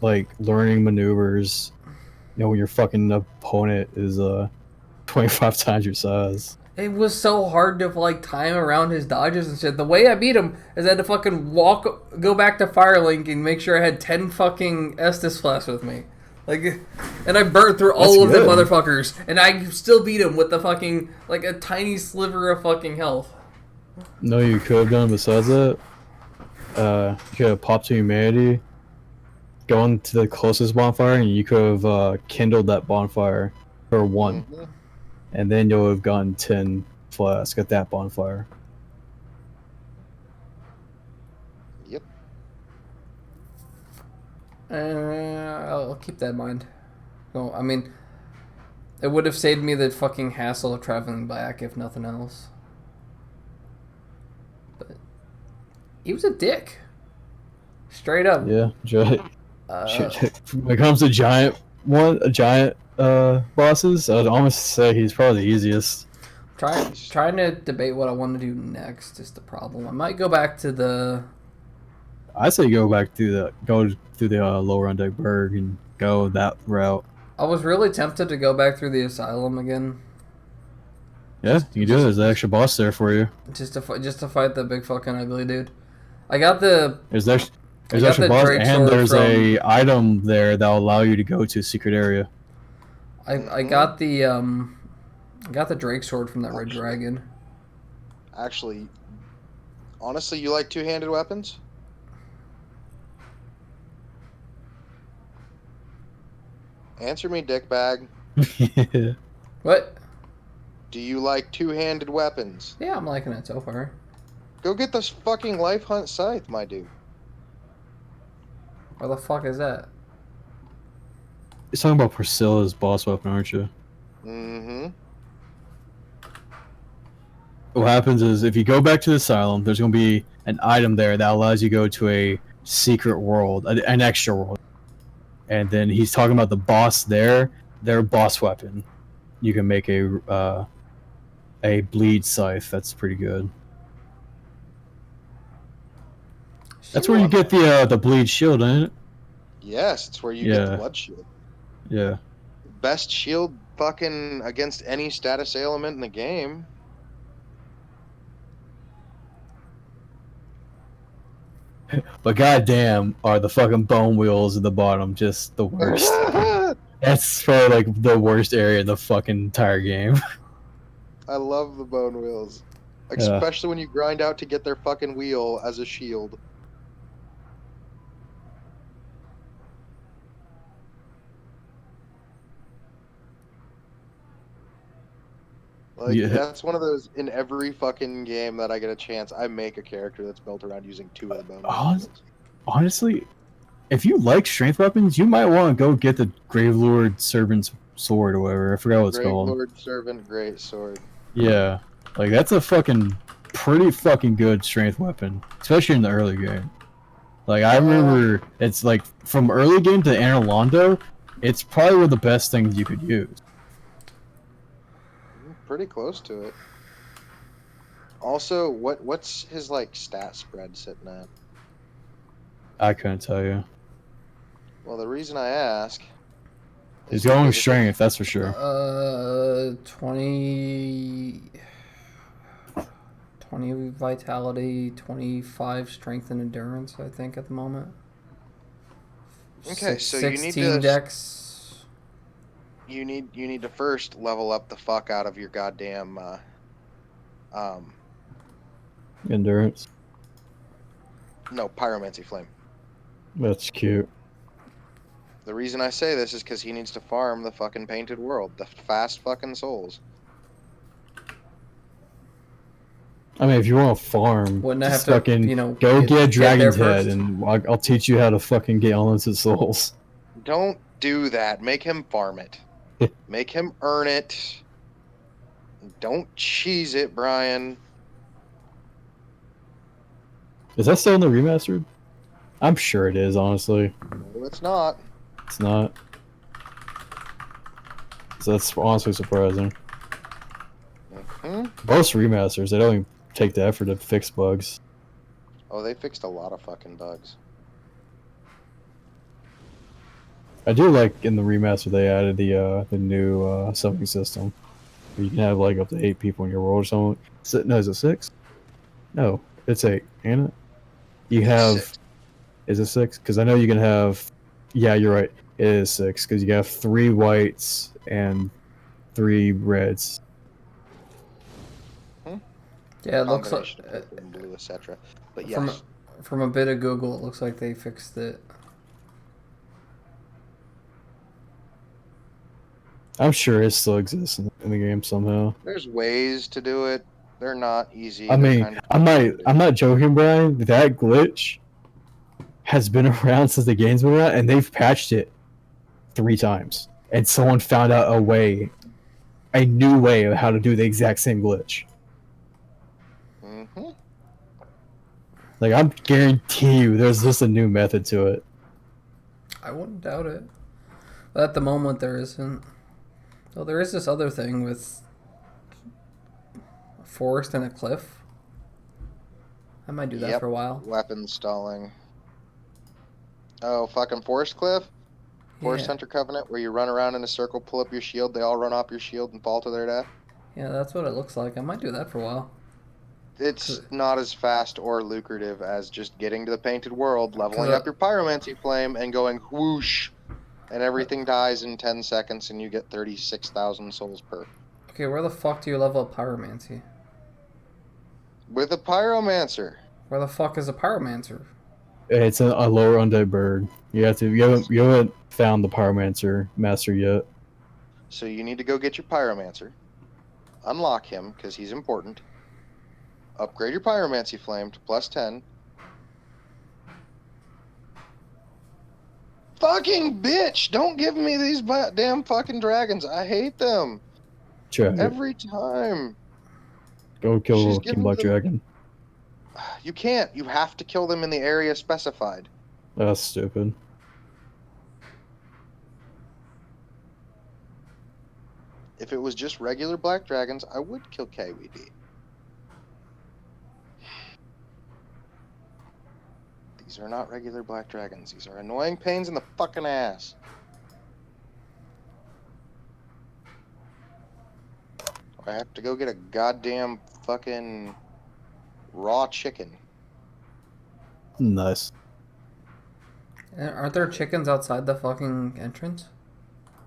like learning maneuvers. You know, when your fucking opponent is 25 times your size. It was so hard to like time around his dodges and shit. The way I beat him is I had to fucking go back to Firelink and make sure I had 10 fucking Estus flasks with me. Like, and I burnt through all of them good. motherfuckers, and I still beat him with the fucking like a tiny sliver of fucking health. No, you could have done besides that. You could have popped to humanity, gone to the closest bonfire, and you could have kindled that bonfire for 1. Mhm. And then you'll have gotten 10 flasks at that bonfire. Yep. I'll keep that in mind. No, I mean, it would have saved me the fucking hassle of traveling back if nothing else. But he was a dick. Straight up. Yeah, Uh, when it comes to giant bosses, I'd almost say he's probably the easiest. trying to debate what I want to do next is the problem. I might go back to the. I say go through the lower on deck Berg and go that route. I was really tempted to go back through the asylum again, Yeah, you do. There's an extra boss there for you. just to fight the big fucking ugly dude. I got the. There's got extra the boss, Drake and sword there's from- a item there that'll allow you to go to a secret area. I got the I got the Drake sword from that red dragon. Actually, honestly, you like two-handed weapons? Answer me, dickbag. Yeah. What? Do you like two-handed weapons? Yeah, I'm liking it so far. Go get this fucking Life Hunt Scythe, my dude. Where the fuck is that? You're talking about Priscilla's boss weapon, aren't you? Mm-hmm. What happens is if you go back to the asylum, there's going to be an item there that allows you to go to a secret world, an extra world. And then he's talking about the boss there, their boss weapon. You can make a bleed scythe. That's pretty good. That's where you get the bleed shield, isn't it? Yes, it's where you get the blood shield. Yeah. Best shield fucking against any status ailment in the game. But goddamn, are the fucking bone wheels at the bottom just the worst? That's probably like the worst area in the fucking entire game. I love the bone wheels. Especially when you grind out to get their fucking wheel as a shield. Like, that's one of those, in every fucking game that I get a chance, I make a character that's built around using 2 of the bone wheels. Honestly, if you like strength weapons, you might want to go get the Gravelord Servant's Sword or whatever. I forgot what it's called. Gravelord Servant Great Sword. Yeah. Like, that's a fucking pretty fucking good strength weapon, especially in the early game. Like, I remember, it's like, from early game to Analondo, it's probably one of the best things you could use. Pretty close to it. Also, what's his, like, stat spread sitting at? I couldn't tell you. Well, the reason I ask... He's going strength, that's for sure. 20 vitality, 25 strength and endurance, I think, at the moment. Okay, so you need 16 dex. You need to first level up the fuck out of your goddamn Endurance. No, Pyromancy Flame. That's cute. The reason I say this is because he needs to farm the fucking Painted World, the fast fucking souls. I mean, if you want to farm, wouldn't I have just fucking, to, go get a Dragon's there Head, and I'll teach you how to fucking get unlimited souls. Don't do that. Make him farm it. Make him earn it. Don't cheese it, Brian. Is that still in the remastered? I'm sure it is, honestly. No, it's not. It's not. So that's honestly surprising. Most remasters, they don't even take the effort to fix bugs. Oh, they fixed a lot of fucking bugs. I do like in the remaster they added the new summoning system. Where you can have like up to 8 people in your world or something. No, is it 6? No, it's 8, ain't it? You have... 6. Is it 6? Because I know you can have... Yeah, you're right. It is 6, because you have 3 whites and 3 reds. Yeah, it looks like... blue, etc. But yes. From a bit of Google, it looks like they fixed it. I'm sure it still exists in the game somehow. There's ways to do it. They're not easy. I mean, I'm not joking, Brian. That glitch has been around since the game's been around, and they've patched it 3 times. And someone found out a new way of how to do the exact same glitch. Mm-hmm. Like, I guarantee you there's just a new method to it. I wouldn't doubt it. But at the moment, there isn't. So there is this other thing with a forest and a cliff. I might do that for a while. Weapon stalling. Oh, fucking Forest Cliff? Forest Hunter Covenant, where you run around in a circle, pull up your shield, they all run off your shield and fall to their death? Yeah, that's what it looks like. I might do that for a while. It's not as fast or lucrative as just getting to the Painted World, leveling up your Pyromancy Flame, and going whoosh, and everything dies in 10 seconds, and you get 36,000 souls per. Okay, where the fuck do you level up Pyromancy? With a Pyromancer. Where the fuck is a Pyromancer? It's a lower undead bird. You haven't found the Pyromancer master yet. So you need to go get your Pyromancer. Unlock him, because he's important. Upgrade your Pyromancy Flame to +10. Fucking bitch! Don't give me these damn fucking dragons. I hate them. Try it. Every time. Go kill She's King giving Black them... Dragon. You can't. You have to kill them in the area specified. That's stupid. If it was just regular black dragons, I would kill KWD. These are not regular black dragons. These are annoying pains in the fucking ass. I have to go get a goddamn fucking raw chicken. Nice. Aren't there chickens outside the fucking entrance?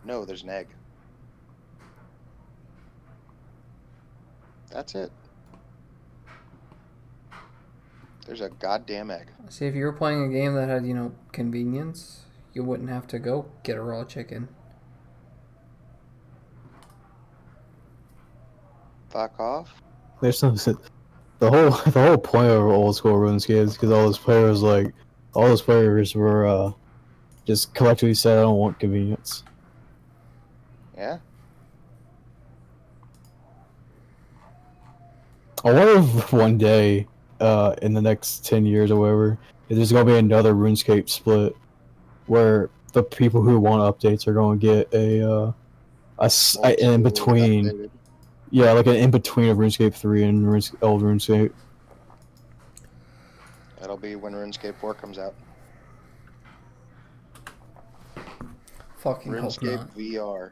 No, there's an egg. That's it. There's a goddamn egg. See, if you were playing a game that had, convenience, you wouldn't have to go get a raw chicken. Fuck off. There's no the whole point of old school RuneScape is because all those players were just collectively said, I don't want convenience. Yeah? I wonder if one day, in the next 10 years or whatever, if there's gonna be another RuneScape split where the people who want updates are gonna get a in between. Updated. Yeah, like an in between of RuneScape 3 and old RuneScape. That'll be when RuneScape 4 comes out. Fucking hope RuneScape not. VR.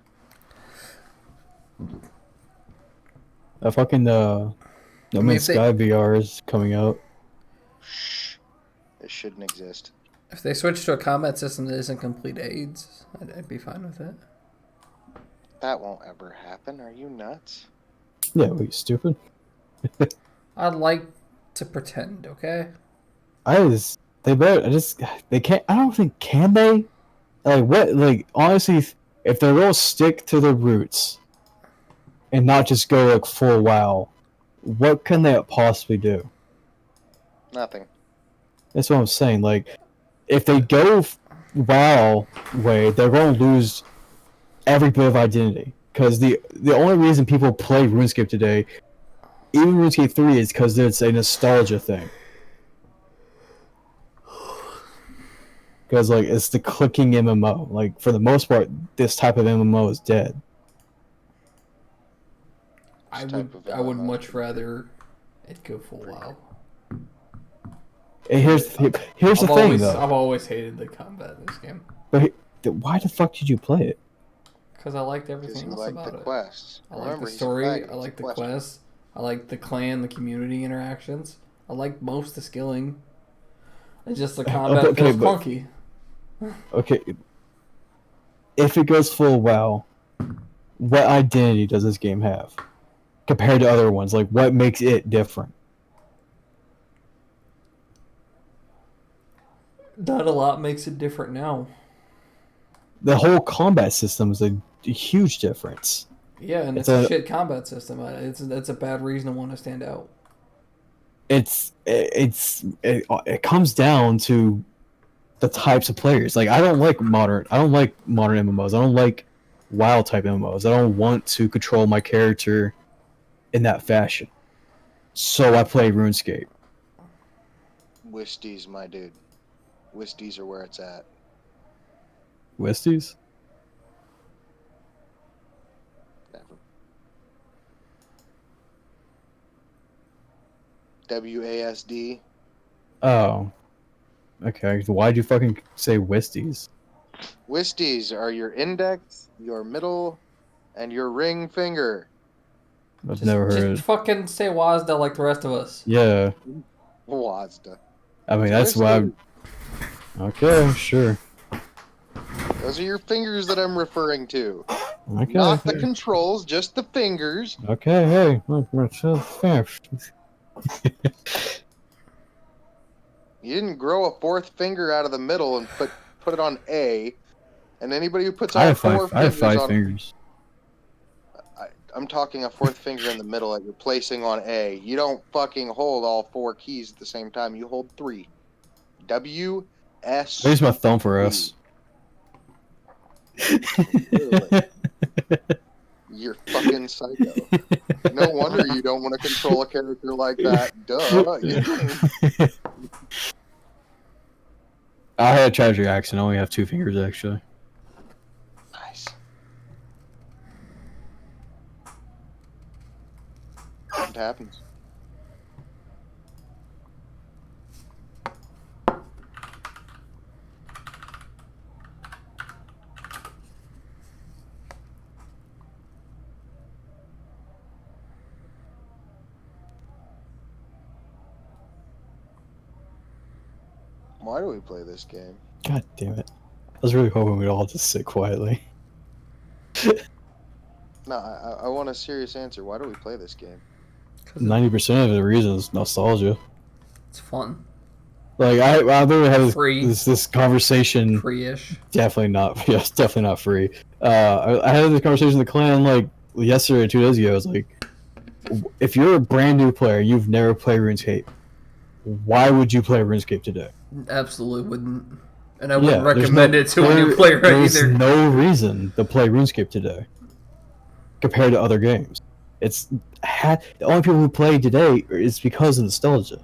Fucking No Man's Sky VR is coming out. Shh. It shouldn't exist. If they switch to a combat system that isn't complete AIDS, I'd be fine with it. That won't ever happen. Are you nuts? Yeah, what, you stupid? I'd like to pretend, okay? They can't, I don't think, can they? Like, what, like, honestly, if they're gonna stick to their roots and not just go, like, full WoW, what can they possibly do? Nothing. That's what I'm saying, like, if they go WoW way, they're gonna lose every bit of identity. Because the only reason people play RuneScape today, even RuneScape 3, is because it's a nostalgia thing. Because, like, it's the clicking MMO. Like, for the most part, this type of MMO is dead. I would much rather it go full WoW. And here's the thing, though. I've always hated the combat in this game. But why the fuck did you play it? Because I liked everything else like about the it. quests. I like the story, I like the quests, I like the clan, the community interactions. I like most of the skilling. It's just the combat feels clunky. Okay. If it goes full WoW, what identity does this game have? Compared to other ones, like, what makes it different? Not a lot makes it different now. The whole combat system is a huge difference. Yeah, and it's a shit combat system. It's a bad reason to want to stand out. It comes down to the types of players. Like, I don't like modern MMOs. I don't like WoW type MMOs. I don't want to control my character in that fashion. So I play RuneScape. Wisties, my dude. Wisties are where it's at. Wisties? Never. WASD. Oh. Okay. Why'd you fucking say Wisties? Wisties are your index, your middle, and your ring finger. I've never heard. Just fucking say WASDA like the rest of us. Yeah. WASD. I mean, that's why I'm... Okay, sure. Those are your fingers that I'm referring to. Okay. Not the controls, just the fingers. Okay, hey. Look, we're so fast. You didn't grow a fourth finger out of the middle and put it on A. And anybody who puts all four fingers on... fingers. I'm talking a fourth finger in the middle that you're placing on A. You don't fucking hold all 4 keys at the same time. You hold 3. W, S. I use my thumb for B. S. Really? You're fucking psycho. No wonder you don't want to control a character like that. Duh. I had a tragic accident. I only have 2 fingers, actually. Nice. It happens. Why do we play this game? God damn it. I was really hoping we'd all just sit quietly. No, I want a serious answer. Why do we play this game? 90% of the reason is nostalgia. It's fun. Like, I literally had Free. this conversation. Free-ish. Definitely not. Yes, definitely not free. I had this conversation with the clan like yesterday, 2 days ago. I was like, if you're a brand new player, you've never played RuneScape, why would you play RuneScape today? Absolutely wouldn't. And I wouldn't recommend it to a new player there's either. There's no reason to play RuneScape today compared to other games. It's the only people who play today is because of nostalgia.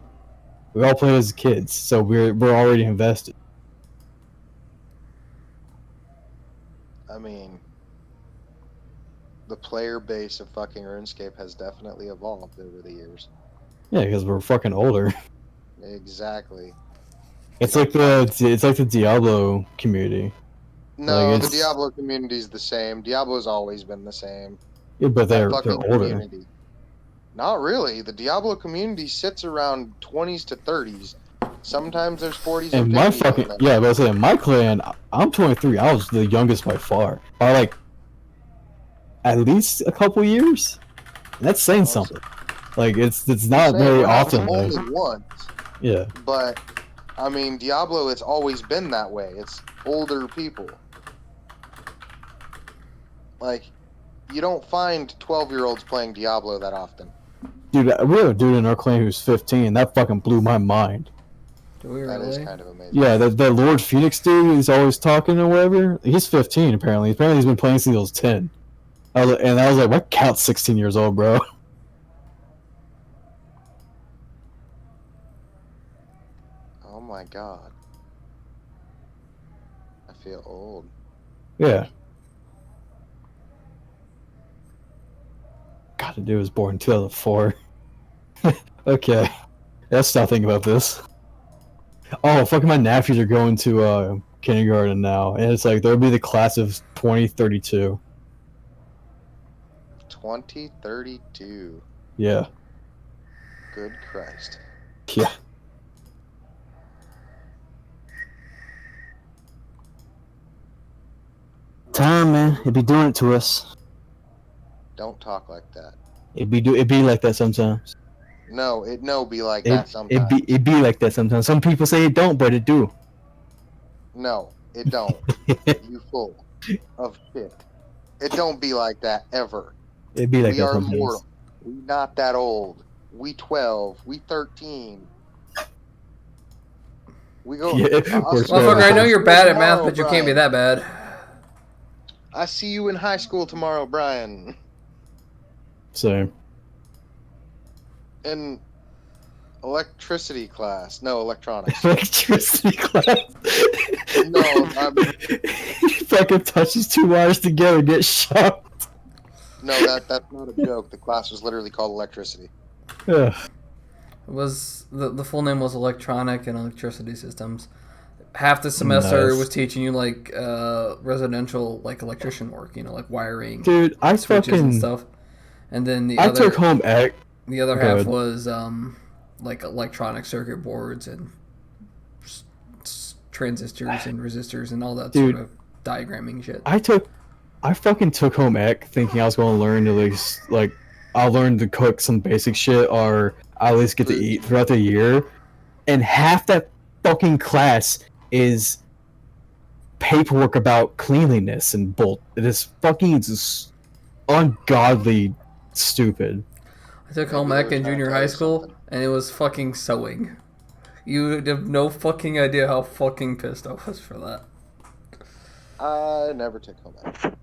We all play as kids, so we're already invested. I mean, the player base of fucking RuneScape has definitely evolved over the years. Yeah, because we're fucking older. Exactly. It's like the Diablo community. No, Like, the Diablo community's the same. Diablo's always been the same. Yeah, but they're older. Community. Not really. The Diablo community sits around 20s to 30s. Sometimes there's 40s and 50s. My fucking but I was saying, in my clan, I'm 23. I was the youngest by far, by like at least a couple years. And that's saying something. Like it's not very often. Only once. Yeah. But I mean, Diablo, it's always been that way. It's older people. Like, you don't find 12-year-olds playing Diablo that often. Dude, we have a dude in our clan who's 15. That fucking blew my mind. Do we really? That is kind of amazing. Yeah, that Lord Phoenix dude who's always talking or whatever. He's 15 apparently. Apparently he's been playing since he was 10. I was like, what counts 16 years old, bro? Oh my god. I feel old. Yeah. God, the dude was born in 2004. Okay. Let's stop thinking about this. Oh, fucking my nephews are going to kindergarten now, and it's like there'll be the class of 2032. 2032. Yeah. Good Christ. Yeah. Time, man. It'd be doing it to us. Don't talk like that. It'd be like that sometimes. No, be like that sometimes. It'd be like that sometimes. Some people say it don't, but it do. No, it don't. You full of shit. It don't be like that ever. It'd be like we that are sometimes. mortal. We not that old. We 12. We 13. We go. Yeah, motherfucker, I know you're bad at math, but you can't be that bad. I see you in high school tomorrow, Brian. Same. In electricity class. No, electronics. Electricity class. No, he fucking touches 2 wires together and gets shocked. No, that's not a joke. The class was literally called electricity. Ugh. It was the full name was electronic and electricity systems. Half the semester was teaching you like residential like electrician work, like wiring, dude, I switches fucking and stuff. And then I took home ec. The other half was like electronic circuit boards and transistors and resistors and all that sort of diagramming shit. I fucking took home ec thinking I was going to learn at least like I'll learn to cook some basic shit or I'll at least get to eat throughout the year, and half that fucking class is paperwork about cleanliness and it is fucking just ungodly stupid. I took Maybe home they ec were in trying to junior tell high you school, something. and it was fucking sewing. You have no fucking idea how fucking pissed I was for that. I never took home ec.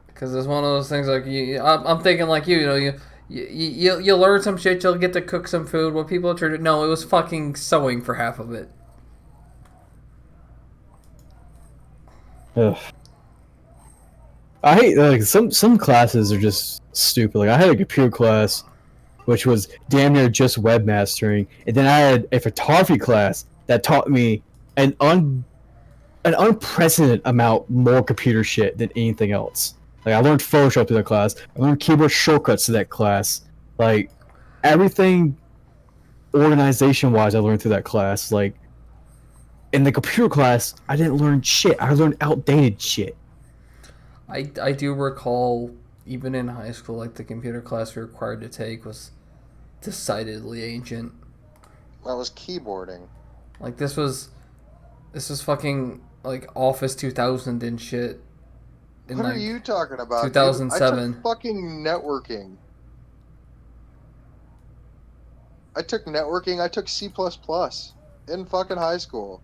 Because it's one of those things like I'm thinking like you know you learn some shit, you'll get to cook some food. What people try to no, it was fucking sewing for half of it. Ugh. I hate like some classes are just stupid. Like I had a computer class, which was damn near just webmastering, and then I had a photography class that taught me an unprecedented amount more computer shit than anything else. Like I learned Photoshop through that class. I learned keyboard shortcuts to that class. Like everything organization wise I learned through that class. Like in the computer class, I didn't learn shit. I learned outdated shit. I do recall even in high school like the computer class we were required to take was decidedly ancient. That was keyboarding. Like this was fucking like Office 2000 and shit. In What are like you talking about, dude? 2007. I took fucking networking. I took networking. I took C++ in fucking high school.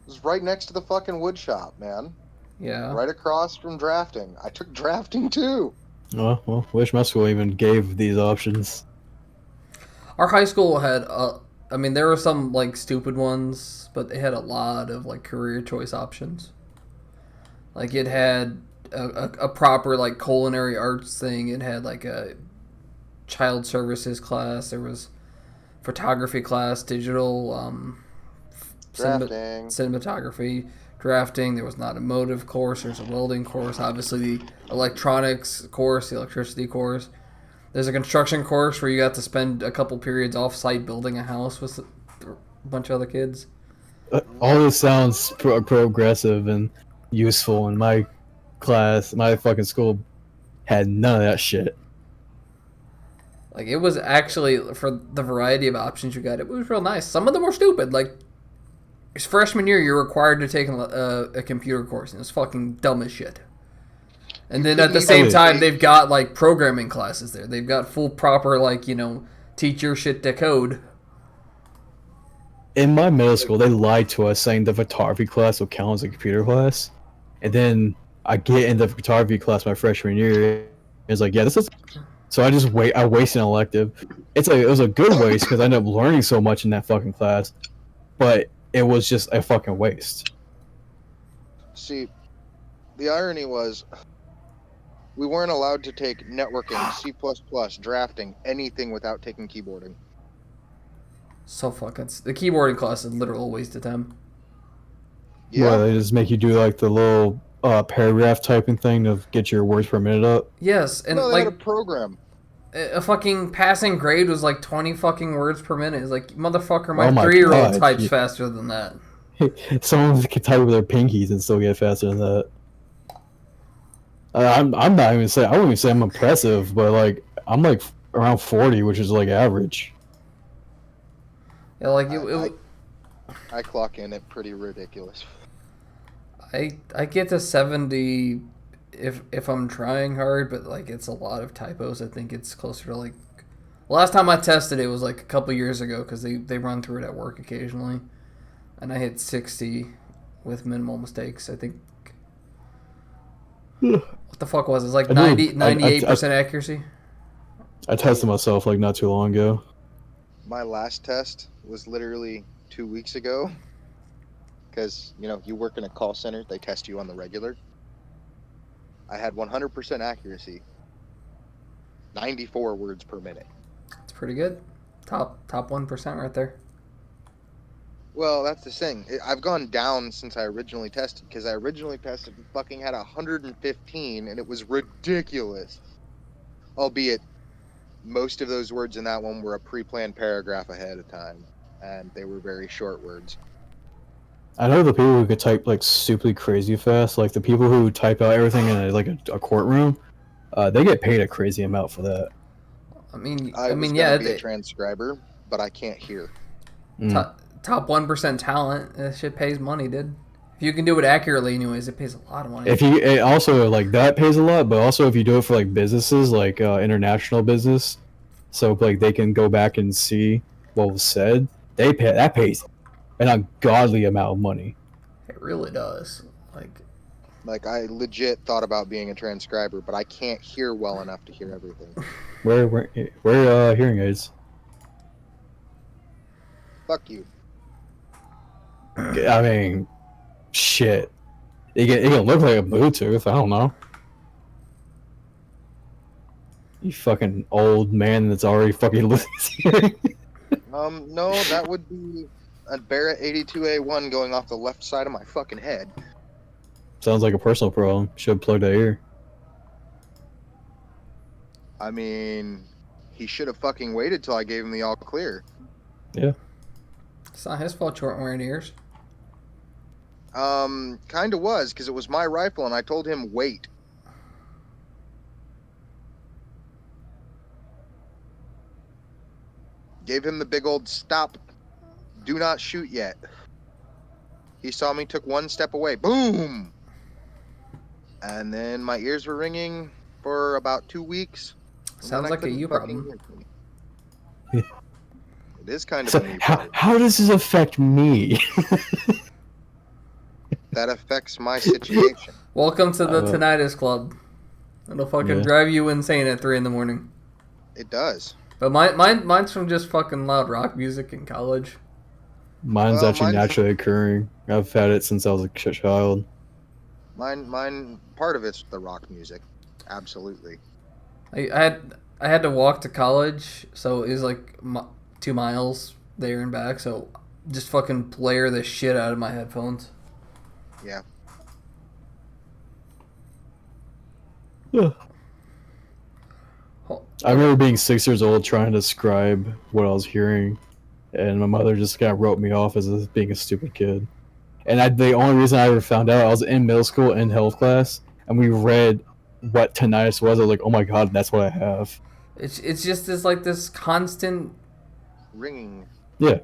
It was right next to the fucking wood shop, man. Yeah. Right across from drafting. I took drafting too. Well, wish my school even gave these options. Our high school had I mean there were some like stupid ones, but they had a lot of like career choice options. Like it had a proper like culinary arts thing. It had like a child services class. There was photography class, digital Drafting. cinematography, drafting. There was an automotive course. There's a welding course. Obviously, the electronics course, the electricity course. There's a construction course where you got to spend a couple periods off-site building a house with a bunch of other kids. All this sounds progressive and useful, and my class, my fucking school, had none of that shit. Like it was actually for the variety of options you got. It was real nice. Some of them were stupid. Like freshman year, you're required to take a computer course, and it's fucking dumb as shit. And then at the same time, they've got like programming classes there. They've got full proper like teach your shit to code. In my middle school, they lied to us saying the photography class will count as a computer class, and then I get in the photography class my freshman year. It's like, yeah, this is. So I wasted an elective. It was a good waste because I ended up learning so much in that fucking class, but it was just a fucking waste. See, the irony was we weren't allowed to take networking, C++, drafting, anything without taking keyboarding. So fucking the keyboarding class is literal waste of time. Yeah. Well, they just make you do like the little paragraph typing thing to get your words per minute up. Yes, and No, they like had a program. a fucking passing grade was like 20 fucking words per minute. It's like motherfucker, my Oh my 3-year-old God, types yeah. faster than that. Someone can type with their pinkies and still get faster than that. I'm not even saying I wouldn't even say I'm impressive, but like I'm like around 40, which is like average. Yeah, like I clock in at pretty ridiculous. I get to 70 if I'm trying hard, but like it's a lot of typos. I think it's closer to like last time I tested it was like a couple years ago because they run through it at work occasionally, and I hit 60 with minimal mistakes. I think. What the fuck was it? It's like 98% accuracy. I tested myself like not too long ago. My last test was literally 2 weeks ago. Because, you work in a call center, they test you on the regular. I had 100% accuracy. 94 words per minute. It's pretty good. Top 1% right there. Well, that's the thing. I've gone down since I originally tested, because I originally tested and fucking had 115, and it was ridiculous. Albeit, most of those words in that one were a pre-planned paragraph ahead of time, and they were very short words. I know the people who could type like stupidly crazy fast, like the people who type out everything in a courtroom, they get paid a crazy amount for that. I mean, I was yeah, gonna be a transcriber, but I can't hear. top 1% talent. That shit pays money, dude. If you can do it accurately, anyways, it pays a lot of money. If you it also like that pays a lot, but also if you do it for like businesses, like international business, so like they can go back and see what was said, that pays an ungodly amount of money. It really does. Like, I legit thought about being a transcriber, but I can't hear well enough to hear everything. Where hearing aids? Fuck you. I mean, shit. It can look like a Bluetooth. I don't know. You fucking old man that's already fucking listening. No, that would be a Barrett 82A1 going off the left side of my fucking head. Sounds like a personal problem. Should plug that ear. I mean, he should have fucking waited till I gave him the all clear. Yeah. It's not his fault you weren't wearing ears. Kinda was, because it was my rifle and I told him wait. Gave him the big old stop. Do not shoot yet. He saw me, took one step away. Boom! And then my ears were ringing for about 2 weeks. Sounds like a you problem. It is kind of a me problem. How does this affect me? That affects my situation. Welcome to the Tinnitus Club. It'll fucking drive you insane at 3 in the morning. It does. But mine's from just fucking loud rock music in college. Mine's actually naturally occurring. I've had it since I was a child. Mine. Part of it's the rock music, absolutely. I had to walk to college, so it was like 2 miles there and back. So just fucking blare the shit out of my headphones. Yeah. I remember being 6 years old trying to describe what I was hearing, and my mother just kind of wrote me off as being a stupid kid. And the only reason I ever found out, I was in middle school in health class, and we read what tinnitus was. I was like, oh my god, that's what I have. It's just this constant ringing. Yeah.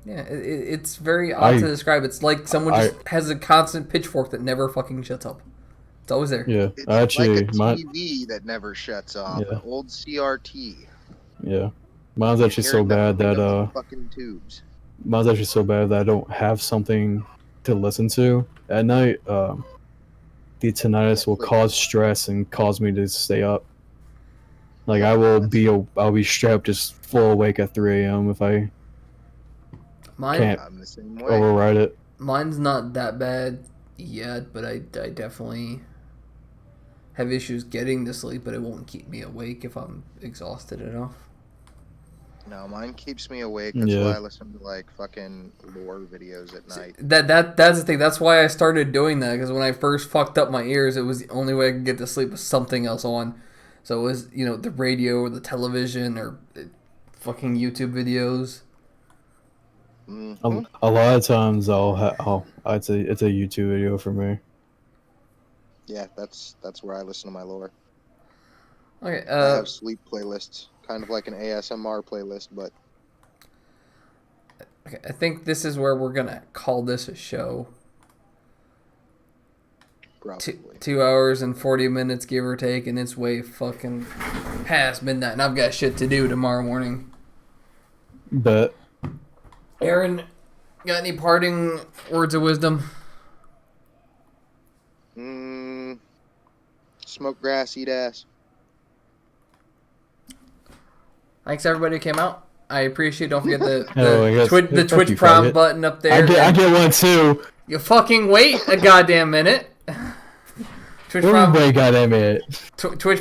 Yeah, it's very odd to describe. It's like someone just has a constant pitchfork that never fucking shuts up. It's always there. Yeah, It's actually, like a TV that never shuts off. Yeah. An old CRT. Yeah, mine's actually so bad that fucking tubes. Mine's actually so bad that I don't have something to listen to at night. The tinnitus will cause stress and cause me to stay up. Like I'll be straight up just full awake at 3 a.m. if I can't override it. Mine's not that bad yet, but I definitely have issues getting to sleep, but it won't keep me awake if I'm exhausted enough. No, mine keeps me awake. That's why I listen to like fucking lore videos at night. That's the thing. That's why I started doing that, because when I first fucked up my ears, it was the only way I could get to sleep with something else on. So it was, the radio or the television or fucking YouTube videos. Mm-hmm. A lot of times I'd say it's a YouTube video for me. Yeah, that's where I listen to my lore. Okay. I have sleep playlists, kind of like an ASMR playlist, but. Okay, I think this is where we're gonna call this a show. Probably. 2 hours and 40 minutes, give or take, and it's way fucking past midnight, and I've got shit to do tomorrow morning. But Aaron, got any parting words of wisdom? Smoke grass, eat ass. Thanks everybody who came out. I appreciate it. Don't forget the Twitch prom faggot. button up there. I get one too. You fucking wait a goddamn minute. Twitch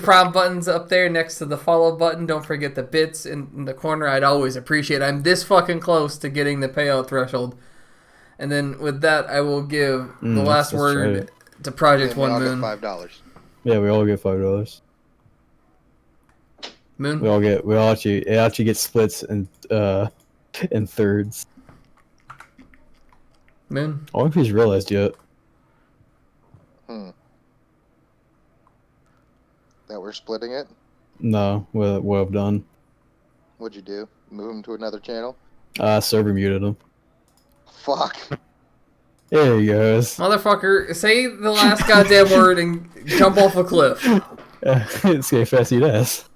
prom button's up there next to the follow button. Don't forget the bits in the corner. I'd always appreciate it. I'm this fucking close to getting the payout threshold. And then with that, I will give the last word to Project One Moon. $5. Yeah, we all get $5. Moon. It actually gets splits in thirds. Moon. I don't know if he's realized yet. That we're splitting it? No, what I've done. What'd you do? Move him to another channel? Server muted him. Fuck. There he goes. Motherfucker, say the last goddamn word and jump off a cliff. It's gonna fast you this.